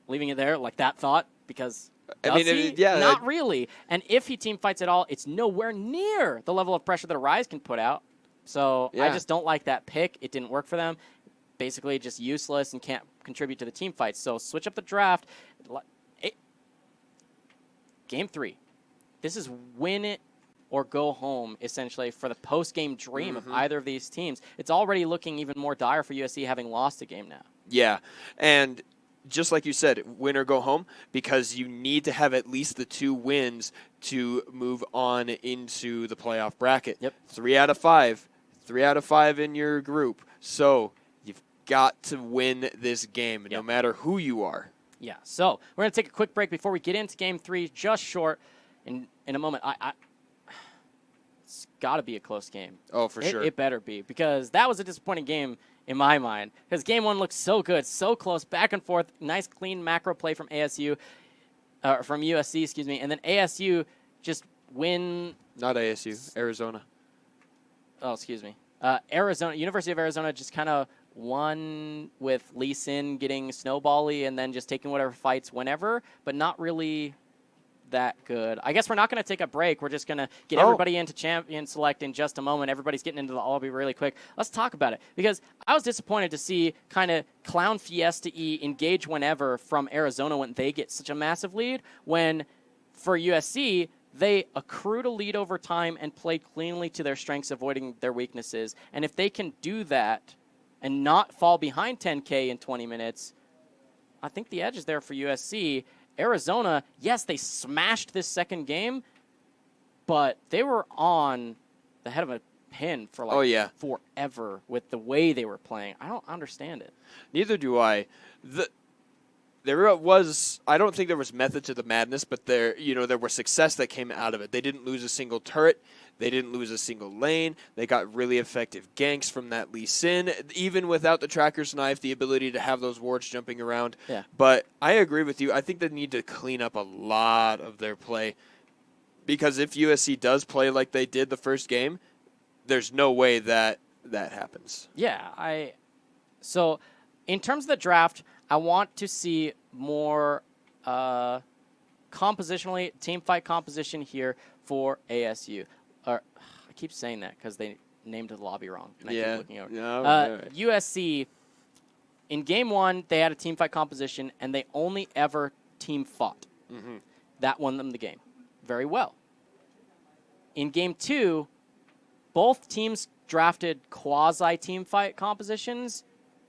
leaving it there, like that thought, because not really. And if he team fights at all, it's nowhere near the level of pressure that a Rise can put out. So I just don't like that pick. It didn't work for them. Basically just useless and can't contribute to the team fights. So switch up the draft. Game 3. This is win it or go home, essentially, for the post-game dream of either of these teams. It's already looking even more dire for USC having lost a game now. Yeah, and just like you said, win or go home, because you need to have at least the 2 wins to move on into the playoff bracket. Yep. 3 out of 5. 3 out of 5 in your group. So you've got to win this game, no matter who you are. Yeah, so we're going to take a quick break before we get into Game 3, just short. In a moment, it's got to be a close game. Oh, for sure. It better be, because that was a disappointing game in my mind. Because Game 1 looked so good, so close, back and forth, nice clean macro play from from USC, excuse me, and then ASU just win. Not ASU, Arizona. Oh, excuse me. University of Arizona just kind of won with Lee Sin getting snowbally and then just taking whatever fights whenever, but not really that good. I guess we're not going to take a break. We're just going to get everybody into Champion Select in just a moment. Everybody's getting into the lobby really quick. Let's talk about it, because I was disappointed to see kind of Clown Fiesta-y engage whenever from Arizona when they get such a massive lead, when for USC, they accrued a lead over time and played cleanly to their strengths, avoiding their weaknesses. And if they can do that and not fall behind 10K in 20 minutes, I think the edge is there for USC. Arizona, yes, they smashed this second game, but they were on the head of a pin for forever with the way they were playing. I don't understand it. Neither do I. I don't think there was method to the madness, but there was success that came out of it. They didn't lose a single turret. They didn't lose a single lane. They got really effective ganks from that Lee Sin, even without the tracker's knife, the ability to have those wards jumping around. Yeah. But I agree with you. I think they need to clean up a lot of their play, because if USC does play like they did the first game, there's no way that happens. Yeah, so in terms of the draft, I want to see more compositionally, team fight composition here for ASU. I keep saying that because they named the lobby wrong. And I keep looking over. No, USC, in Game 1, they had a team fight composition, and they only ever team fought. Mm-hmm. That won them the game very well. In Game 2, both teams drafted quasi-team fight compositions,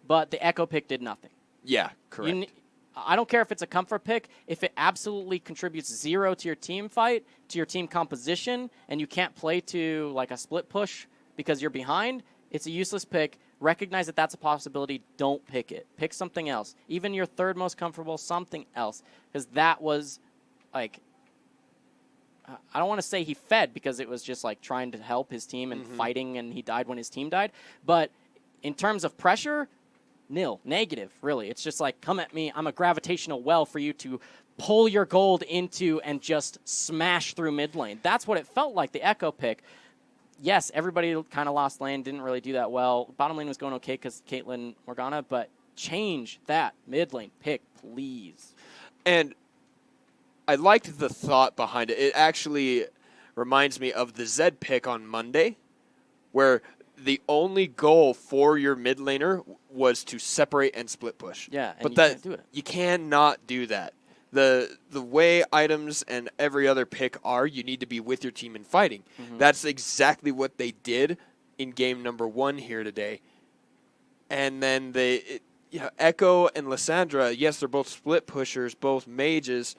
but the Echo pick did nothing. Yeah, correct. I don't care if it's a comfort pick. If it absolutely contributes 0 to your team fight, to your team composition, and you can't play to like a split push because you're behind, it's a useless pick. Recognize that that's a possibility. Don't pick it. Pick something else. Even your third most comfortable, something else. Because that was like, I don't want to say he fed, because it was just like trying to help his team and fighting, and he died when his team died. But in terms of pressure, negative, really. It's just like, come at me. I'm a gravitational well for you to pull your gold into and just smash through mid lane. That's what it felt like, the Echo pick. Yes, everybody kind of lost lane, didn't really do that well. Bottom lane was going okay because Caitlyn Morgana, but change that mid lane pick, please. And I liked the thought behind it. It actually reminds me of the Zed pick on Monday, where the only goal for your mid laner was to separate and split push. Yeah, and but you can't do it. You cannot do that. The way items and every other pick are, you need to be with your team and fighting. Mm-hmm. That's exactly what they did in game number 1 here today. And then Echo and Lissandra, yes, they're both split pushers, both mages,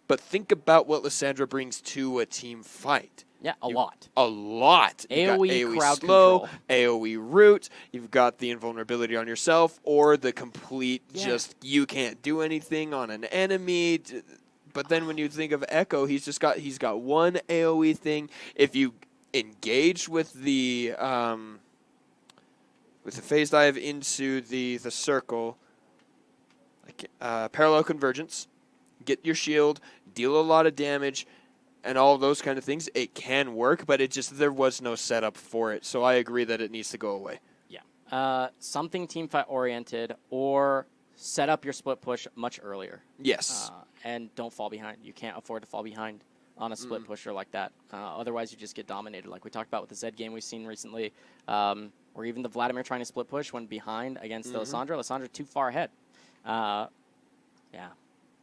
but think about what Lissandra brings to a team fight. Yeah, a lot. A lot. AoE crowd slow, control. AoE root. You've got the invulnerability on yourself, or the complete just you can't do anything on an enemy. But then when you think of Echo, he's got one AoE thing. If you engage with the phase dive into the circle, like parallel convergence, get your shield, deal a lot of damage, and all those kind of things, it can work, but there was no setup for it. So I agree that it needs to go away. Yeah. Something team fight oriented, or set up your split push much earlier. Yes. And don't fall behind. You can't afford to fall behind on a split pusher like that. Otherwise, you just get dominated, like we talked about with the Zed game we've seen recently, or even the Vladimir trying to split push when behind against the Lissandra. Lissandra too far ahead. Yeah.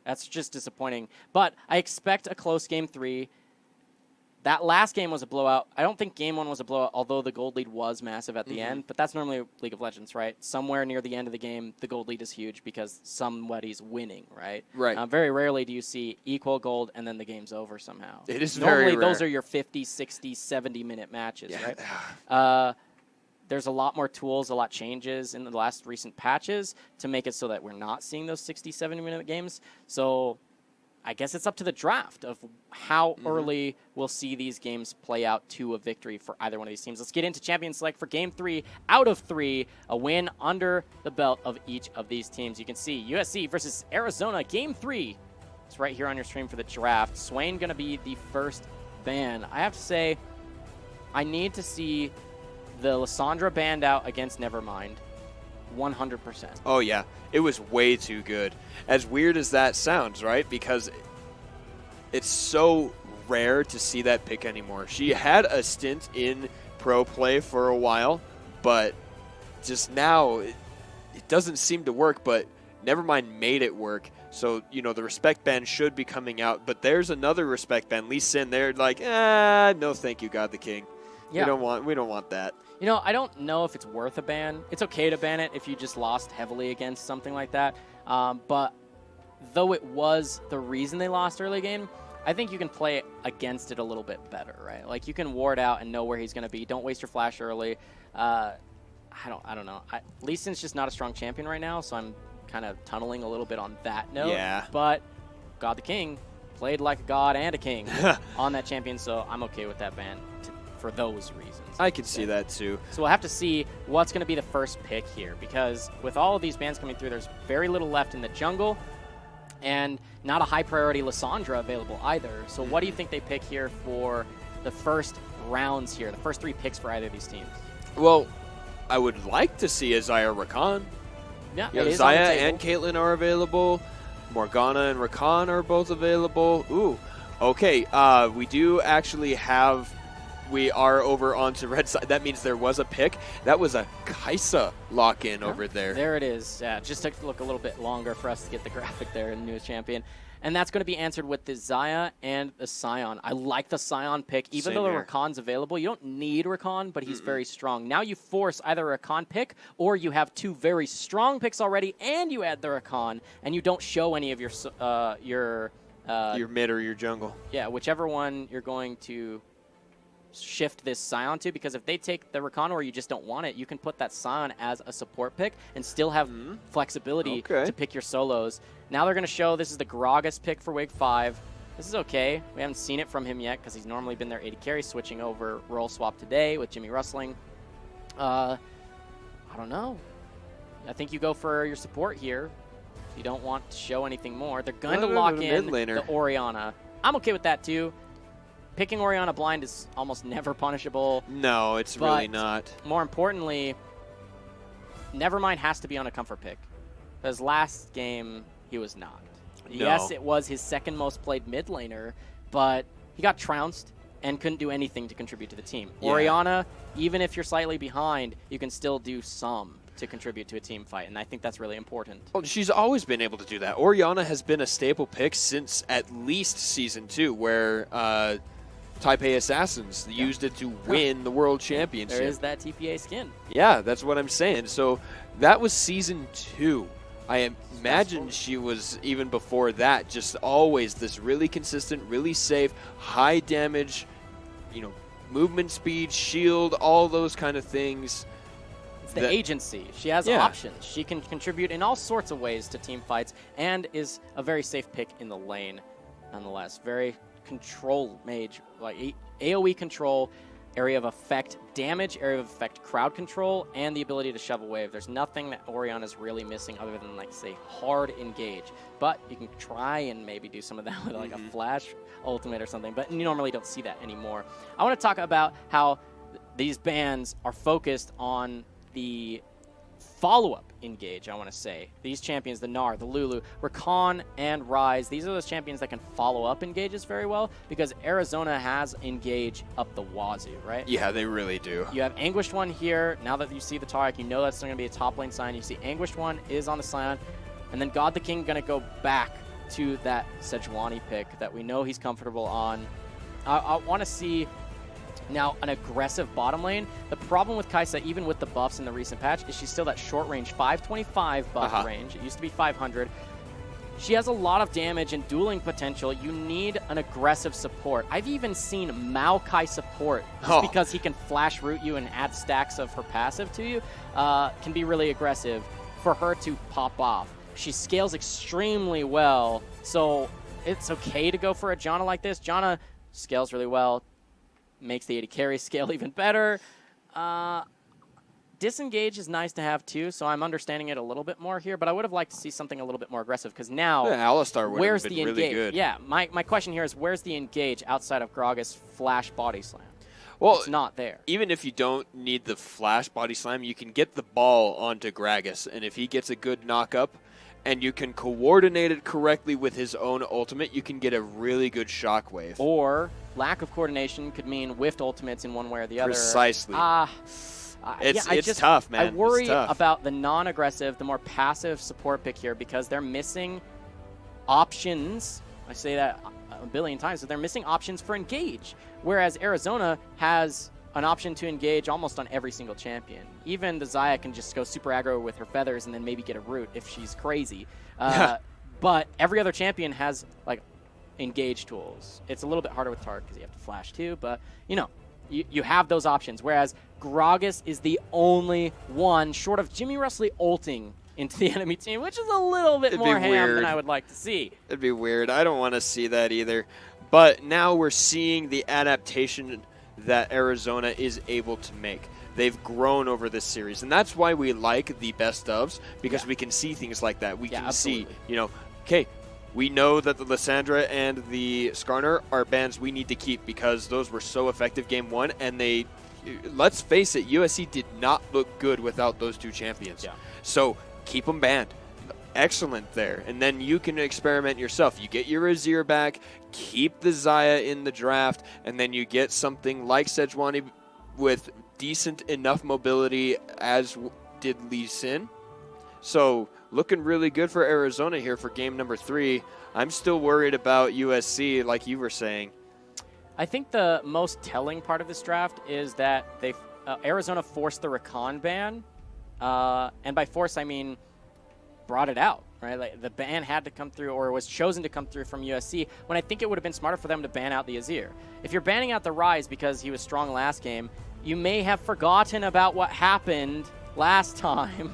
That's just disappointing. But I expect a close Game 3. That last game was a blowout. I don't think Game 1 was a blowout, although the gold lead was massive at the end. But that's normally League of Legends, right? Somewhere near the end of the game, the gold lead is huge because somebody's winning, right? Right. Very rarely do you see equal gold and then the game's over somehow. It is normally very rare. Those are your 50, 60, 70-minute matches, right? There's a lot more tools, a lot changes in the last recent patches to make it so that we're not seeing those 60, 70-minute games. So I guess it's up to the draft of how early we'll see these games play out to a victory for either one of these teams. Let's get into Champion Select for Game 3 out of 3, a win under the belt of each of these teams. You can see USC versus Arizona, Game 3. It's right here on your stream for the draft. Swain going to be the first ban. I have to say, I need to see the Lissandra banned out against Nevermind 100%. Oh, yeah. It was way too good. As weird as that sounds, right? Because it's so rare to see that pick anymore. She had a stint in pro play for a while, but just now it doesn't seem to work, but Nevermind made it work. So, the respect ban should be coming out, but there's another respect ban. Lee Sin, they're like, no thank you, God the King. Yeah. We don't want that. I don't know if it's worth a ban. It's okay to ban it if you just lost heavily against something like that. But though it was the reason they lost early game, I think you can play against it a little bit better, right? Like you can ward out and know where he's going to be. Don't waste your flash early. I don't know. Lee Sin's just not a strong champion right now, so I'm kind of tunneling a little bit on that note. Yeah. But God the King played like a god and a king on that champion, so I'm okay with that ban for those reasons. I can see that too. So we'll have to see what's going to be the first pick here, because with all of these bans coming through, there's very little left in the jungle, and not a high priority Lissandra available either. So what do you think they pick here for the first rounds here, the first 3 picks for either of these teams? Well, I would like to see Azaya Rakan. Yeah, Azaya and Caitlyn are available. Morgana and Rakan are both available. Ooh, okay. We do actually have. We are over onto red side. That means there was a pick. That was a Kaisa lock-in over there. There it is. Yeah, just took to look a little bit longer for us to get the graphic there in Newest Champion. And that's going to be answered with the Xayah and the Scion. I like the Scion pick. Even though the Rakan's available, you don't need Rakan, but he's very strong. Now you force either a Rakan pick, or you have 2 very strong picks already, and you add the Rakan, and you don't show any of your mid or your jungle. Yeah, whichever one you're going to shift this Scion to, because if they take the Rakan or you just don't want it, you can put that Scion as a support pick and still have flexibility to pick your solos. Now they're going to show this is the Gragas pick for Wig 5. This is okay. We haven't seen it from him yet because he's normally been their AD carry, switching over role swap today with Jimmy Rustling. I don't know. I think you go for your support here. If you don't want to show anything more, they're going to lock in the Orianna. I'm okay with that too. Picking Orianna blind is almost never punishable. No, it's really not. More importantly, Nevermind has to be on a comfort pick. Because last game, he was not. No. Yes, it was his second most played mid laner, but he got trounced and couldn't do anything to contribute to the team. Yeah. Orianna, even if you're slightly behind, you can still do some to contribute to a team fight, and I think that's really important. Well, she's always been able to do that. Orianna has been a staple pick since at least Season 2, where Taipei Assassins used it to win the World Championship. There is that TPA skin. Yeah, that's what I'm saying. So that was Season 2. I imagine she was, even before that, just always this really consistent, really safe, high damage, movement speed, shield, all those kind of things. It's the agency. She has options. She can contribute in all sorts of ways to team fights and is a very safe pick in the lane, nonetheless. Very control mage, like AoE control, area of effect damage, area of effect crowd control, and the ability to shove a wave. There's nothing that Orianna is really missing other than, like, say, hard engage. But you can try and maybe do some of that with like a flash ultimate or something, but you normally don't see that anymore. I want to talk about how these bans are focused on the follow-up engage, I want to say. These champions, the Gnar, the Lulu, Rakan, and Ryze, these are those champions that can follow up engages very well, because Arizona has engage up the wazoo, right? Yeah, they really do. You have Anguished One here. Now that you see the Taric, you know that's going to be a top lane sign. You see Anguished One is on the Scion, and then God the King going to go back to that Sejuani pick that we know he's comfortable on. I want to see now an aggressive bottom lane. The problem with Kai'Sa, even with the buffs in the recent patch, is she's still that short range 525 buff range. It used to be 500. She has a lot of damage and dueling potential. You need an aggressive support. I've even seen Maokai support, just because he can flash root you and add stacks of her passive to you, can be really aggressive for her to pop off. She scales extremely well, so it's okay to go for a Janna like this. Janna scales really well, makes the 80 carry scale even better. Disengage is nice to have too, so I'm understanding it a little bit more here, but I would have liked to see something a little bit more aggressive, because now, Alistar would where's have been the really engage? good. Yeah, my question here is, where's the engage outside of Gragas' flash body slam? Well, it's not there. Even if you don't need the flash body slam, you can get the ball onto Gragas, and if he gets a good knock-up, and you can coordinate it correctly with his own ultimate, you can get a really good shockwave. Or lack of coordination could mean whiffed ultimates in one way or the other. Precisely. It's tough, man. I worry it's tough. about the non-aggressive, the more passive support pick here, because they're missing options. I say that a billion times, so they're missing options for engage. Whereas Arizona has an option to engage almost on every single champion. Even the Xayah can just go super aggro with her feathers and then maybe get a root if she's crazy. But every other champion has like engage tools. It's a little bit harder with Tart because you have to flash too, but you have those options. Whereas Gragas is the only one, short of Jimmy Rusley ulting into the enemy team, which is a little bit more ham than I would like to see. It'd be weird. I don't want to see that either. But now we're seeing the adaptation that Arizona is able to make. They've grown over this series, and that's why we like the best ofs, because we can see things like that. We can absolutely. see, okay, we know that the Lissandra and the Skarner are bans we need to keep because those were so effective game one, and they, let's face it, USC did not look good without those two champions. Yeah. So keep them banned. Excellent there. And then you can experiment yourself. You get your Azir back, keep the Xayah in the draft, and then you get something like Sejuani with decent enough mobility as did Lee Sin. So looking really good for Arizona here for game number 3. I'm still worried about USC, like you were saying. I think the most telling part of this draft is that Arizona forced the Rakan ban, and by force I mean brought it out, right? Like the ban had to come through, or was chosen to come through from USC, when I think it would have been smarter for them to ban out the Azir. If you're banning out the Rise because he was strong last game, you may have forgotten about what happened last time.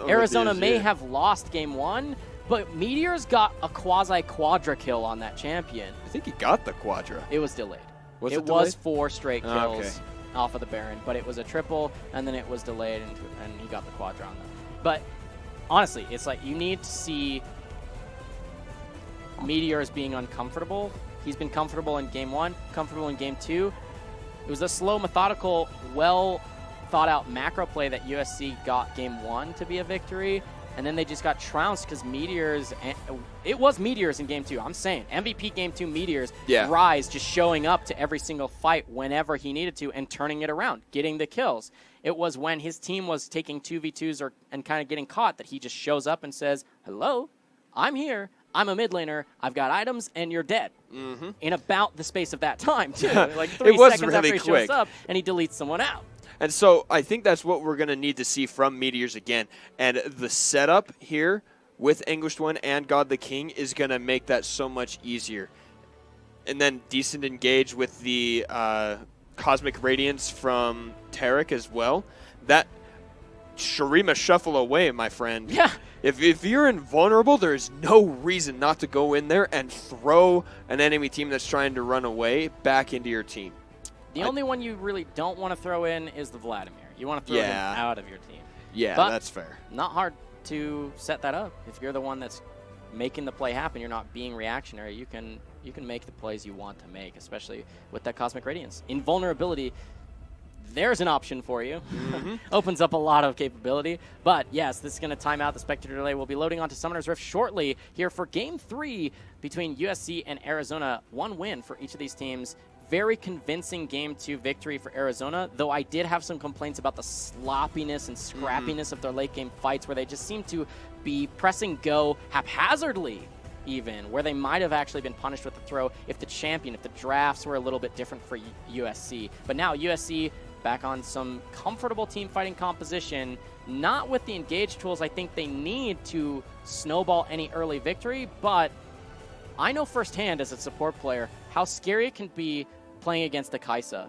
Arizona may have lost game 1, but Meteor's got a quasi-quadra kill on that champion. I think he got the quadra. It was delayed. Was it delayed? was 4 straight kills Okay. off of the Baron, but it was a triple, and then it was delayed, and he got the quadra on them. But honestly, it's like you need to see Meteor as being uncomfortable. He's been comfortable in game 1, comfortable in game 2. It was a slow, methodical, well-thought-out macro play that USC got game 1 to be a victory, and then they just got trounced because Meteors, it was Meteors in game 2. I'm saying MVP game 2 Meteors, Rise just showing up to every single fight whenever he needed to and turning it around, getting the kills. It was when his team was taking 2v2s and kind of getting caught that he just shows up and says, hello, I'm here. I'm a mid laner. I've got items, and you're dead. Mm-hmm. In about the space of that time, too. Like 3 seconds really after he quick. shows up, and he deletes someone out. And so I think that's what we're going to need to see from Meteors again. And the setup here with Anguished One and God the King is going to make that so much easier. And then decent engage with the Cosmic Radiance from Taric as well. That Shurima shuffle away, my friend. Yeah. If you're invulnerable, there's no reason not to go in there and throw an enemy team that's trying to run away back into your team. The only one you really don't want to throw in is the Vladimir. You want to throw him out of your team. Yeah, but that's fair. Not hard to set that up. If you're the one that's making the play happen, you're not being reactionary, you can make the plays you want to make, especially with that Cosmic Radiance. Invulnerability, there's an option for you. Mm-hmm. Opens up a lot of capability. But yes, this is going to time out. The Spectator Delay will be loading onto Summoner's Rift shortly here for Game 3 between USC and Arizona. 1 win for each of these teams. Very convincing Game 2 victory for Arizona, though I did have some complaints about the sloppiness and scrappiness of their late game fights, where they just seem to be pressing go haphazardly even, where they might have actually been punished with the throw if the drafts were a little bit different for USC. But now USC back on some comfortable team fighting composition, not with the engaged tools I think they need to snowball any early victory, but I know firsthand as a support player how scary it can be playing against the Kaisa.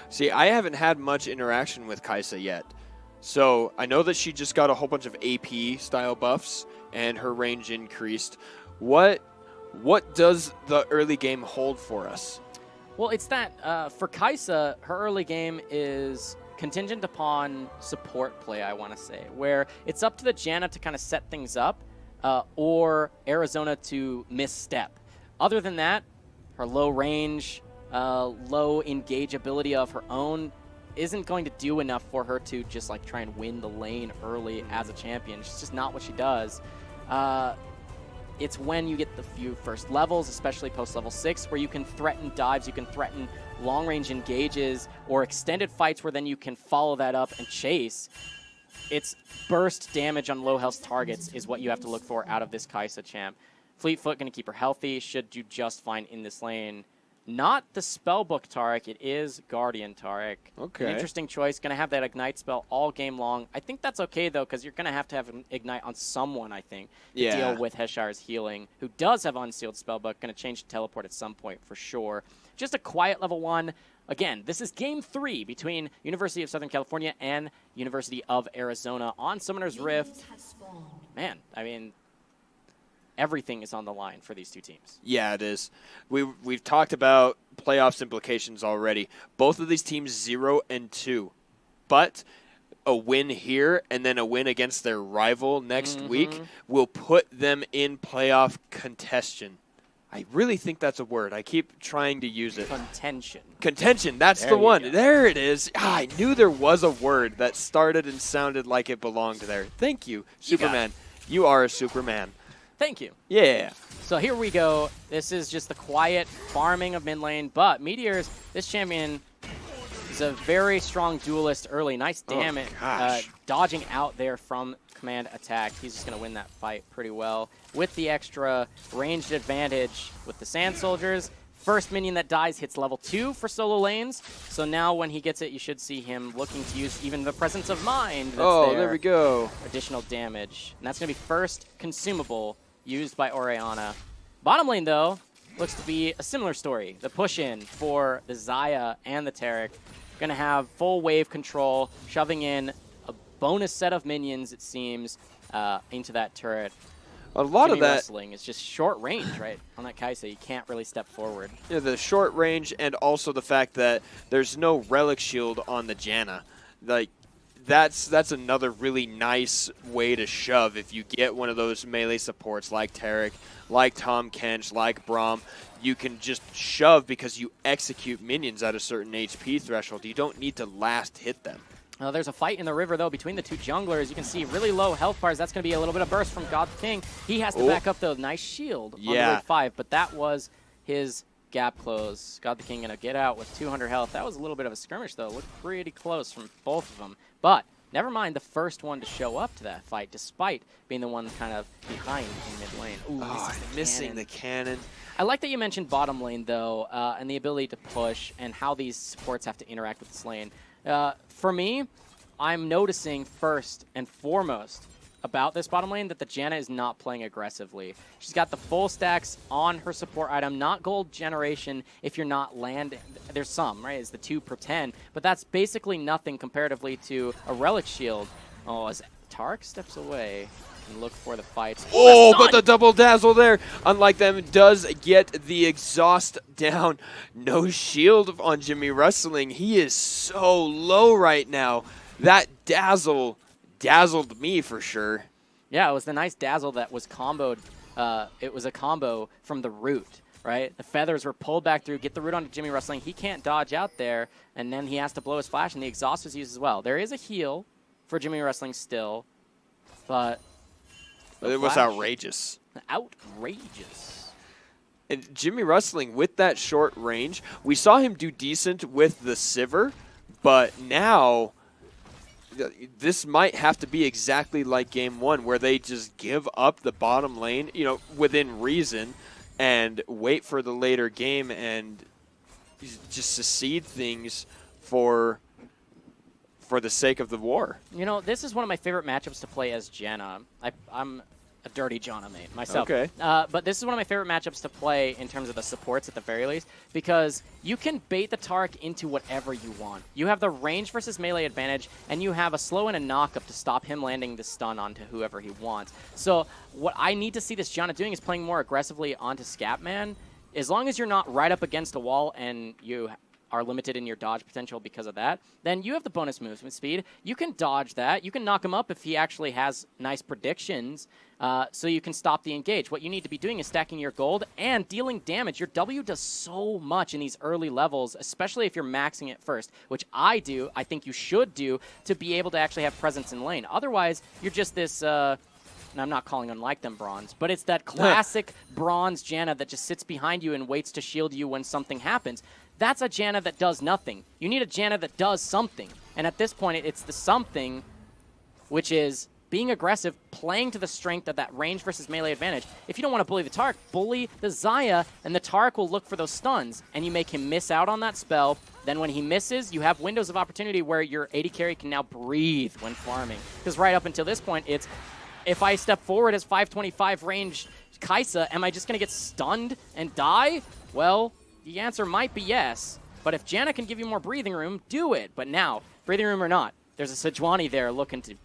See, I haven't had much interaction with Kaisa yet. So I know that she just got a whole bunch of AP style buffs and her range increased. What does the early game hold for us? Well, it's that for Kaisa, her early game is contingent upon support play, I want to say, where it's up to the Janna to kind of set things up or Arizona to misstep. Other than that, her low range, low engage ability of her own isn't going to do enough for her to just like try and win the lane early as a champion. It's just not what she does. It's when you get the few first levels, especially post-level 6, where you can threaten dives, you can threaten long-range engages, or extended fights where then you can follow that up and chase. It's burst damage on low health targets is what you have to look for out of this Kaisa champ. Fleetfoot going to keep her healthy, should do just fine in this lane. Not the Spellbook Taric, it is Guardian Taric. Okay. An interesting choice, going to have that Ignite spell all game long. I think that's okay, though, because you're going to have an Ignite on someone, I think, to deal with Heshire's healing, who does have Unsealed Spellbook, going to change to Teleport at some point for sure. Just a quiet level 1. Again, this is Game 3 between University of Southern California and University of Arizona on Summoner's Rift. Man, I mean, everything is on the line for these two teams. Yeah, it is. We've talked about playoffs implications already. Both of these teams 0-2, but a win here and then a win against their rival next week will put them in playoff contention. I really think that's a word. I keep trying to use it. Contention. Contention. That's There the you one. go. There it is. I knew there was a word that started and sounded like it belonged there. Thank you, Superman. You are a Superman. Thank you. Yeah. So here we go. This is just the quiet farming of mid lane, but Meteors, this champion is a very strong duelist early. Nice damage. gosh. Dodging out there from command attack. He's just going to win that fight pretty well with the extra ranged advantage with the Sand Soldiers. First minion that dies hits level 2 for solo lanes. So now when he gets it, you should see him looking to use even the Presence of Mind. That's There we go. Additional damage. And that's going to be first consumable used by Orianna. Bottom lane, though, looks to be a similar story. The push-in for the Xayah and the Taric. Going to have full wave control, shoving in a bonus set of minions, it seems, into that turret. A lot Jimmy of that, wrestling is just short range, right? On that Kaisa, you can't really step forward. yeah, the short range and also the fact that there's no relic shield on the Janna. Like, that's another really nice way to shove if you get one of those melee supports like Taric, like Tom Kench, like Braum. You can just shove because you execute minions at a certain HP threshold. You don't need to last hit them. There's a fight in the river, though, between the two junglers. You can see really low health bars. That's going to be a little bit of burst from God the King. He has to back up, though. Nice shield on the wave 5, but that was his gap close. God the King going to get out with 200 health. That was a little bit of a skirmish, though. Looked pretty close from both of them. But never mind the first one to show up to that fight, despite being the one kind of behind in mid lane. Ooh, Missing the cannon. I like that you mentioned bottom lane, though, and the ability to push and how these supports have to interact with this lane. For me, I'm noticing first and foremost about this bottom lane that the Janna is not playing aggressively. She's got the full stacks on her support item, not gold generation if you're not landing. There's some, right? It's the 2 per 10, but that's basically nothing comparatively to a relic shield. Oh, as Taric steps away and look for the fights. Oh, but the double dazzle there, unlike them, does get the exhaust down. No shield on Jimmy Wrestling. He is so low right now. That dazzle dazzled me for sure. Yeah, it was the nice dazzle that was comboed. It was a combo from the root, right? The feathers were pulled back through, get the root onto Jimmy Wrestling. He can't dodge out there, and then he has to blow his flash, and the exhaust was used as well. There is a heal for Jimmy Wrestling still, but it was outrageous. Outrageous. And Jimmy Wrestling, with that short range, we saw him do decent with the Sivir, but now this might have to be exactly like game 1, where they just give up the bottom lane, within reason, and wait for the later game and just secede things for the sake of the war. This is one of my favorite matchups to play as Janna. I'm a dirty Janna main myself. Okay. But this is one of my favorite matchups to play in terms of the supports at the very least, because you can bait the Taric into whatever you want. You have the range versus melee advantage, and you have a slow and a knock-up to stop him landing the stun onto whoever he wants. So what I need to see this Janna doing is playing more aggressively onto Scatman. As long as you're not right up against a wall and you are limited in your dodge potential because of that, then you have the bonus movement speed. You can dodge that. You can knock him up if he actually has nice predictions, so you can stop the engage. What you need to be doing is stacking your gold and dealing damage. Your W does so much in these early levels, especially if you're maxing it first, which I do, I think you should do, to be able to actually have presence in lane. Otherwise, you're just this... and I'm not calling unlike them bronze, but it's that classic bronze Janna that just sits behind you and waits to shield you when something happens. That's a Janna that does nothing. You need a Janna that does something. And at this point, it's the something, which is being aggressive, playing to the strength of that range versus melee advantage. If you don't want to bully the Taric, bully the Xayah, and the Taric will look for those stuns, and you make him miss out on that spell. Then when he misses, you have windows of opportunity where your AD carry can now breathe when farming. Because right up until this point, it's, if I step forward as 525 range Kai'Sa, am I just going to get stunned and die? Well, the answer might be yes. But if Janna can give you more breathing room, do it. But now, breathing room or not, there's a Sejuani there looking to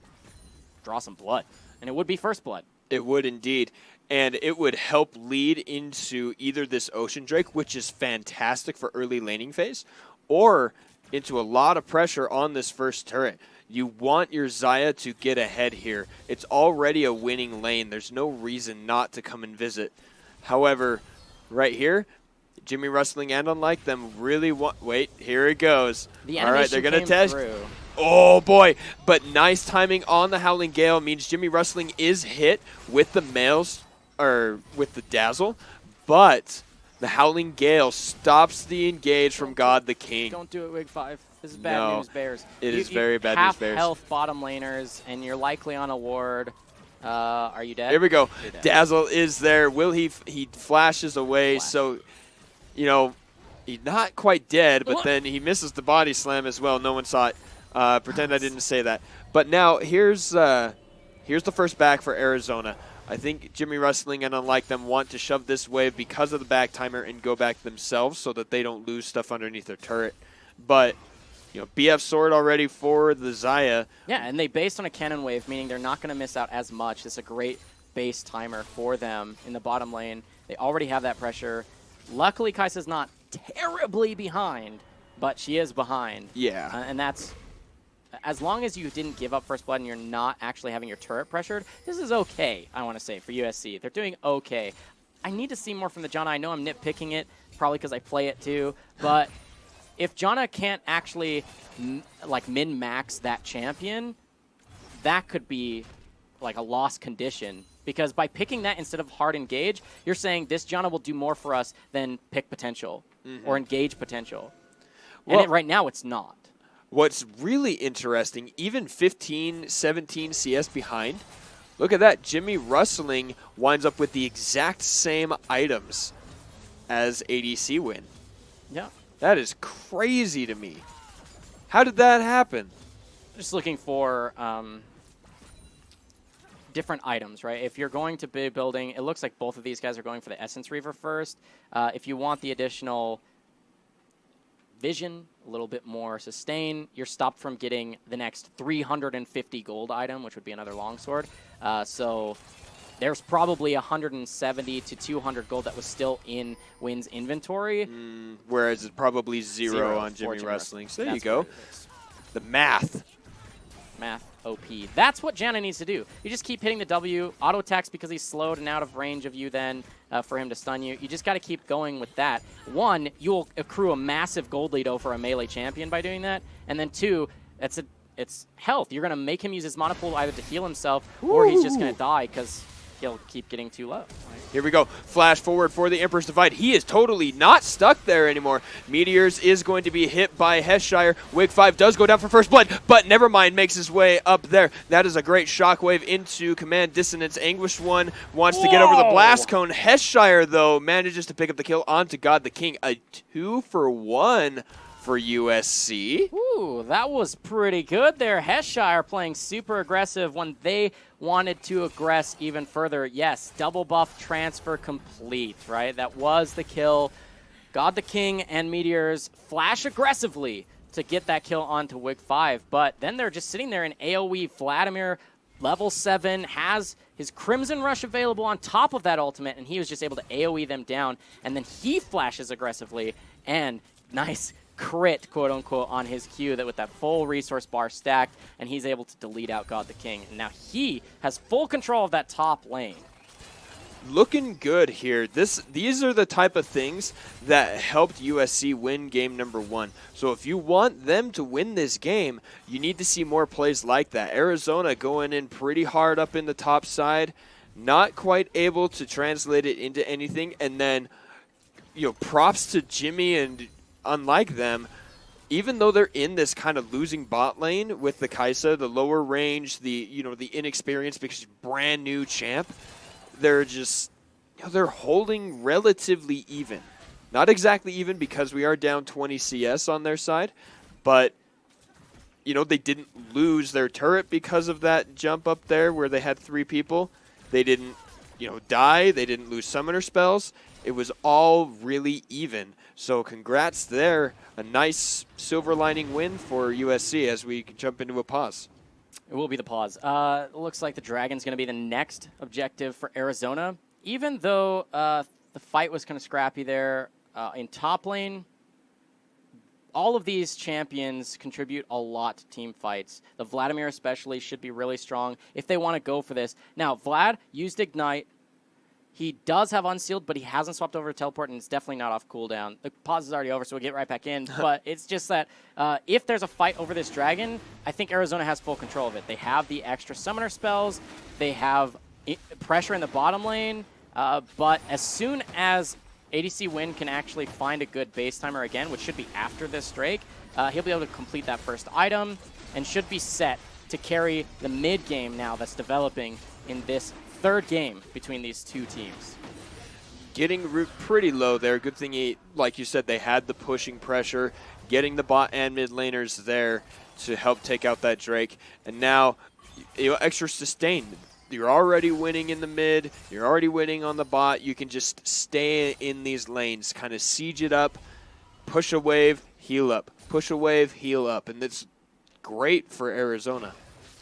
draw some blood. And it would be first blood. It would indeed. And it would help lead into either this Ocean Drake, which is fantastic for early laning phase, or into a lot of pressure on this first turret. You want your Xayah to get ahead here. It's already a winning lane. There's no reason not to come and visit. However, right here, Jimmy Rustling and Unlike Them really want... Wait, here it goes. All right, they're going to test. Through. Oh, boy. But nice timing on the Howling Gale means Jimmy Rustling is hit with the Mails, or with the Dazzle, but the Howling Gale stops the engage from God the King. Don't do it, Wig 5. This is bad news, Bears. It is very bad news, Bears. Half health bottom laners, and you're likely on a ward. Are you dead? Here we go. Dazzle is there. Will he flashes away, so, he's not quite dead, but then he misses the body slam as well. No one saw it. Pretend I didn't say that. But now, here's the first back for Arizona. I think Jimmy Rustling and Unlike Them want to shove this wave because of the back timer and go back themselves so that they don't lose stuff underneath their turret. But... BF Sword already for the Xayah. Yeah, and they based on a cannon wave, meaning they're not going to miss out as much. It's a great base timer for them in the bottom lane. They already have that pressure. Luckily, Kai'Sa's not terribly behind, but she is behind. Yeah. And that's... As long as you didn't give up first blood and you're not actually having your turret pressured, this is okay, I want to say, for USC. They're doing okay. I need to see more from the Janna. I know I'm nitpicking it, probably because I play it too, but... If Janna can't actually min-max that champion, that could be like a lost condition. Because by picking that instead of hard engage, you're saying this Janna will do more for us than pick potential or engage potential. Well, and right now it's not. What's really interesting, even 15, 17 CS behind, look at that. Jimmy Rustling winds up with the exact same items as ADC win. Yeah. That is crazy to me. How did that happen? Just looking for different items, right? If you're going to be building, it looks like both of these guys are going for the Essence Reaver first. If you want the additional vision, a little bit more sustain, you're stopped from getting the next 350 gold item, which would be another longsword. So there's probably 170 to 200 gold that was still in Wynn's inventory. Whereas it's probably zero on Jimmy Rustling. So there you go. The math. Math OP. That's what Janna needs to do. You just keep hitting the W, auto attacks because he's slowed and out of range of you then for him to stun you. You just got to keep going with that. One, you'll accrue a massive gold lead over a melee champion by doing that. And then two, it's health. You're going to make him use his mana pool either to heal himself or he's just going to die because he'll keep getting too low. Right? Here we go. Flash forward for the Emperor's Divide. He is totally not stuck there anymore. Meteors is going to be hit by Heshire. Wig 5 does go down for first blood, but Nevermind makes his way up there. That is a great shockwave into Command Dissonance. Anguished One wants to get over the Blast Cone. Heshire, though, manages to pick up the kill onto God the King. A 2-for-1 for USC. Ooh, that was pretty good there. Heshire playing super aggressive when they wanted to aggress even further. Yes, double buff transfer complete, right? That was the kill. God the King and Meteors flash aggressively to get that kill onto Wig 5, but then they're just sitting there in AoE. Vladimir, level 7, has his Crimson Rush available on top of that ultimate, and he was just able to AoE them down, and then he flashes aggressively, and nice crit, quote-unquote, on his Q that with that full resource bar stacked, and he's able to delete out God the King. And now he has full control of that top lane. Looking good here. These are the type of things that helped USC win game number 1. So if you want them to win this game, you need to see more plays like that. Arizona going in pretty hard up in the top side, not quite able to translate it into anything, and then, you know, props to Jimmy, and unlike them, even though they're in this kind of losing bot lane with the Kaisa, the lower range, the inexperience because brand new champ, they're just, they're holding relatively even. Not exactly even because we are down 20 CS on their side, but they didn't lose their turret because of that jump up there where they had 3 people. They didn't, die. They didn't lose summoner spells. It was all really even. So congrats there. A nice silver lining win for USC as we can jump into a pause. It will be the pause. Looks like the Dragon's going to be the next objective for Arizona. Even though the fight was kind of scrappy there in top lane, all of these champions contribute a lot to team fights. The Vladimir especially should be really strong if they want to go for this. Now, Vlad used Ignite. He does have Unsealed, but he hasn't swapped over to Teleport, and it's definitely not off cooldown. The pause is already over, so we'll get right back in. But it's just that if there's a fight over this Dragon, I think Arizona has full control of it. They have the extra summoner spells. They have pressure in the bottom lane. But as soon as ADC Win can actually find a good base timer again, which should be after this Drake, he'll be able to complete that first item and should be set to carry the mid game now that's developing in this third game between these two teams. Getting root pretty low there. Good thing, like you said, they had the pushing pressure, getting the bot and mid laners there to help take out that Drake. And now, extra sustain. You're already winning in the mid. You're already winning on the bot. You can just stay in these lanes, kind of siege it up, push a wave, heal up. Push a wave, heal up. And it's great for Arizona.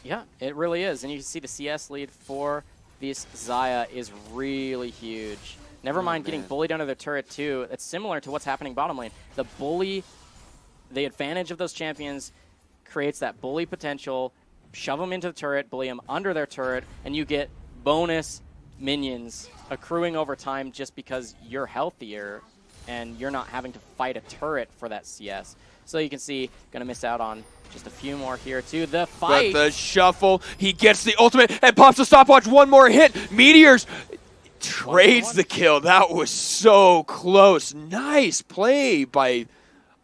Yeah, it really is. And you can see the CS lead for this Xayah is really huge. Never mind getting bullied under the turret too. It's similar to what's happening bottom lane. The advantage of those champions creates that bully potential. Shove them into the turret, bully them under their turret, and you get bonus minions accruing over time just because you're healthier and you're not having to fight a turret for that CS. So you can see, going to miss out on just a few more here, too. The fight. But the shuffle. He gets the ultimate and pops the stopwatch. One more hit. Meteors trades the kill. That was so close. Nice play by,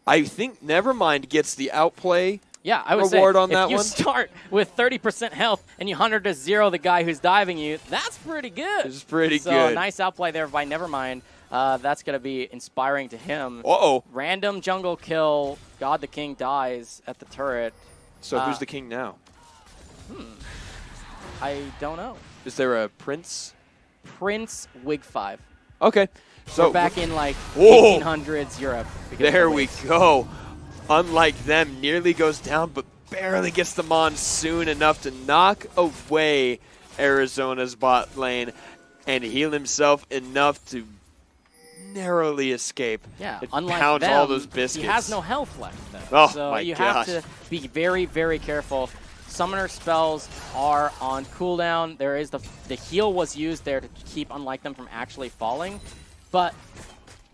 I think, Nevermind gets the outplay. Yeah, I would reward say on that if you one. start with 30% health and you 100 to 0 the guy who's diving you, that's pretty good. It's pretty so good. So nice outplay there by Nevermind. That's going to be inspiring to him. Uh-oh. Random jungle kill. God the King dies at the turret. So who's the king now? I don't know. Is there a prince? Prince Wig 5. Okay. So we're back in like Whoa. 1800s Europe. There we go. Unlike them, nearly goes down, but barely gets the monsoon enough to knock away Arizona's bot lane and heal himself enough to narrowly escape. Yeah, it unlike pounds them, all those biscuits. he has no health left, though. Oh, so my you gosh. have to be very, very careful. Summoner spells are on cooldown. There is the heal was used there to keep unlike them from actually falling, but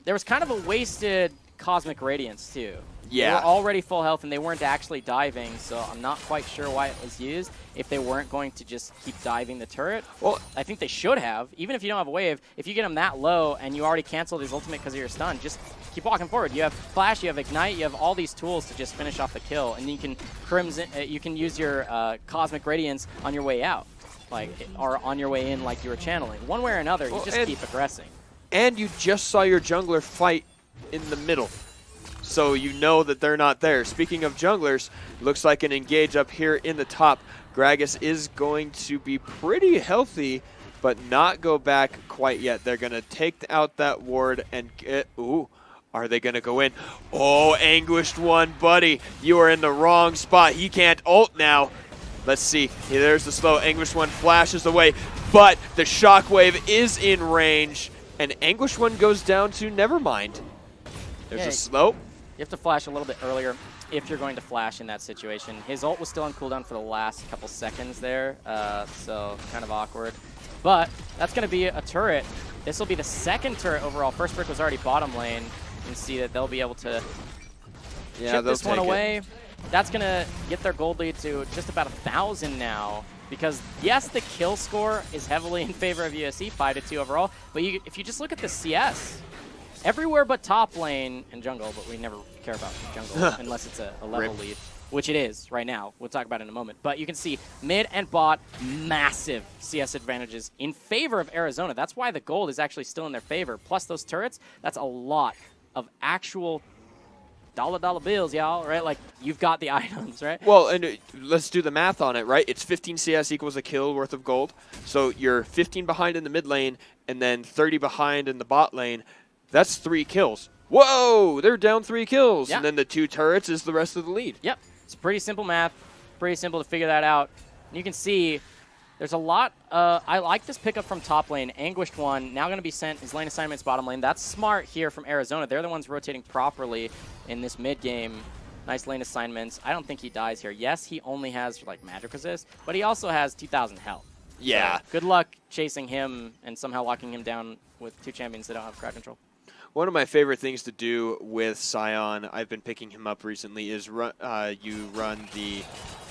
there was kind of a wasted Cosmic Radiance, too. They were already full health, and they weren't actually diving, so I'm not quite sure why it was used. If they weren't going to just keep diving the turret, well, I think they should have. Even if you don't have a wave, if you get him that low and you already canceled his ultimate because of your stun, just keep walking forward. You have Flash, you have Ignite, you have all these tools to just finish off the kill, and you can Crimson, you can use your Cosmic Radiance on your way out, or on your way in like you were channeling. One way or another, you just keep aggressing. And you just saw your jungler fight in the middle, so you know that they're not there. Speaking of junglers, looks like an engage up here in the top. Gragas is going to be pretty healthy, but not go back quite yet. They're going to take out that ward and get... Ooh, are they going to go in? Oh, Anguished One, buddy. You are in the wrong spot. He can't ult now. Let's see. Here, there's the slow. Anguished One flashes away, but the Shockwave is in range, and Anguished One goes down to Nevermind. There's a slow. You have to flash a little bit earlier if you're going to flash in that situation. His ult was still on cooldown for the last couple seconds there, so kind of awkward. But that's going to be a turret. This will be the second turret overall. First brick was already bottom lane. You can see that they'll be able to chip this one away. That's going to get their gold lead to just about 1,000 now. Because, yes, the kill score is heavily in favor of USC, 5-2 overall. But if you just look at the CS, everywhere but top lane and jungle, but we never care about jungle unless it's a level lead, which it is right now. We'll talk about it in a moment. But you can see mid and bot, massive CS advantages in favor of Arizona. That's why the gold is actually still in their favor. Plus those turrets, that's a lot of actual dollar bills, y'all, right? Like, you've got the items, right? Well, and let's do the math on it, right? It's 15 CS equals a kill worth of gold. So you're 15 behind in the mid lane and then 30 behind in the bot lane. That's 3 kills. Whoa, they're down 3 kills. Yeah. And then the 2 turrets is the rest of the lead. Yep. It's pretty simple math. Pretty simple to figure that out. And you can see there's a lot. I like this pickup from top lane. Anguished One, now going to be sent his lane assignments bottom lane. That's smart here from Arizona. They're the ones rotating properly in this mid game. Nice lane assignments. I don't think he dies here. Yes, he only has like magic resist, but he also has 2,000 health. Yeah. So good luck chasing him and somehow locking him down with 2 champions that don't have crowd control. One of my favorite things to do with Sion, I've been picking him up recently, is you run the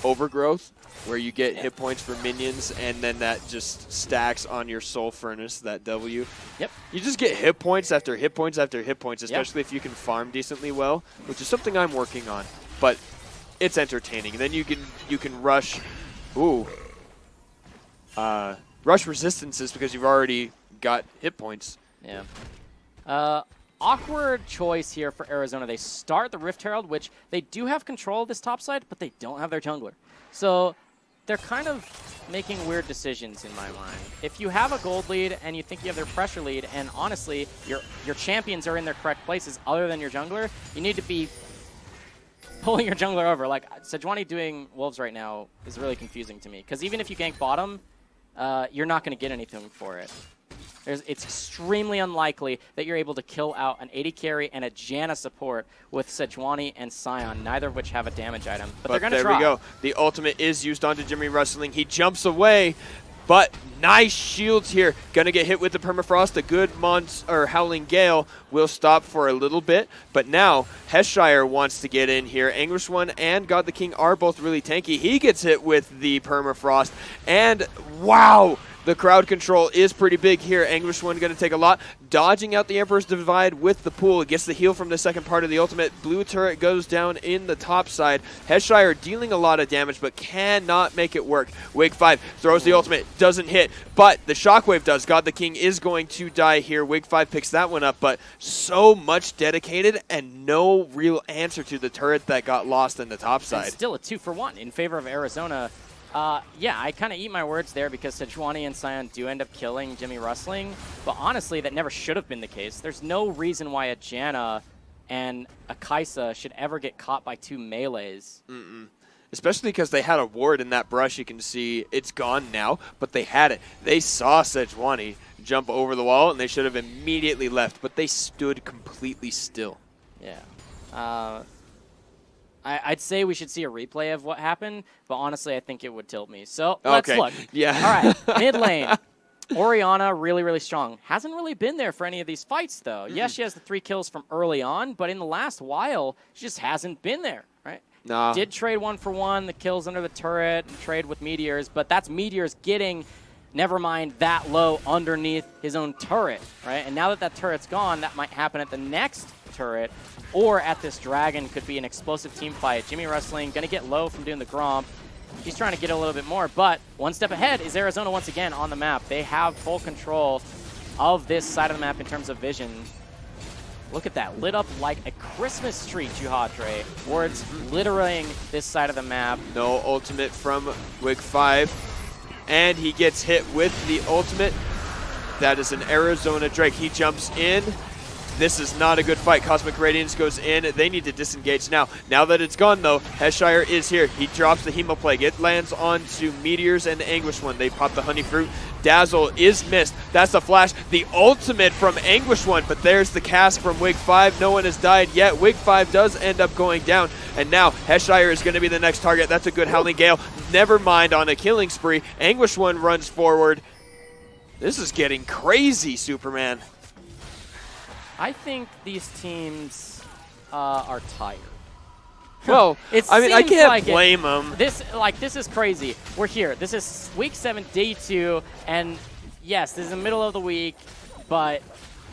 Overgrowth, where you get hit points for minions, and then that just stacks on your Soul Furnace, that W. Yep. You just get hit points after hit points after hit points, especially if you can farm decently well, which is something I'm working on. But it's entertaining. And then you can rush, rush resistances because you've already got hit points. Yeah. Awkward choice here for Arizona. They start the Rift Herald, which they do have control of this top side, but they don't have their jungler. So they're kind of making weird decisions in my mind. If you have a gold lead and you think you have their pressure lead, and honestly, your champions are in their correct places other than your jungler, you need to be pulling your jungler over. Like, Sejuani doing Wolves right now is really confusing to me, because even if you gank bottom, you're not going to get anything for it. It's extremely unlikely that you're able to kill out an AD carry and a Janna support with Sejuani and Sion, neither of which have a damage item. But they're going to try. There we go. The ultimate is used onto Jimmy Wrestling. He jumps away, but nice shields here. Going to get hit with the Permafrost. A good Howling Gale will stop for a little bit. But now Heshire wants to get in here. Anguished One and God the King are both really tanky. He gets hit with the Permafrost. And wow! The crowd control is pretty big here. Anguished One going to take a lot. Dodging out the Emperor's Divide with the pool. Gets the heal from the second part of the ultimate. Blue turret goes down in the top side. Heshire dealing a lot of damage, but cannot make it work. Wig 5 throws the ultimate. Doesn't hit, but the Shockwave does. God the King is going to die here. Wig 5 picks that one up, but so much dedicated and no real answer to the turret that got lost in the top side. And still a 2-for-1 in favor of Arizona. Yeah, I kind of eat my words there because Sejuani and Sion do end up killing Jimmy Rustling, but honestly, that never should have been the case. There's no reason why a Janna and a Kaisa should ever get caught by 2 melees. Especially because they had a ward in that brush. You can see it's gone now, but they had it. They saw Sejuani jump over the wall, and they should have immediately left, but they stood completely still. Yeah. I'd say we should see a replay of what happened, but honestly, I think it would tilt me. So let's look. Yeah. All right, mid lane. Orianna, really, really strong. Hasn't really been there for any of these fights, though. Yes, she has the 3 kills from early on, but in the last while, she just hasn't been there, right? Nah. Did trade 1-for-1, the kills under the turret, and trade with Meteors, but that's Meteors getting, never mind, that low underneath his own turret, right? And now that that turret's gone, that might happen at the next turret, or at this dragon. Could be an explosive team fight. Jimmy Wrestling going to get low from doing the Gromp. He's trying to get a little bit more, but one step ahead is Arizona once again on the map. They have full control of this side of the map in terms of vision. Look at that, lit up like a Christmas tree, Juhadre. Wards littering this side of the map. No ultimate from Wig 5, and he gets hit with the ultimate. That is an Arizona Drake. He jumps in. This is not a good fight. Cosmic Radiance goes in. They need to disengage now. Now that it's gone, though, Heshire is here. He drops the Hemoplague. It lands onto Meteors and Anguish One. They pop the Honey Fruit. Dazzle is missed. That's the flash. The ultimate from Anguish One, but there's the cast from Wig 5. No one has died yet. Wig 5 does end up going down, and now Heshire is going to be the next target. That's a good Howling Gale. Never mind on a killing spree. Anguish One runs forward. This is getting crazy, Superman. I think these teams are tired. Well, I mean, I can't like blame them. This is crazy. We're here. This is week 7, day 2, and yes, this is the middle of the week, but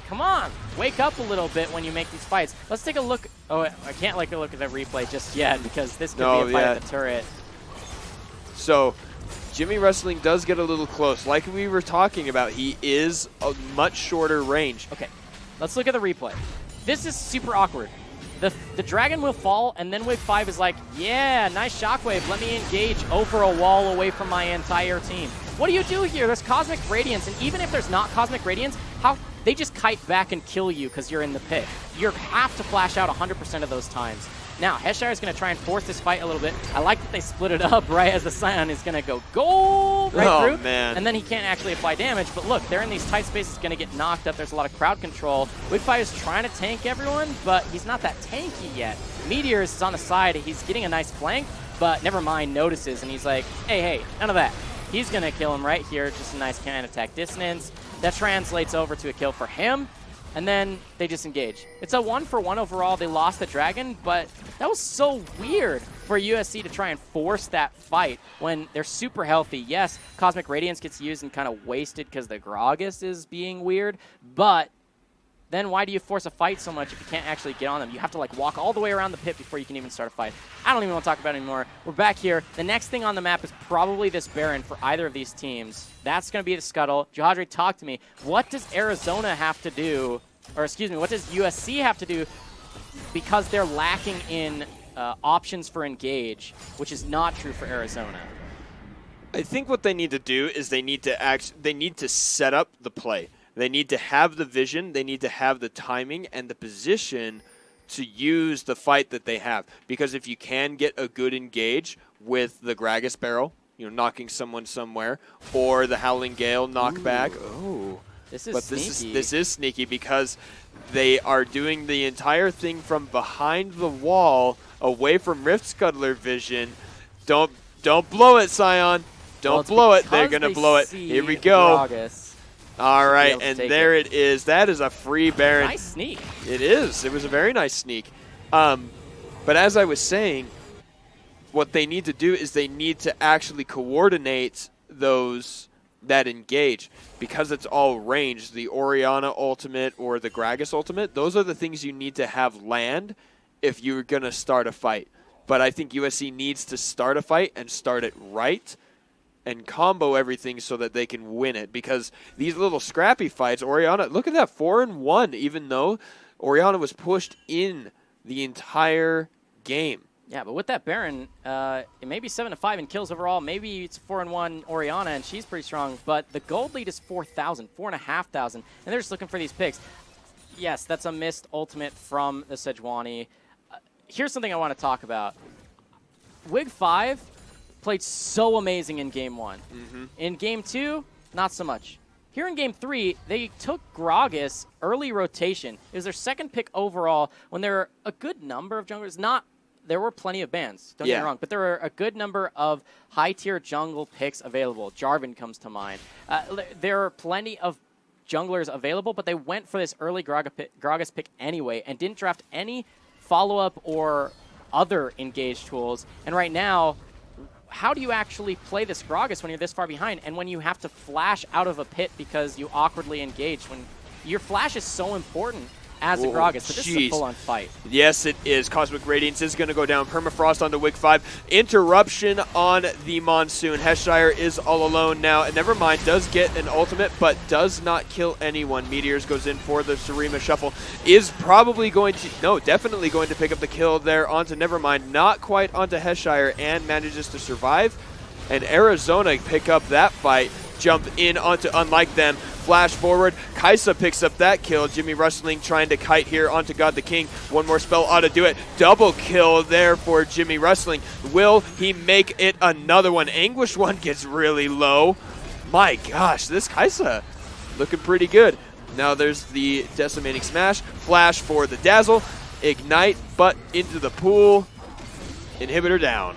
come on, wake up a little bit when you make these fights. Let's take a look. Oh, I can't like a look at the replay just yet because this could be a fight at the turret. So, Jimmy Wrestling does get a little close. Like we were talking about, he is a much shorter range. Okay. Let's look at the replay. This is super awkward. The dragon will fall, and then Wig 5 is like, yeah, nice shockwave. Let me engage over a wall away from my entire team. What do you do here? There's Cosmic Radiance, and even if there's not Cosmic Radiance, they just kite back and kill you because you're in the pit. You have to flash out 100% of those times. Now, Heshire is going to try and force this fight a little bit. I like that they split it up right as the Scion is going to go gold right through. Man. And then he can't actually apply damage. But look, they're in these tight spaces, going to get knocked up. There's a lot of crowd control. Wigfire is trying to tank everyone, but he's not that tanky yet. Meteors is on the side. He's getting a nice flank, but never mind, notices. And he's like, hey, none of that. He's going to kill him right here. Just a nice can attack dissonance. That translates over to a kill for him. And then they disengage. It's a 1-for-1 overall. They lost the dragon, but that was so weird for USC to try and force that fight when they're super healthy. Yes, Cosmic Radiance gets used and kind of wasted because the Gragas is being weird, but then why do you force a fight so much if you can't actually get on them? You have to like walk all the way around the pit before you can even start a fight. I don't even want to talk about it anymore. We're back here. The next thing on the map is probably this Baron for either of these teams. That's going to be the Scuttle. Juhadre, talk to me. What does Arizona have to do, or excuse me, what does USC have to do because they're lacking in options for engage, which is not true for Arizona? I think what they need to do is they need to set up the play. They need to have the vision, they need to have the timing and the position to use the fight that they have. Because if you can get a good engage with the Gragas barrel, knocking someone somewhere, or the Howling Gale knockback. Oh, this is sneaky. This is sneaky because they are doing the entire thing from behind the wall, away from Rift Scuttler vision. Don't blow it, Scion. Don't blow it. They're gonna blow it. Here we go. Gragas. All right, and there it is. That is a free Baron. Nice sneak. It is. It was a very nice sneak. But as I was saying, what they need to do is they need to actually coordinate that engage because it's all ranged. The Orianna ultimate or the Gragas ultimate, those are the things you need to have land if you're going to start a fight. But I think USC needs to start a fight and start it right and combo everything so that they can win it. Because these little scrappy fights, Orianna, look at that, 4-1, even though Orianna was pushed in the entire game. Yeah, but with that Baron, it may be 7-5 in kills overall. Maybe it's 4-1 Orianna, and she's pretty strong. But the gold lead is 4,000, 4,500, and they're just looking for these picks. Yes, that's a missed ultimate from the Sejuani. Here's something I want to talk about. Wig 5 played so amazing in Game 1. In Game 2, not so much. Here in Game 3, they took Gragas early rotation. It was their second pick overall when there are a good number of junglers, not there were plenty of bans, don't get me wrong, but there were a good number of high-tier jungle picks available. Jarvan comes to mind. There are plenty of junglers available, but they went for this early Gragas pick anyway and didn't draft any follow-up or other engage tools. And right now, how do you actually play this Gragas when you're this far behind and when you have to flash out of a pit because you awkwardly engaged? When your flash is so important as a Gragas, but this is a full-on fight. Yes, it is. Cosmic Radiance is going to go down. Permafrost onto Wig 5. Interruption on the Monsoon. Heshire is all alone now. And Nevermind does get an ultimate, but does not kill anyone. Meteors goes in for the Sarima Shuffle. Is probably going to, no, definitely going to pick up the kill there onto Nevermind. Not quite onto Heshire, and manages to survive. And Arizona pick up that fight. Jump in onto Unlike Them. Flash forward. Kaisa picks up that kill. Jimmy Rustling trying to kite here onto God the King. One more spell ought to do it. Double kill there for Jimmy Rustling. Will he make it another one? Anguish 1 gets really low. My gosh, this Kaisa looking pretty good. Now there's the Decimating Smash. Flash for the Dazzle. Ignite, but into the pool. Inhibitor down.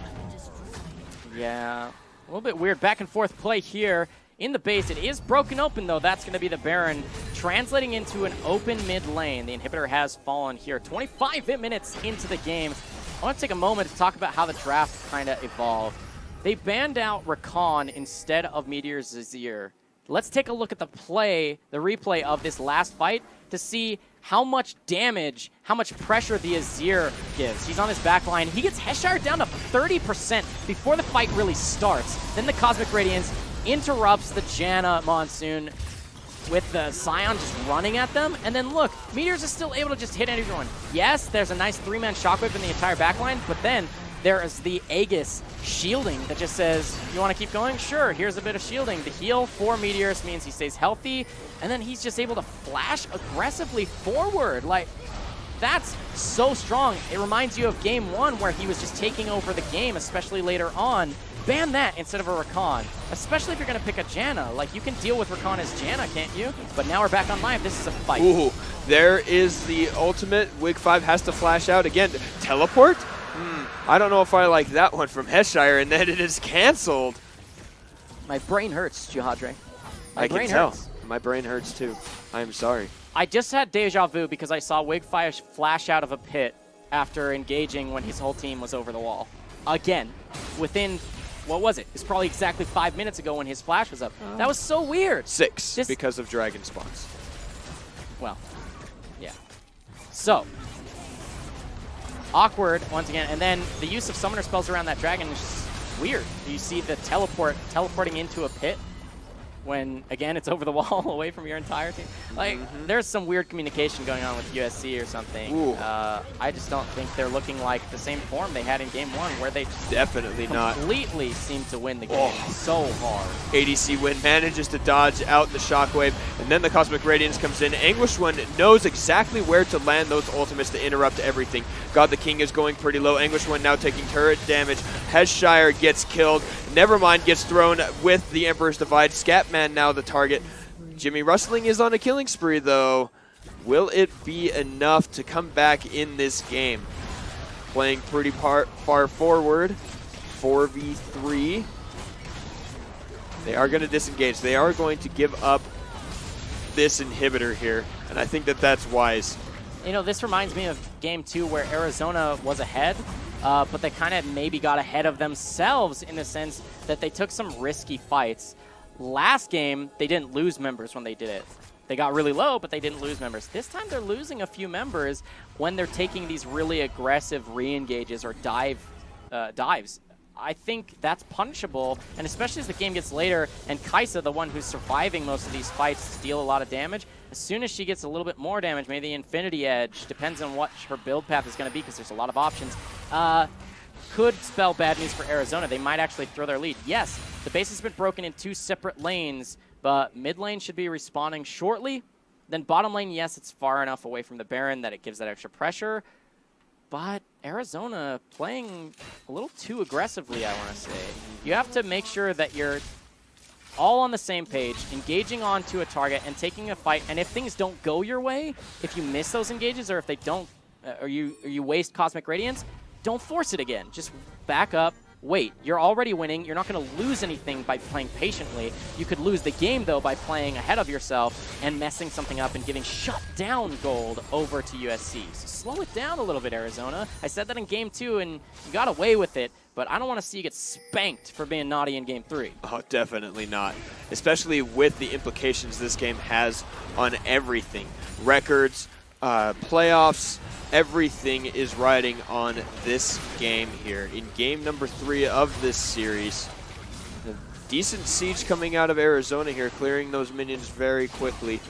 Yeah, a little bit weird back and forth play here. In the base, it is broken open, though. That's going to be the Baron, translating into an open mid lane. The inhibitor has fallen here. 25 minutes into the game. I want to take a moment to talk about how the draft kind of evolved. They banned out Rakan instead of Meteor's Azir. Let's take a look at the replay of this last fight to see how much damage, how much pressure the Azir gives. He's on his back line. He gets Heshire down to 30% before the fight really starts. Then the Cosmic Radiance interrupts the Janna Monsoon with the Scion just running at them. And then look, Meteors is still able to just hit everyone. Yes, there's a nice 3-man shockwave in the entire backline, but then there is the Aegis shielding that just says, you want to keep going? Sure, here's a bit of shielding. The heal for Meteors means he stays healthy, and then he's just able to flash aggressively forward. Like, that's so strong. It reminds you of Game 1 where he was just taking over the game, especially later on. Ban that instead of a Rakan, especially if you're going to pick a Janna. Like, you can deal with Rakan as Janna, can't you? But now we're back on live. This is a fight. Ooh, there is the ultimate. Wig 5 has to flash out again. Teleport? I don't know if I like that one from Heshire, and then it is canceled. My brain hurts, Jihadre. I can tell. My brain hurts too. I'm sorry. I just had deja vu because I saw Wig 5 flash out of a pit after engaging when his whole team was over the wall. Again, within, what was it? It's probably exactly 5 minutes ago when his flash was up. That was so weird. 6 because of dragon spawns. Well, yeah. So, awkward once again, and then the use of summoner spells around that dragon is just weird. You see the teleporting into a pit when, again, it's over the wall away from your entire team. Like, there's some weird communication going on with USC or something. I just don't think they're looking like the same form they had in Game 1 where they just definitely completely seem to win the game so hard. ADC Win manages to dodge out the shockwave, and then the Cosmic Radiance comes in. Anguish 1 knows exactly where to land those ultimates to interrupt everything. God the King is going pretty low. Anguish 1 now taking turret damage. Heshire gets killed. Nevermind gets thrown with the Emperor's Divide. Scatman now the target. Jimmy Rustling is on a killing spree, though. Will it be enough to come back in this game? Playing pretty far forward. 4v3. They are going to disengage. They are going to give up this inhibitor here, and I think that that's wise. You know, this reminds me of Game 2 where Arizona was ahead, but they kind of maybe got ahead of themselves in the sense that they took some risky fights. Last game, they didn't lose members when they did it. They got really low, but they didn't lose members. This time, they're losing a few members when they're taking these really aggressive re-engages or dives. I think that's punishable, and especially as the game gets later, and Kaisa, the one who's surviving most of these fights, deal a lot of damage. As soon as she gets a little bit more damage, maybe the Infinity Edge, depends on what her build path is going to be, because there's a lot of options, could spell bad news for Arizona. They might actually throw their lead. Yes, the base has been broken in 2 separate lanes, but mid lane should be respawning shortly. Then bottom lane, yes, it's far enough away from the Baron that it gives that extra pressure. But Arizona playing a little too aggressively, I want to say. You have to make sure that you're all on the same page, engaging onto a target and taking a fight. And if things don't go your way, if you miss those engages or if they don't, or you waste Cosmic Radiance, don't force it again. Just back up. Wait, you're already winning. You're not going to lose anything by playing patiently. You could lose the game, though, by playing ahead of yourself and messing something up and giving shut-down gold over to USC. So slow it down a little bit, Arizona. I said that in Game 2, and you got away with it, but I don't want to see you get spanked for being naughty in Game 3. Oh, definitely not. Especially with the implications this game has on everything. Records, playoffs, everything is riding on this game here. In game number 3 of this series, a decent siege coming out of Arizona here, clearing those minions very quickly.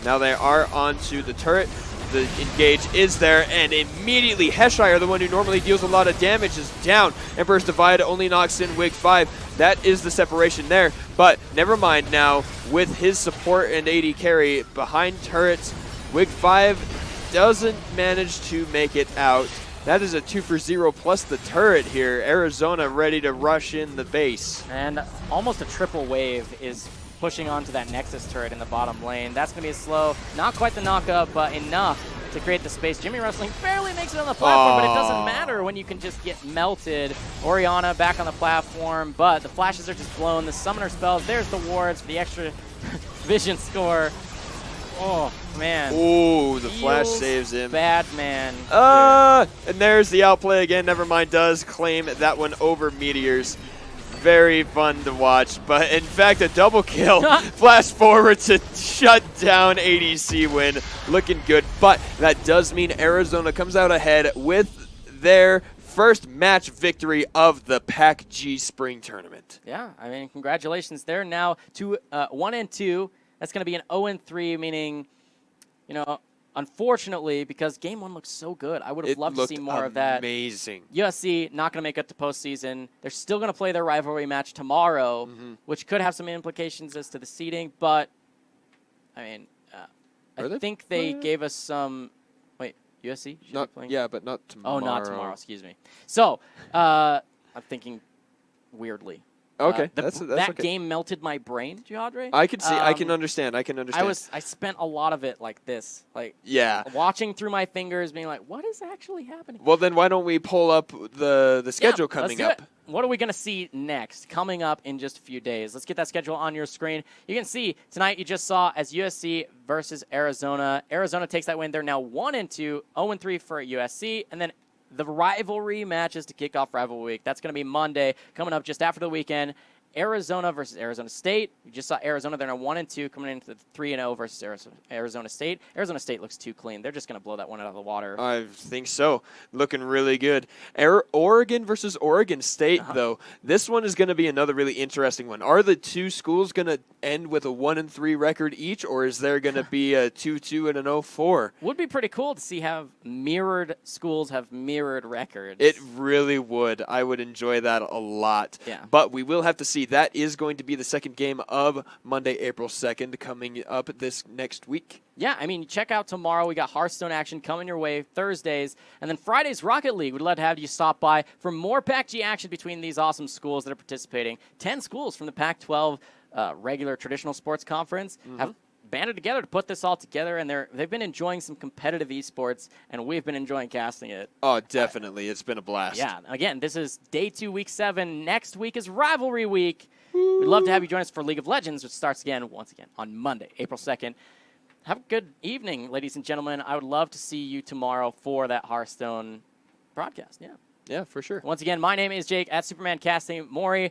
Now they are onto the turret. The engage is there, and immediately Heshire, the one who normally deals a lot of damage, is down. Emperor's Divide only knocks in Wig 5. That is the separation there, but never mind now. With his support and AD carry behind turrets, Wig 5 doesn't manage to make it out. That is a 2-for-0 plus the turret here. Arizona ready to rush in the base. And almost a triple wave is pushing onto that Nexus turret in the bottom lane. That's going to be a slow, not quite the knockup, but enough to create the space. Jimmy Wrestling barely makes it on the platform, but it doesn't matter when you can just get melted. Orianna back on the platform, but the flashes are just blown. The summoner spells, there's the wards for the extra vision score. Oh, man. Ooh, the flash saves him. Bad man. And there's the outplay again. Nevermind does claim that one over Meteors. Very fun to watch, but in fact, a double kill. Flash forward to shut down ADC win. Looking good, but that does mean Arizona comes out ahead with their first match victory of the PACG Spring Tournament. Yeah, I mean, congratulations. They're now 1-2. That's going to be an 0-3, meaning, you know, unfortunately, because Game 1 looks so good, I would have loved to see more of that. Amazing. USC not going to make it to postseason. They're still going to play their rivalry match tomorrow, which could have some implications as to the seeding. But, I mean, I think they gave us some. Wait, USC? Not, yeah, but not tomorrow. Oh, not tomorrow. Excuse me. So, I'm thinking weirdly. Okay, that's that okay. game melted my brain, Jihadre. I can see. I can understand. I spent a lot of it like this, yeah, watching through my fingers, being like, "What is actually happening?" Well, then why don't we pull up the schedule coming up? What are we going to see next? Coming up in just a few days. Let's get that schedule on your screen. You can see tonight. You just saw as USC versus Arizona. Arizona takes that win. They're now 1-2, 0-3 for USC, and then the rivalry matches to kick off rivalry week. That's going to be Monday, coming up just after the weekend. Arizona versus Arizona State. You just saw Arizona. They're now 1-2, coming into the 3-0 versus Arizona State. Arizona State looks too clean. They're just going to blow that one out of the water. I think so. Looking really good. Oregon versus Oregon State, though. This one is going to be another really interesting one. Are the two schools going to end with a 1-3 record each, or is there going to be a 2-2 and an 0-4? Would be pretty cool to see how mirrored schools have mirrored records. It really would. I would enjoy that a lot. Yeah. But we will have to see. That is going to be the second game of Monday, April 2nd, coming up this next week. Yeah, I mean, check out tomorrow. We got Hearthstone action coming your way Thursdays. And then Friday's Rocket League. We'd love to have you stop by for more PACG action between these awesome schools that are participating. 10 schools from the Pac-12 regular traditional sports conference have banded together to put this all together, and they've been enjoying some competitive esports, and we've been enjoying casting it. Oh, definitely. It's been a blast. Yeah. Again, this is day 2, week 7. Next week is rivalry week. We'd love to have you join us for League of Legends, which starts once again, on Monday, April 2nd. Have a good evening, ladies and gentlemen. I would love to see you tomorrow for that Hearthstone broadcast. Yeah. Yeah, for sure. Once again, my name is Jake at Superman Casting Maury,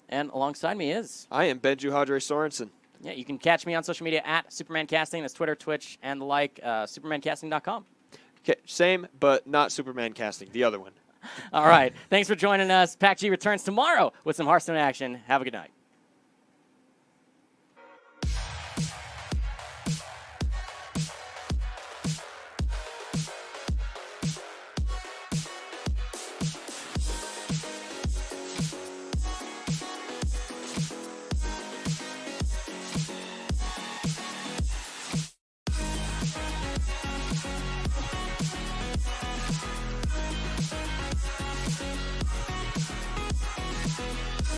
and alongside me is... I am Benju Hadre Sorensen. Yeah, you can catch me on social media at Superman Casting. That's Twitter, Twitch, and the like, supermancasting.com. Okay, same, but not Superman Casting, the other one. All right. Thanks for joining us. PACG returns tomorrow with some Hearthstone action. Have a good night.